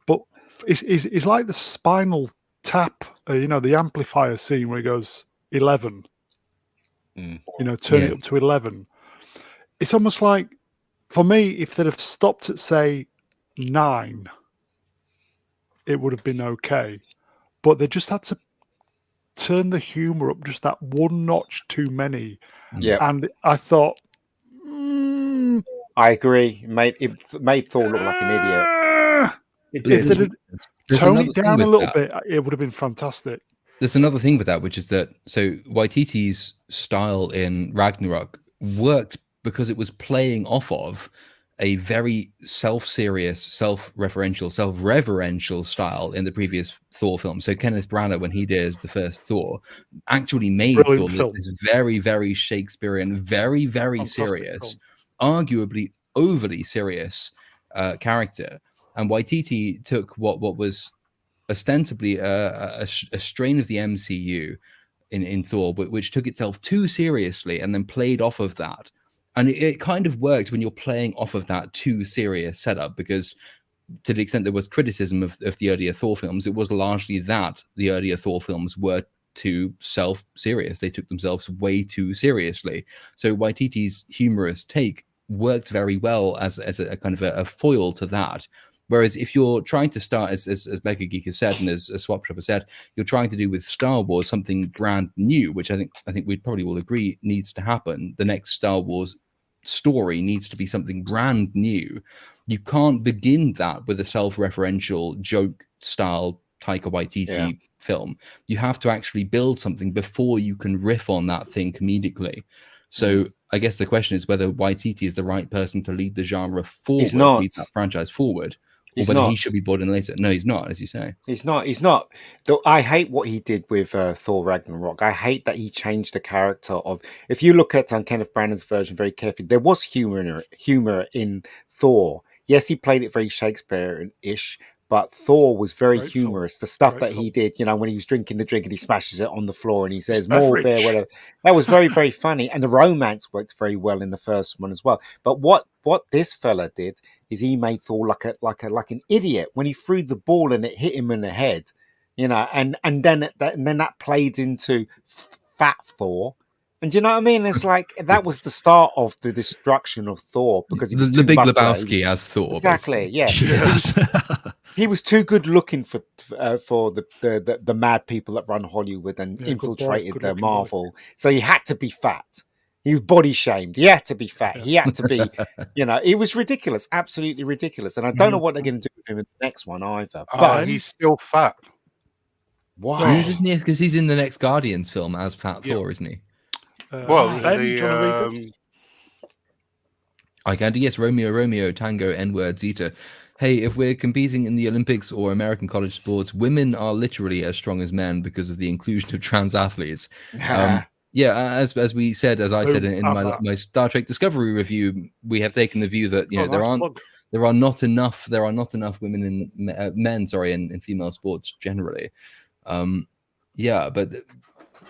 but it's like the Spinal Tap, the amplifier scene where he goes 11, turn it up to 11. It's almost like, for me, if they'd have stopped at, say, 9, it would have been okay. But they just had to turn the humour up just that one notch too many. Yeah. And I thought... I agree. It made Thor look like an idiot. If they'd toned it down a little bit, it would have been fantastic. There's another thing with that, which is that, so Waititi's style in Ragnarok worked because it was playing off of a very self-serious, self-referential style in the previous Thor film. So Kenneth Branagh, when he did the first Thor, actually made Thor this very, very Shakespearean, very, very fantastic serious, arguably overly serious character. And Waititi took what was ostensibly a strain of the MCU in Thor, but which took itself too seriously and then played off of that. And it kind of worked when you're playing off of that too serious setup, because to the extent there was criticism of the earlier Thor films, it was largely that the earlier Thor films were too self-serious. They took themselves way too seriously. So Waititi's humorous take worked very well as a kind of a foil to that. Whereas if you're trying to start, as Mega Geek has said and as Swap Shop has said, you're trying to do with Star Wars something brand new, which I think we'd probably all agree needs to happen. The next Star Wars story needs to be something brand new. You can't begin that with a self-referential joke style Taika Waititi film. You have to actually build something before you can riff on that thing comedically. So I guess the question is whether Waititi is the right person to lead the genre forward, lead that franchise forward, or whether he should be brought in later. No, he's not, as you say. He's not. Though I hate what he did with Thor Ragnarok. I hate that he changed the character of. If you look at Kenneth Branagh's version very carefully, there was humor in Thor. Yes, he played it very Shakespeare-ish, but Thor was very humorous. The stuff that he did, when he was drinking the drink and he smashes it on the floor and he says more beer, whatever. That was very, very funny. And the romance worked very well in the first one as well. But what this fella did is he made Thor like an idiot when he threw the ball and it hit him in the head, and then that played into Fat Thor. And do you know what I mean? It's like that was the start of the destruction of Thor because he was the Big Lebowski as Thor. Exactly. Basically. Yeah. He was too good looking for the mad people that run Hollywood and infiltrated the Marvel. So he had to be fat. He was body shamed. He had to be fat. He had to be, it was ridiculous, absolutely ridiculous. And I don't know what they're going to do with him in the next one either. But he's still fat. Why? Because he's in the next Guardians film as Fat Thor, isn't he? I can do, yes. Romeo Tango N-word Zeta. Hey, if we're competing in the Olympics or American college sports, women are literally as strong as men because of the inclusion of trans athletes. As I said in my Star Trek Discovery review, we have taken the view that there are not enough women in men in female sports generally. But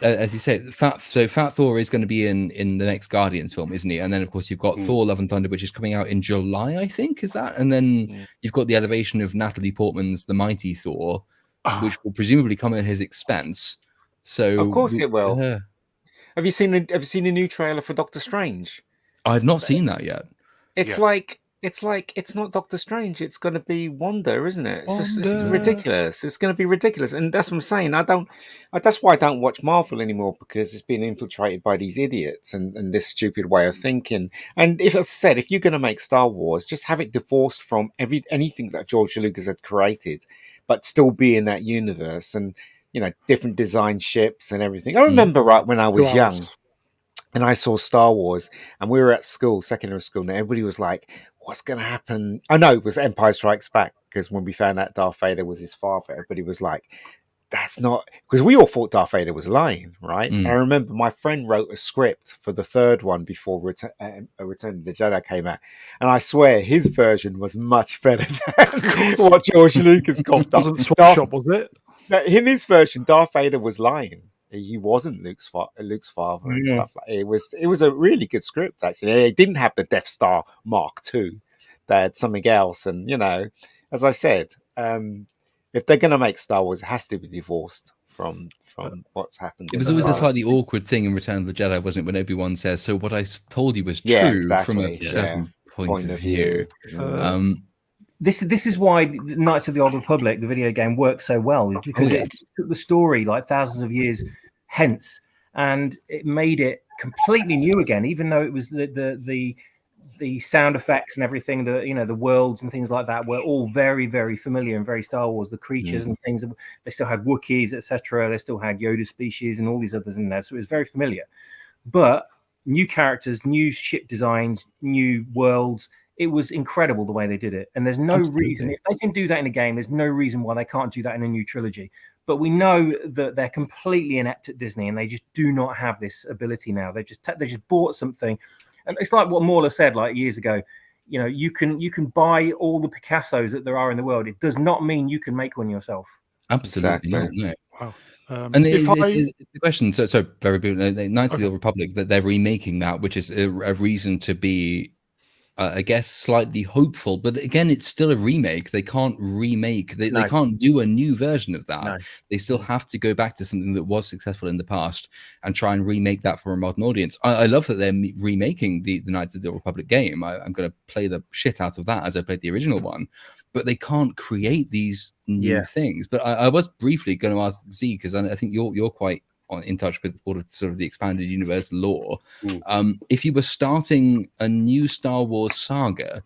as you say, Fat Thor is going to be in the next Guardians film, isn't he? And then of course you've got Thor: Love and Thunder, which is coming out in July, I think, is that? And then you've got the elevation of Natalie Portman's The Mighty Thor, which will presumably come at his expense. So, of course, it will. Have you seen the new trailer for Doctor Strange? I've not seen that yet. It's like it's not Doctor Strange. It's going to be Wanda, isn't it? It's ridiculous. It's going to be ridiculous, and that's what I'm saying. That's why I don't watch Marvel anymore, because it's been infiltrated by these idiots and this stupid way of thinking. And as I said, if you're going to make Star Wars, just have it divorced from anything that George Lucas had created, but still be in that universe, and different design ships and everything. I remember when I was young. And I saw Star Wars, and we were at school, secondary school, and everybody was like, what's going to happen? I know it was Empire Strikes Back, because when we found out Darth Vader was his father, everybody was like, that's not... Because we all thought Darth Vader was lying, right? I remember my friend wrote a script for the third one before Return of the Jedi came out, and I swear his version was much better than what George Lucas coughed up. It wasn't Swap Shop, was it? In his version, Darth Vader was lying. He wasn't Luke's father and stuff like it. It was a really good script, actually. They didn't have the Death Star Mark II. They had something else. And, as I said, if they're going to make Star Wars, it has to be divorced from what's happened. It was always a slightly awkward thing in Return of the Jedi, wasn't it? When Obi-Wan says, so what I told you was true from a certain point of view. This is why Knights of the Old Republic, the video game, works so well, because it took the story like thousands of years hence, and it made it completely new again. Even though it was the sound effects and everything, the worlds and things like that were all very, very familiar and very Star Wars. The creatures and things, they still had Wookiees, etc. They still had Yoda species and all these others in there, so it was very familiar. But new characters, new ship designs, new worlds. It was incredible the way they did it. And there's no reason, if they can do that in a game, there's no reason why they can't do that in a new trilogy. But we know that they're completely inept at Disney, and they just do not have this ability now. They just bought something. And it's like what Mauler said like years ago. You can buy all the Picassos that there are in the world. It does not mean you can make one yourself. Absolutely not. No. Wow. And it's the question. So very briefly, Knights of the Old Republic, that they're remaking that, which is a reason to be, I guess, slightly hopeful. But again, it's still a remake. They can't remake. They can't do a new version of that. No. They still have to go back to something that was successful in the past and try and remake that for a modern audience. I love that they're remaking the Knights of the Old Republic game. I'm going to play the shit out of that as I played the original one. But they can't create these new things. But I was briefly going to ask Z, because I think you're quite in touch with all of sort of the expanded universe lore. If you were starting a new Star Wars saga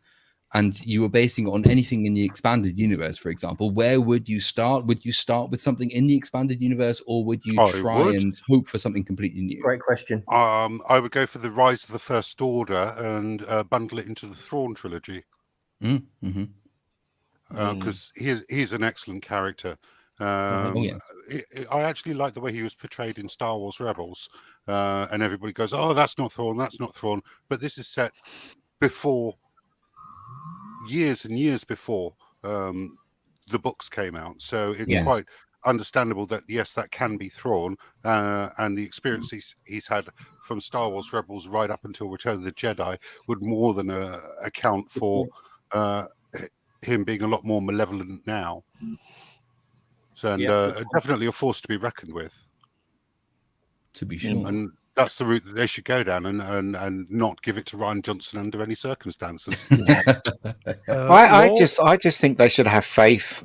and you were basing it on anything in the expanded universe, for example, where would you start? Would you start with something in the expanded universe, or would you and hope for something completely new? Great question. I would go for the Rise of the First Order and bundle it into the Thrawn trilogy. Because he's an excellent character. I actually like the way he was portrayed in Star Wars Rebels, and everybody goes, "Oh, that's not Thrawn, that's not Thrawn." But this is set before, years and years before the books came out, so it's quite understandable that yes, that can be Thrawn, and the experience he's had from Star Wars Rebels right up until Return of the Jedi would more than account for him being a lot more malevolent now. So, and definitely a force to be reckoned with. To be sure. And that's the route that they should go down, and not give it to Rian Johnson under any circumstances. I just think they should have faith,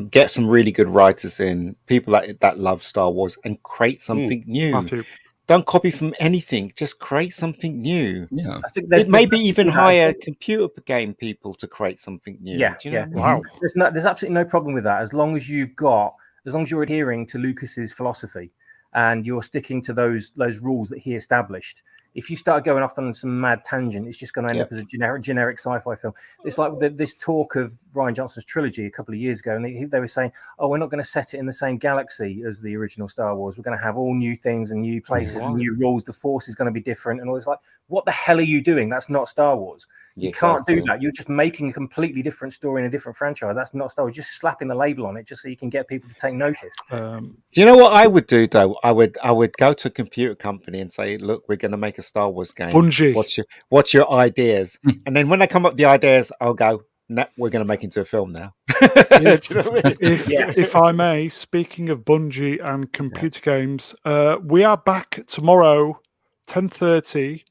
get some really good writers in, people that love Star Wars, and create something new. Matthew. Don't copy from anything. Just create something new. Yeah, I think maybe even hire computer game people to create something new. Yeah, do you know? Wow. There's absolutely no problem with that, as long as you're adhering to Lucas's philosophy and you're sticking to those rules that he established. If you start going off on some mad tangent, it's just going to end up as a generic sci-fi film. It's like this talk of Rian Johnson's trilogy a couple of years ago, and they were saying, "Oh, we're not going to set it in the same galaxy as the original Star Wars. We're going to have all new things and new places and new rules. The Force is going to be different." And all this, like, what the hell are you doing? That's not Star Wars. You can't do that. You're just making a completely different story in a different franchise. That's not Star Wars. Just slapping the label on it just so you can get people to take notice. Do you know what I would do though? I would go to a computer company and say, "Look, we're going to make a Star Wars game. Bungie. What's your ideas?" And then when they come up with the ideas, I'll go, we're going to make into a film now. If I may, speaking of Bungie and computer games, we are back tomorrow, 10:30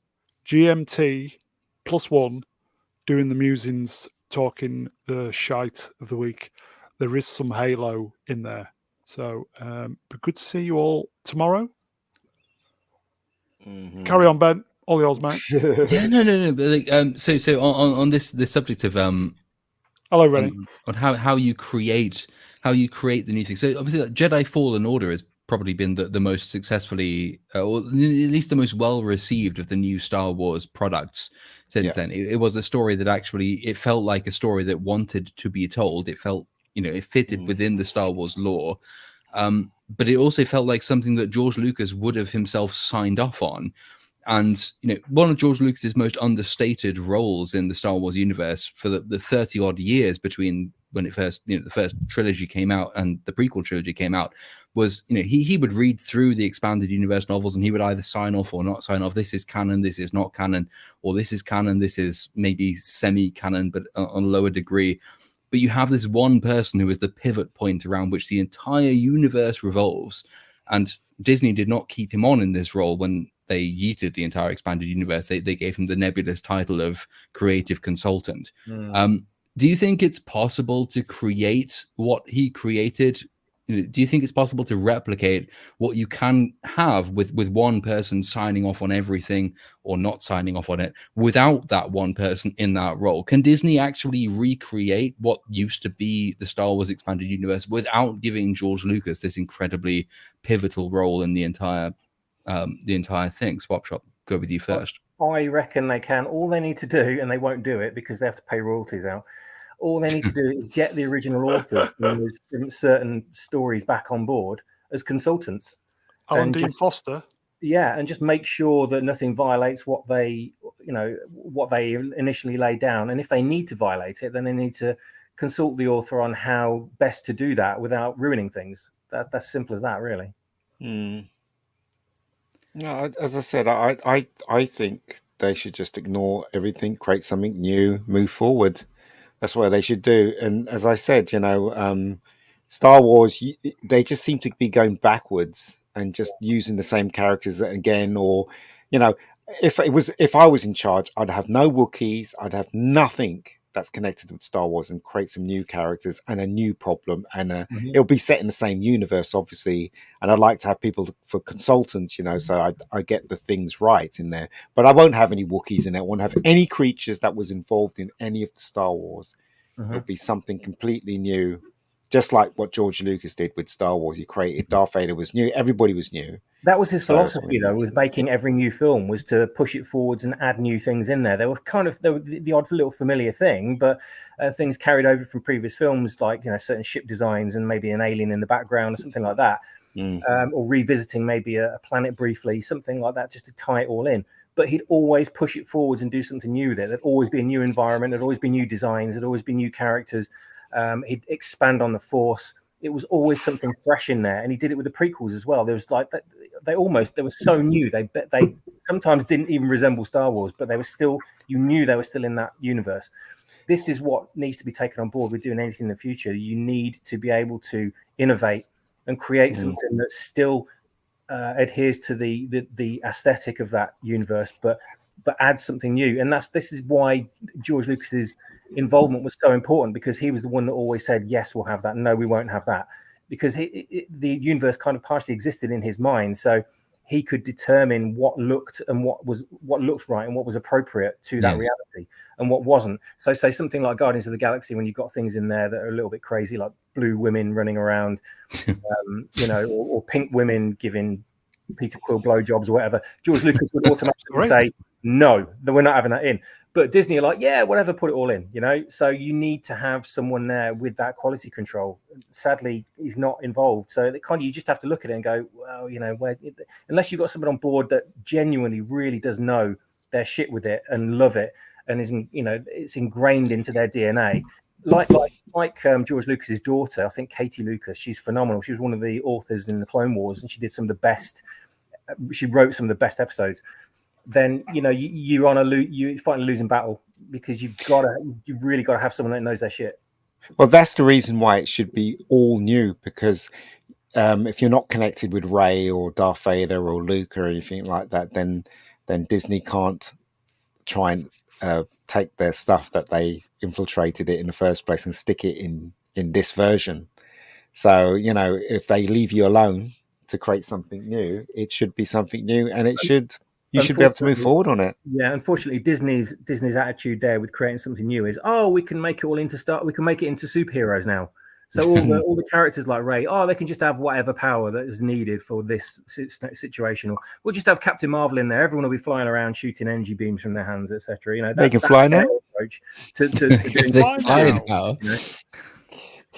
GMT +1, doing the musings, talking the shite of the week. There is some Halo in there. So, but good to see you all tomorrow. Mm-hmm. Carry on, Ben. All yours, mate. Yeah, no. But like, so on this subject of hello, Rennie. On how you create the new thing. So obviously, like, Jedi Fallen Order has probably been the most successfully, or at least the most well received of the new Star Wars products since then. It was a story that actually it felt like a story that wanted to be told. It felt, it fitted within the Star Wars lore. But it also felt like something that George Lucas would have himself signed off on. And, one of George Lucas's most understated roles in the Star Wars universe for the 30 odd years between when it first, the first trilogy came out and the prequel trilogy came out was, he would read through the expanded universe novels and he would either sign off or not sign off. This is canon, this is not canon, or this is canon, this is maybe semi-canon, but on a lower degree. But you have this one person who is the pivot point around which the entire universe revolves. And Disney did not keep him on in this role when they yeeted the entire expanded universe. They gave him the nebulous title of creative consultant. Do you think it's possible to create what he created? Do you think it's possible to replicate what you can have with one person signing off on everything or not signing off on it without that one person in that role? Can Disney actually recreate what used to be the Star Wars expanded universe without giving George Lucas this incredibly pivotal role in the entire thing? Swap Shop, go with you first. I reckon they can. All they need to do, and they won't do it because they have to pay royalties out. All they need to do is get the original authors from certain stories back on board as consultants. Alan Dean Foster. Yeah, and just make sure that nothing violates what they initially laid down. And if they need to violate it, then they need to consult the author on how best to do that without ruining things. That's simple as that, really. No, as I said, I think they should just ignore everything, create something new, move forward. That's what they should do. And as I said, Star Wars, they just seem to be going backwards and just using the same characters again. Or, if I was in charge, I'd have no Wookiees, I'd have nothing that's connected with Star Wars and create some new characters and a new problem. And it'll be set in the same universe, obviously. And I'd like to have people for consultants, so I get the things right in there. But I won't have any Wookiees in it. I won't have any creatures that was involved in any of the Star Wars. It'll be something completely new, just like what George Lucas did with Star Wars. He created Darth Vader was new. Everybody was new. That was his philosophy, though, with making every new film, was to push it forwards and add new things in there. They were the odd little familiar thing, but things carried over from previous films, like certain ship designs and maybe an alien in the background or something like that, or revisiting maybe a planet briefly, something like that, just to tie it all in. But he'd always push it forwards and do something new with it. There'd always be a new environment. There'd always be new designs. There'd always be new characters. He'd expand on the Force. It was always something fresh in there, and he did it with the prequels as well. There was they were so new. They sometimes didn't even resemble Star Wars, but they were still. You knew they were still in that universe. This is what needs to be taken on board with doing anything in the future. You need to be able to innovate and create something that still adheres to the aesthetic of that universe, but adds something new. And this is why George Lucas's involvement was so important, because he was the one that always said, yes, we'll have that, no, we won't have that, because the universe kind of partially existed in his mind, so he could determine what looked right and what was appropriate to that reality and what wasn't. So say something like Guardians of the Galaxy, when you've got things in there that are a little bit crazy, like blue women running around, or pink women giving Peter Quill blowjobs or whatever, George Lucas would automatically say, no, we're not having that in. But Disney are like, yeah, whatever, put it all in, So you need to have someone there with that quality control. Sadly, he's not involved. So you just have to look at it and go, well, unless you've got someone on board that genuinely really does know their shit with it and love it, and it's ingrained into their DNA. Like George Lucas's daughter, I think Katie Lucas, she's phenomenal. She was one of the authors in the Clone Wars, and she did some of the best. She wrote some of the best episodes. Then you're fighting a losing battle because you really got to have someone that knows their shit. Well, that's the reason why it should be all new, because if you're not connected with Rey or Darth Vader or Luke or anything like that, then Disney can't try and take their stuff that they infiltrated it in the first place and stick it in this version. So, if they leave you alone to create something new, it should be something new, and you should be able to move forward on it. Yeah, unfortunately, Disney's attitude there with creating something new is, we can make it all into we can make it into superheroes now. So all the characters like Rey, they can just have whatever power that is needed for this situation, or we'll just have Captain Marvel in there. Everyone will be flying around shooting energy beams from their hands, etc. They can fly now. Approach to doing fly now.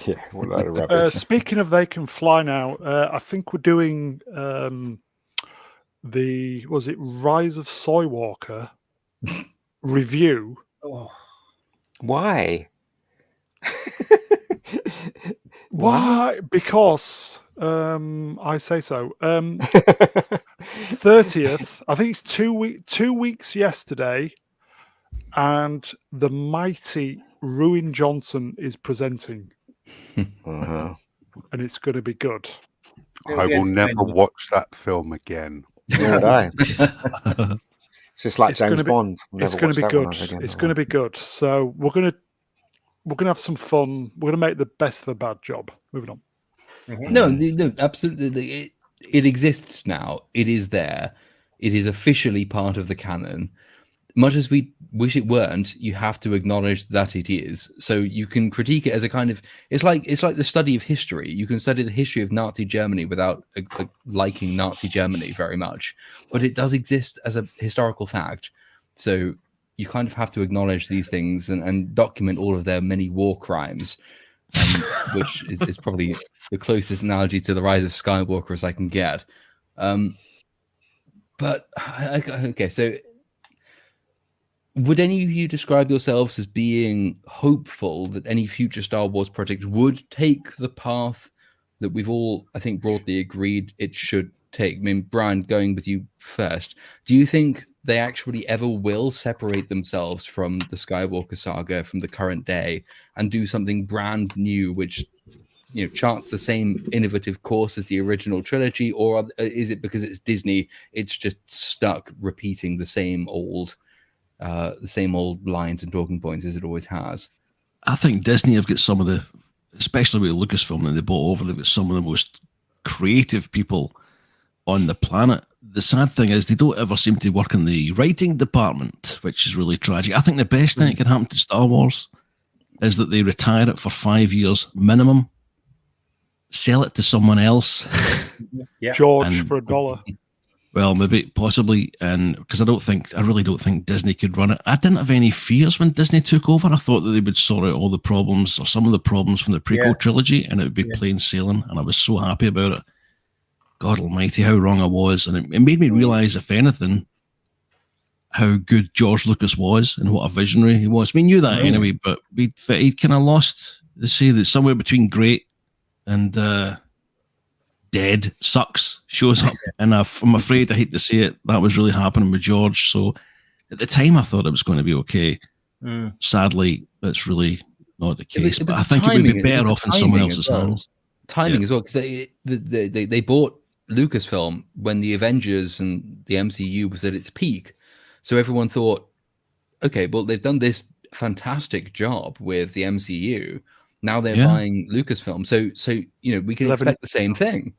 Yeah, what a load of rubbish. Speaking of they can fly now, I think we're doing was it Rise of Skywalker review. Why? Why? Because I say so. 30th, I think it's 2 weeks yesterday, and the mighty Ruin Johnson is presenting. Uh-huh. And it's going to be good. I will never watch that film again. Nor would I. It's just like James Bond. It's going to be good. It's going to be good. So we're going to have some fun. We're going to make the best of a bad job. Moving on. Mm-hmm. No, absolutely. It exists now. It is there. It is officially part of the canon. Much as we wish it weren't, you have to acknowledge that it is. So you can critique it as a kind of it's like the study of history. You can study the history of Nazi Germany without liking Nazi Germany very much, but it does exist as a historical fact. So you kind of have to acknowledge these things and document all of their many war crimes, which is probably the closest analogy to the Rise of Skywalker as I can get. But okay, so. Would any of you describe yourselves as being hopeful that any future Star Wars project would take the path that we've all, I think, broadly agreed it should take? I mean, Brian, going with you first, do you think they actually ever will separate themselves from the Skywalker saga, from the current day, and do something brand new, which charts the same innovative course as the original trilogy? Or is it because it's Disney, it's just stuck repeating the same old lines and talking points as it always has? I think Disney have got some of the, especially with Lucasfilm that they bought over, they've got some of the most creative people on the planet. The sad thing is they don't ever seem to work in the writing department, which is really tragic. I think the best thing that can happen to Star Wars is that they retire it for 5 years minimum, sell it to someone else. George for $1. Well, maybe, possibly, and because I really don't think Disney could run it. I didn't have any fears when Disney took over. I thought that they would sort out all the problems, or some of the problems from the prequel trilogy, and it would be plain sailing, and I was so happy about it. God almighty, how wrong I was. And it made me realise, if anything, how good George Lucas was and what a visionary he was. We knew that anyway, but he kind of lost, they say that somewhere between great and dead sucks shows up, and I'm afraid, I hate to say it, that was really happening with George. So at the time I thought it was going to be okay. Sadly, it's really not the case, but I think it would be better off in someone else's hands. Timing as well, because they bought Lucasfilm when the Avengers and the MCU was at its peak, so everyone thought, okay, well, they've done this fantastic job with the MCU. Now they're buying Lucasfilm, so we can expect the same thing.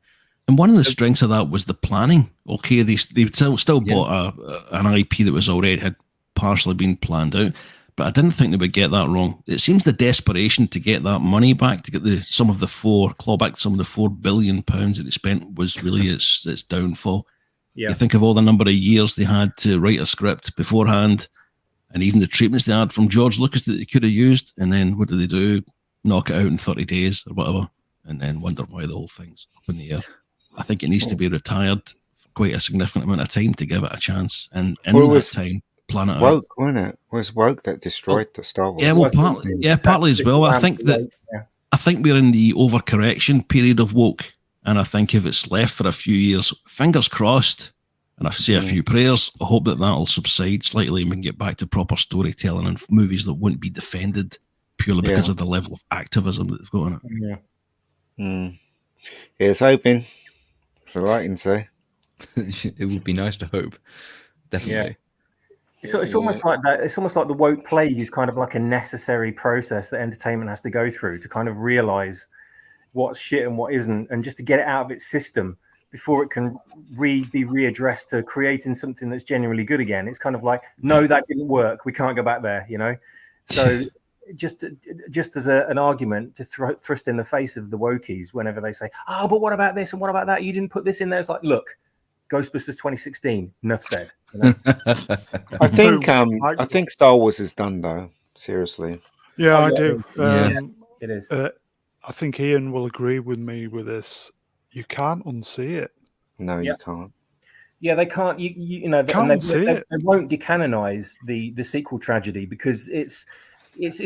And one of the strengths of that was the planning. Okay, they still bought an IP that was already had partially been planned out, but I didn't think they would get that wrong. It seems the desperation to get that money back, to get claw back some of the £4 billion that they spent, was really its downfall. Yeah. You think of all the number of years they had to write a script beforehand, and even the treatments they had from George Lucas that they could have used, and then what do they do? Knock it out in 30 days or whatever, and then wonder why the whole thing's up in the air. I think it needs to be retired for quite a significant amount of time to give it a chance, and in that time, plan it out. Woke, wasn't it? It was Woke that destroyed the Star Wars. Yeah, well, partly as well. I think we're in the overcorrection period of Woke, and I think if it's left for a few years, fingers crossed, And I say a few prayers. I hope that'll subside slightly and we can get back to proper storytelling and movies that wouldn't be defended purely because of the level of activism that they've got in it. Yeah. Here's hoping. That's all I can say. It would be nice to hope. Definitely. Yeah. It's almost like that. It's almost like the woke plague is kind of like a necessary process that entertainment has to go through to kind of realize what's shit and what isn't, and just to get it out of its system before it can be readdressed to creating something that's genuinely good again. It's kind of like, no, that didn't work. We can't go back there, you know? So just as an argument to thrust in the face of the wokies whenever they say, oh, but what about this and what about that? You didn't put this in there. It's like, look, Ghostbusters 2016, enough said. You know? I think Star Wars is done, though. Seriously. Yeah, I do. It is. I think Ian will agree with me with this. You can't unsee it. No, you can't. Yeah, they can't. You know, they won't decanonize the sequel tragedy because it's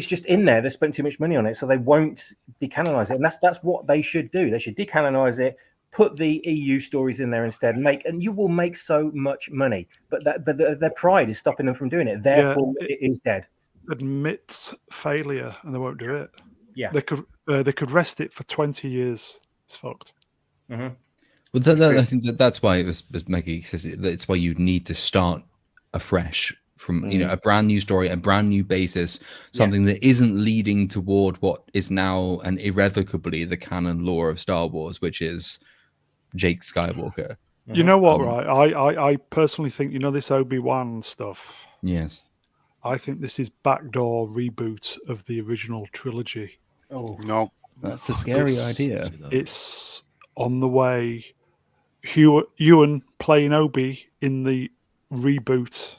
just in there. They spent too much money on it, so they won't decanonize it. And that's what they should do. They should decanonize it, put the EU stories in there instead, and you will make so much money. But their pride is stopping them from doing it. Therefore, it is dead. Admits failure, and they won't do it. Yeah, they could rest it for 20 years. It's fucked. Mm-hmm. Well, I think that's why it was Maggie says it's why you need to start afresh from a brand new story, a brand new basis, something that isn't leading toward what is now and irrevocably the canon lore of Star Wars, which is Jake Skywalker. You know what, right? I personally think, this Obi-Wan stuff. Yes. I think this is backdoor reboot of the original trilogy. Oh no, that's a scary idea. It's on the way. Ewan playing Obi in the reboot.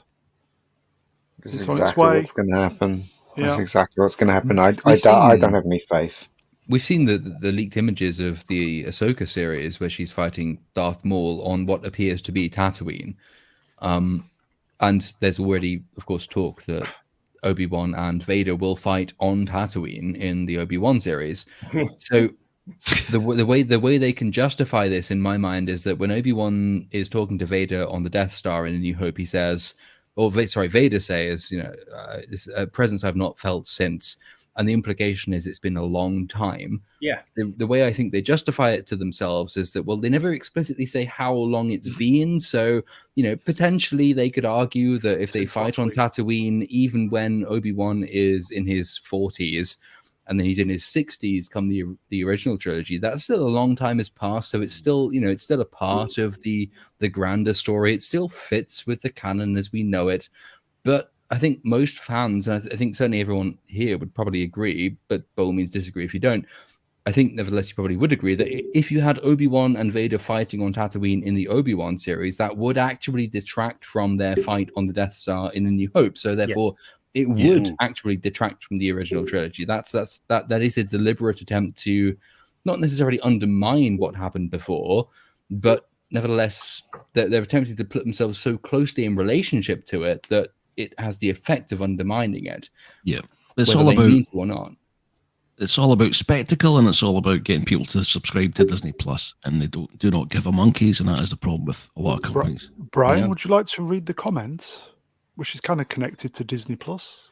This is exactly what's going to happen. Yeah. That's exactly what's going to happen. I don't have any faith. We've seen the leaked images of the Ahsoka series where she's fighting Darth Maul on what appears to be Tatooine. And there's already, of course, talk that Obi-Wan and Vader will fight on Tatooine in the Obi-Wan series. So the way they can justify this, in my mind, is that when Obi-Wan is talking to Vader on the Death Star in A New Hope, he says, Vader says, this presence I've not felt since. And the implication is it's been a long time. Yeah. The way I think they justify it to themselves is that, well, they never explicitly say how long it's been. So, potentially they could argue that if they fight on Tatooine, even when Obi-Wan is in his 40s and then he's in his 60s come the original trilogy, that's still a long time has passed. So it's still, it's still a part of the grander story. It still fits with the canon as we know it. But I think most fans, and I think certainly everyone here would probably agree, but by all means disagree if you don't. I think nevertheless you probably would agree that if you had Obi-Wan and Vader fighting on Tatooine in the Obi-Wan series, that would actually detract from their fight on the Death Star in A New Hope. So therefore, it would actually detract from the original trilogy. That is a deliberate attempt to not necessarily undermine what happened before, but nevertheless, they're attempting to put themselves so closely in relationship to it that it has the effect of undermining it. Yeah, it's all about or not. It's all about spectacle, and it's all about getting people to subscribe to Disney Plus, and they do not give a monkeys, and that is the problem with a lot of companies. Brian, would you like to read the comments, which is kind of connected to Disney Plus?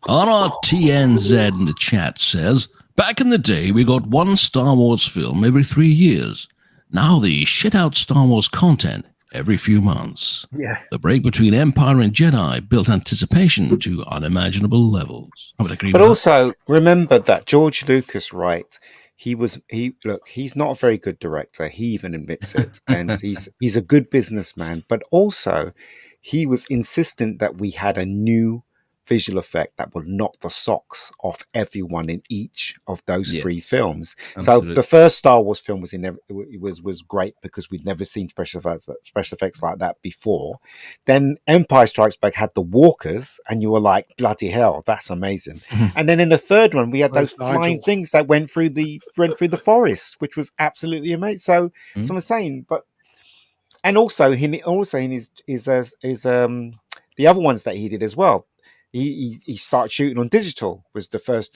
RRTNZ in the chat says, back in the day, we got one Star Wars film every 3 years. Now they shit out Star Wars content every few months. Yeah. The break between Empire and Jedi built anticipation to unimaginable levels. I would agree but with also, remember that George Lucas, right? He's not a very good director. He even admits it. And he's a good businessman. But also, he was insistent that we had a new visual effect that will knock the socks off everyone in each of those three films. Absolutely. So the first Star Wars film was great because we'd never seen special effects like that before. Then Empire Strikes Back had the walkers, and you were like, bloody hell, that's amazing. And then in the third one, we had those flying things that went through the forest, which was absolutely amazing. So I'm saying, and also in his the other ones that he did as well. He started shooting on digital. Was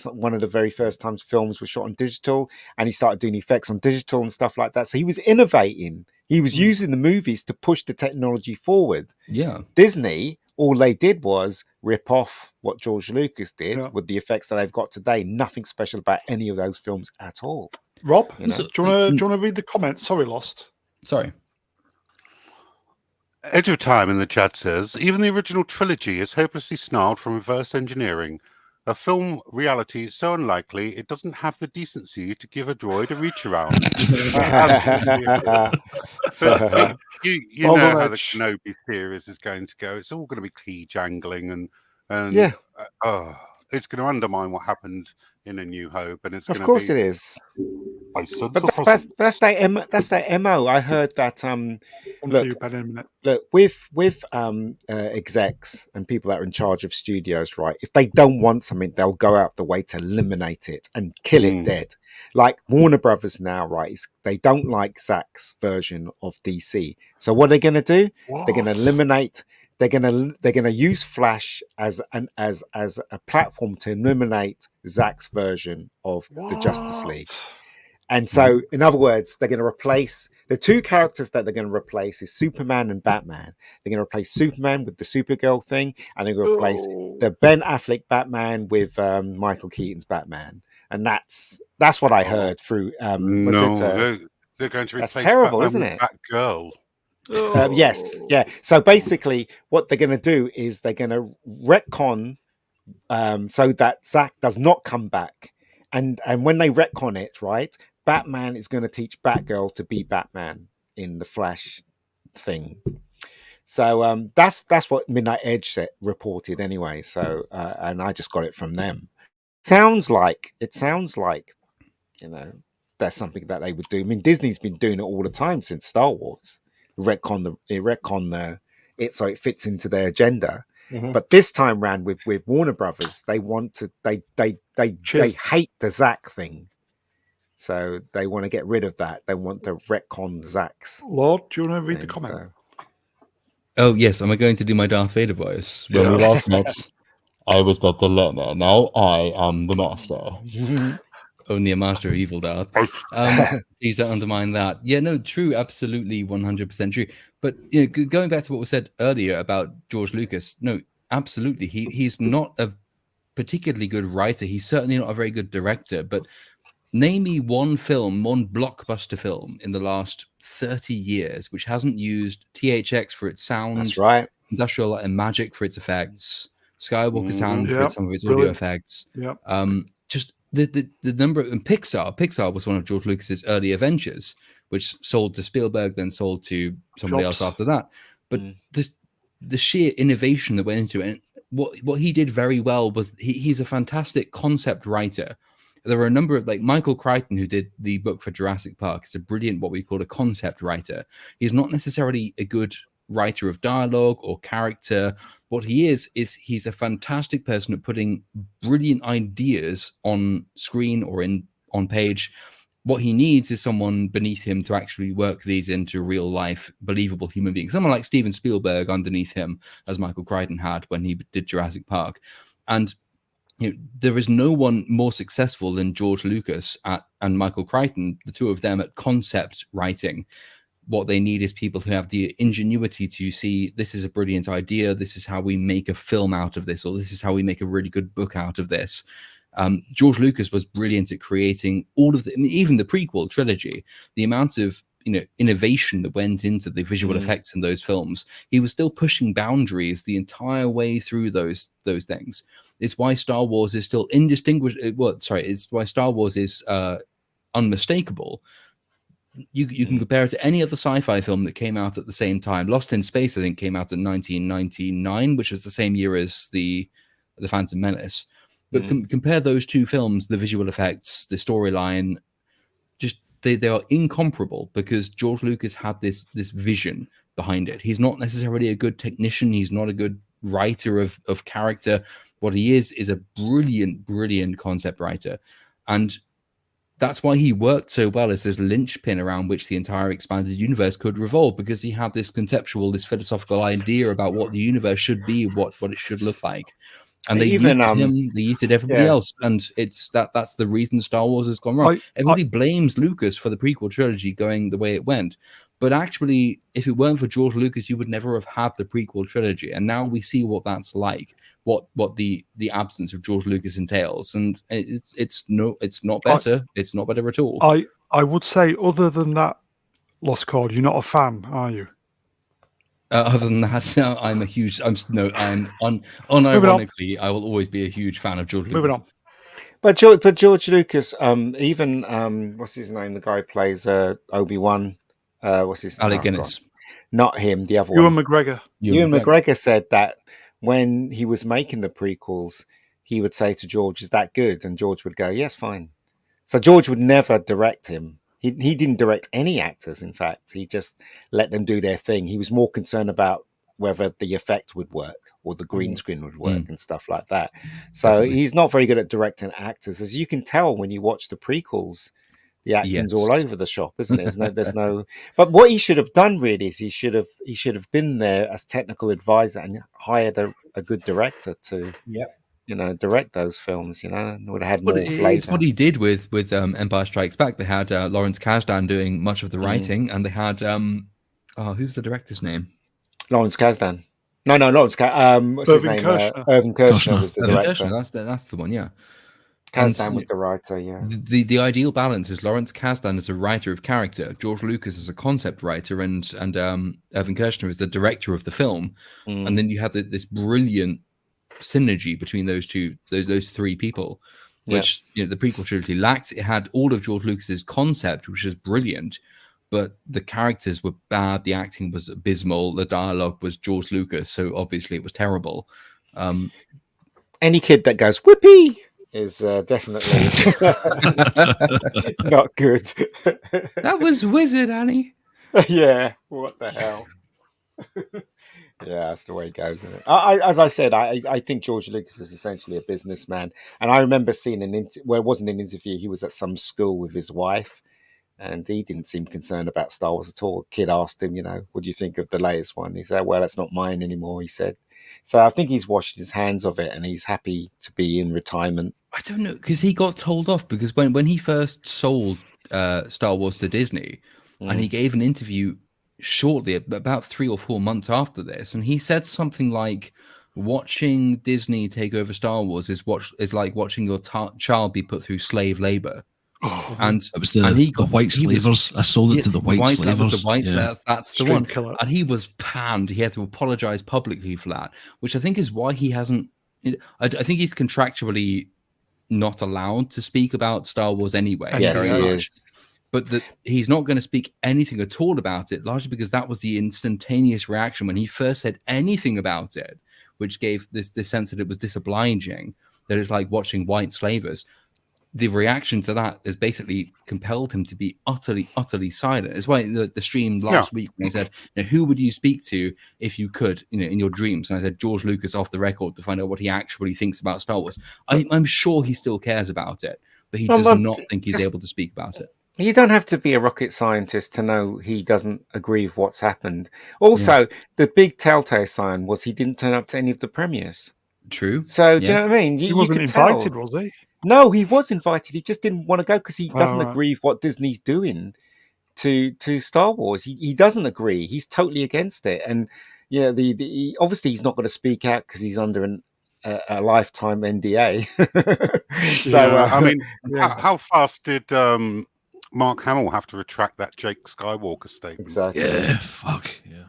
one of the very first times films were shot on digital, and he started doing effects on digital and stuff like that. So he was innovating. He was using the movies to push the technology forward. Yeah. Disney, all they did was rip off what George Lucas did with the effects that they've got today. Nothing special about any of those films at all. Rob, you know? do you want to read the comments? Sorry, Lost. Sorry. Edge of Time in the chat says, even the original trilogy is hopelessly snarled from reverse engineering. A film reality is so unlikely, it doesn't have the decency to give a droid a reach around. But you know how the Kenobi series is going to go. It's all going to be key jangling and it's going to undermine what happened in A New Hope. And it's of course it is. But that's their MO. I heard that look with execs and people that are in charge of studios, right? If they don't want something, they'll go out the way to eliminate it and kill it dead. Like Warner Brothers now, right? They don't like Zack's version of DC. So what are they going to do? They're going to eliminate. They're gonna use Flash as a platform to eliminate Zack's version of the Justice League. And so, in other words, they're going to replace the two characters that they're going to replace is Superman and Batman. They're going to replace Superman with the Supergirl thing, and they're going to replace the Ben Affleck Batman with Michael Keaton's Batman. And that's what I heard through. they're going to replace that's terrible, Batman isn't with it? Batgirl. Yes, yeah. So basically, what they're going to do is they're going to retcon so that Zack does not come back, and when they retcon it, right, Batman is going to teach Batgirl to be Batman in the Flash thing. So that's what Midnight Edge reported anyway. So and I just got it from them. It sounds like that's something that they would do. I mean, Disney's been doing it all the time since Star Wars. Retcon it so it fits into their agenda. But this time round with Warner Brothers, they want to they hate the Zack thing, so they want to get rid of that. They want to retcon Zack's. Lord, do you want to read the comment? Oh yes, am I going to do my Darth Vader voice? When we last met, I was but the learner. Now I am the master. Only a master of evil, Darth. Please don't undermine that. Yeah, no, true, absolutely, 100% true. But going back to what was said earlier about George Lucas, no, absolutely, he's not a particularly good writer. He's certainly not a very good director. But name me one blockbuster film in the last 30 years which hasn't used THX for its sound. That's right. Industrial Light and Magic for its effects. Skywalker sound for some of its audio effects. Yeah. Just the number of Pixar was one of George Lucas's earlier ventures, which sold to Spielberg, then sold to somebody else after that. But the sheer innovation that went into it, and what he did very well was he's a fantastic concept writer. There were a number of, like Michael Crichton, who did the book for Jurassic Park, is a brilliant, what we call a concept writer. He's not necessarily a good writer of dialogue or character. What he is he's a fantastic person at putting brilliant ideas on screen or on page. What he needs is someone beneath him to actually work these into real life, believable human beings. Someone like Steven Spielberg underneath him, as Michael Crichton had when he did Jurassic Park. And there is no one more successful than George Lucas and Michael Crichton, the two of them, at concept writing. What they need is people who have the ingenuity to see this is a brilliant idea. This is how we make a film out of this, or this is how we make a really good book out of this. George Lucas was brilliant at creating all of even the prequel trilogy. The amount of innovation that went into the visual effects in those films, he was still pushing boundaries the entire way through those things. It's why Star Wars is still indistinguishable. It's why Star Wars is unmistakable. You can compare it to any other sci-fi film that came out at the same time. Lost in Space, I think, came out in 1999, which was the same year as the Phantom Menace. But compare those two films, the visual effects, the storyline, just they are incomparable because George Lucas had this vision behind it. He's not necessarily a good technician. He's not a good writer of character. What he is a brilliant concept writer. And that's why he worked so well as this linchpin around which the entire expanded universe could revolve, because he had this conceptual, this philosophical idea about what the universe should be, what it should look like. And they used him, they used everybody else. And that's the reason Star Wars has gone wrong. Everybody blames Lucas for the prequel trilogy going the way it went. But actually, if it weren't for George Lucas, you would never have had the prequel trilogy. And now we see what that's like, what the absence of George Lucas entails, and it's not better. It's not better at all. I would say, other than that, Lost Chord, you're not a fan, are you? Other than that, unironically, I will always be a huge fan of George Lucas. Moving on. But George Lucas, even what's his name? The guy who plays Obi-Wan. What's his name? Alec Guinness. Not him. The other Ewan one. McGregor. Ewan McGregor said that when he was making the prequels, he would say to George, "Is that good?" And George would go, "Yes, fine." So George would never direct him. He didn't direct any actors. In fact, he just let them do their thing. He was more concerned about whether the effect would work or the green screen would work and stuff like that. So Definitely. he's not very good at directing actors, as you can tell when you watch the prequels. The acting's all over the shop, isn't it? There's no. But what he should have done really is he should have been there as technical advisor and hired a good director to, direct those films. And would have had more flavor. It's what he did with Empire Strikes Back. They had Lawrence Kasdan doing much of the writing, and they had who's the director's name? Lawrence Kasdan. No, Lawrence Kasdan. What's his name? Irvin Kershner was the director. That's the one, yeah. Kasdan was the writer, yeah. The ideal balance is Lawrence Kasdan as a writer of character, George Lucas as a concept writer, and Irvin Kershner is the director of the film. And then you have this brilliant synergy between those three people, which the prequel trilogy lacked. It had all of George Lucas's concept, which is brilliant, but the characters were bad, the acting was abysmal, the dialogue was George Lucas, so obviously it was terrible. Any kid that goes "Whippy" is definitely not good. That was Wizard, Annie. Yeah, what the hell? Yeah, that's the way it goes, isn't it? As I said, I think George Lucas is essentially a businessman. And I remember seeing it wasn't an interview, he was at some school with his wife, and he didn't seem concerned about Star Wars at all. A kid asked him, what do you think of the latest one? He said, well, it's not mine anymore, he said. So I think he's washed his hands of it, and he's happy to be in retirement. I don't know, because he got told off, because when he first sold Star Wars to Disney, and he gave an interview shortly, about 3 or 4 months after this, and he said something like, watching Disney take over Star Wars is like watching your child be put through slave labor. And it was the white slavers. I sold it to the white slavers. That's the one. Killer. And he was panned. He had to apologize publicly for that, which I think is why he hasn't. I think he's contractually not allowed to speak about Star Wars anyway. Yes, he is. But he's not going to speak anything at all about it, largely because that was the instantaneous reaction when he first said anything about it, which gave this sense that it was disobliging, that it's like watching white slavers. The reaction to that has basically compelled him to be utterly, utterly silent. It's why the stream last week when he said, who would you speak to if you could, in your dreams? And I said, George Lucas off the record to find out what he actually thinks about Star Wars. I'm sure he still cares about it, but he does not think he's able to speak about it. You don't have to be a rocket scientist to know he doesn't agree with what's happened. Also, the big telltale sign was he didn't turn up to any of the premieres. True. So, do you know what I mean? He wasn't invited, was he? No, he was invited. He just didn't want to go because he doesn't agree with what Disney's doing to Star Wars. He doesn't agree. He's totally against it. And, obviously he's not going to speak out because he's under a lifetime NDA. How fast did Mark Hamill have to retract that Jake Skywalker statement? Exactly. Yeah, fuck. Yeah.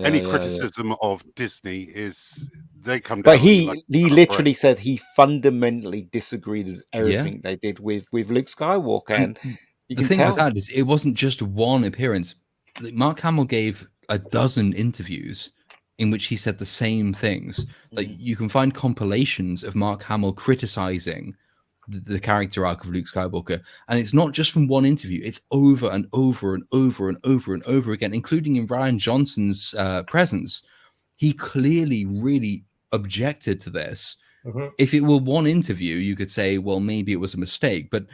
Any criticism of Disney is they come down. But he literally said he fundamentally disagreed with everything they did with Luke Skywalker. And the thing with that is it wasn't just one appearance. Mark Hamill gave a dozen interviews in which he said the same things. Like you can find compilations of Mark Hamill criticizing the character arc of Luke Skywalker, and it's not just from one interview, it's over and over and over and over and over again, including in Rian Johnson's presence. He clearly really objected to this. If it were one interview, you could say, well, maybe it was a mistake, but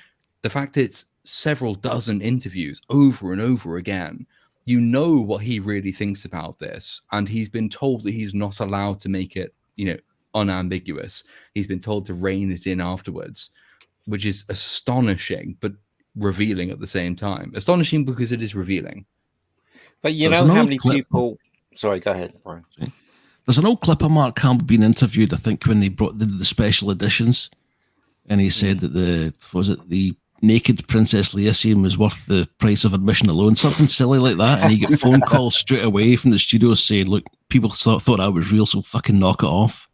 the fact that it's several dozen interviews over and over again, what he really thinks about this, and he's been told that he's not allowed to make it unambiguous. He's been told to rein it in afterwards, which is astonishing but revealing at the same time. Astonishing because it is revealing. But you There's know an how old many clip. people... Sorry, go ahead, Brian. There's an old clip of Mark Hamill being interviewed, I think, when they brought the special editions, and he said that the naked Princess Leia scene was worth the price of admission alone, something silly like that, and he got phone calls straight away from the studio saying, look, people thought I was real, so fucking knock it off.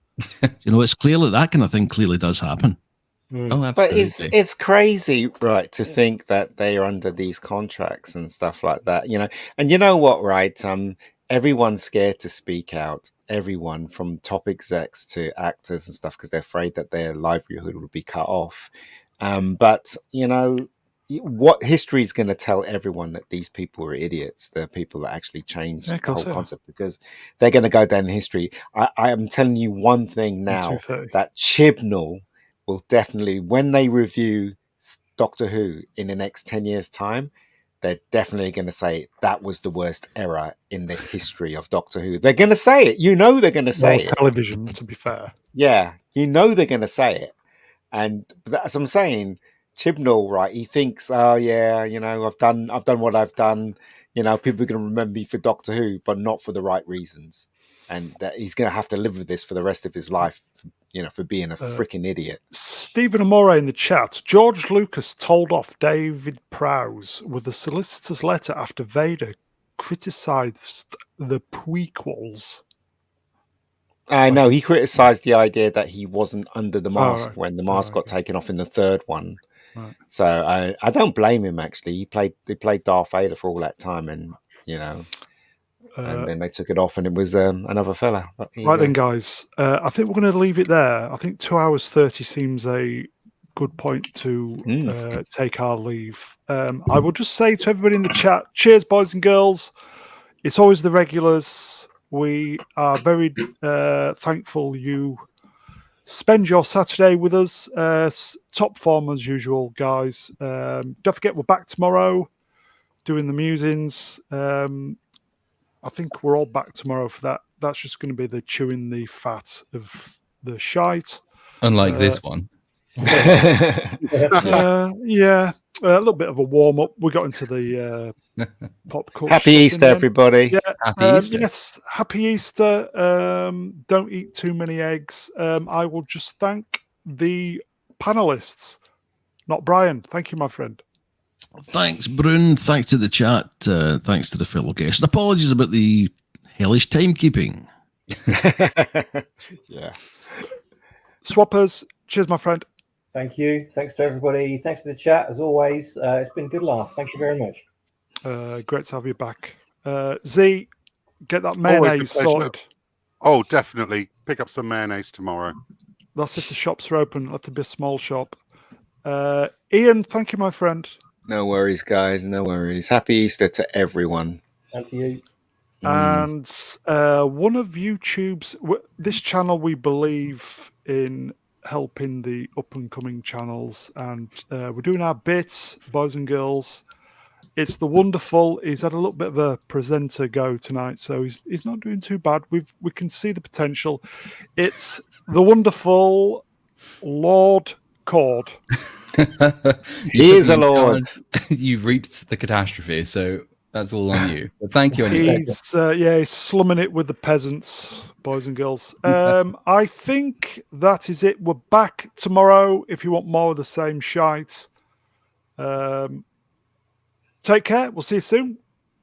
You know, it's clear that kind of thing clearly does happen. Oh, absolutely. But it's crazy, right, to think that they are under these contracts and stuff like that, you know. And you know what, right? Everyone's scared to speak out. Everyone, from top execs to actors and stuff, because they're afraid that their livelihood will be cut off. But you know, what history is going to tell everyone that these people are idiots. They're people that actually changed the whole concept, because they're going to go down in history. I am telling you one thing now, that Chibnall will definitely, when they review Doctor Who in the next 10 years' time, they're definitely going to say that was the worst era in the history of Doctor Who. They're going to say it. You know they're going to say it. Television, to be fair. Yeah, you know they're going to say it. And as I'm saying, Chibnall, right, he thinks, oh, yeah, you know, I've done what I've done. You know, people are going to remember me for Doctor Who, but not for the right reasons. And that he's going to have to live with this for the rest of his life, you know, for being a freaking idiot. Stephen Amore in the chat. George Lucas told off David Prowse with a solicitor's letter after Vader criticised the prequels. I know, he criticised the idea that he wasn't under the mask when the mask got taken off in the third one. Right. So I don't blame him, actually. He played Darth Vader for all that time, and, you know... and then they took it off, and it was another fella. Right then, guys. I think we're going to leave it there. I think 2 hours 30 seems a good point to take our leave. I will just say to everybody in the chat, cheers, boys and girls. It's always the regulars. We are very thankful you spend your Saturday with us. Top form as usual, guys. Don't forget, we're back tomorrow doing the musings. I think we're all back tomorrow for that. That's just going to be the chewing the fat of the shite. Unlike this one. Yeah. A little bit of a warm-up. We got into the pop culture. Happy Easter, everybody. Yeah, happy Easter. Yes, happy Easter. Don't eat too many eggs. I will just thank the panelists. Not Brian. Thank you, my friend. Thanks, Brune. Thanks to the chat. Thanks to the fellow guests. And apologies about the hellish timekeeping. Yeah. Swappers, cheers, my friend. Thank you. Thanks to everybody. Thanks to the chat, as always. It's been a good laugh. Thank you very much. Great to have you back. Z, get that mayonnaise sorted. Oh, definitely. Pick up some mayonnaise tomorrow. That's if the shops are open. Let it be a small shop. Ian, thank you, my friend. No worries, guys. No worries. Happy Easter to everyone. And to you. And one of YouTube's... This channel, we believe in helping the up-and-coming channels. And we're doing our bits, boys and girls. It's The Wonderful. He's had a little bit of a presenter go tonight, so he's not doing too bad. We can see the potential. It's The Wonderful Lord Cord. He is a lord. You've reaped the catastrophe, so that's all on you. But thank you anyway. He's slumming it with the peasants, boys and girls. I think that is it. We're back tomorrow if you want more of the same shite. Take care. We'll see you soon.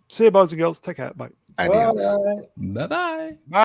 See you, boys and girls. Take care. Bye. Adios. Bye-bye. Bye.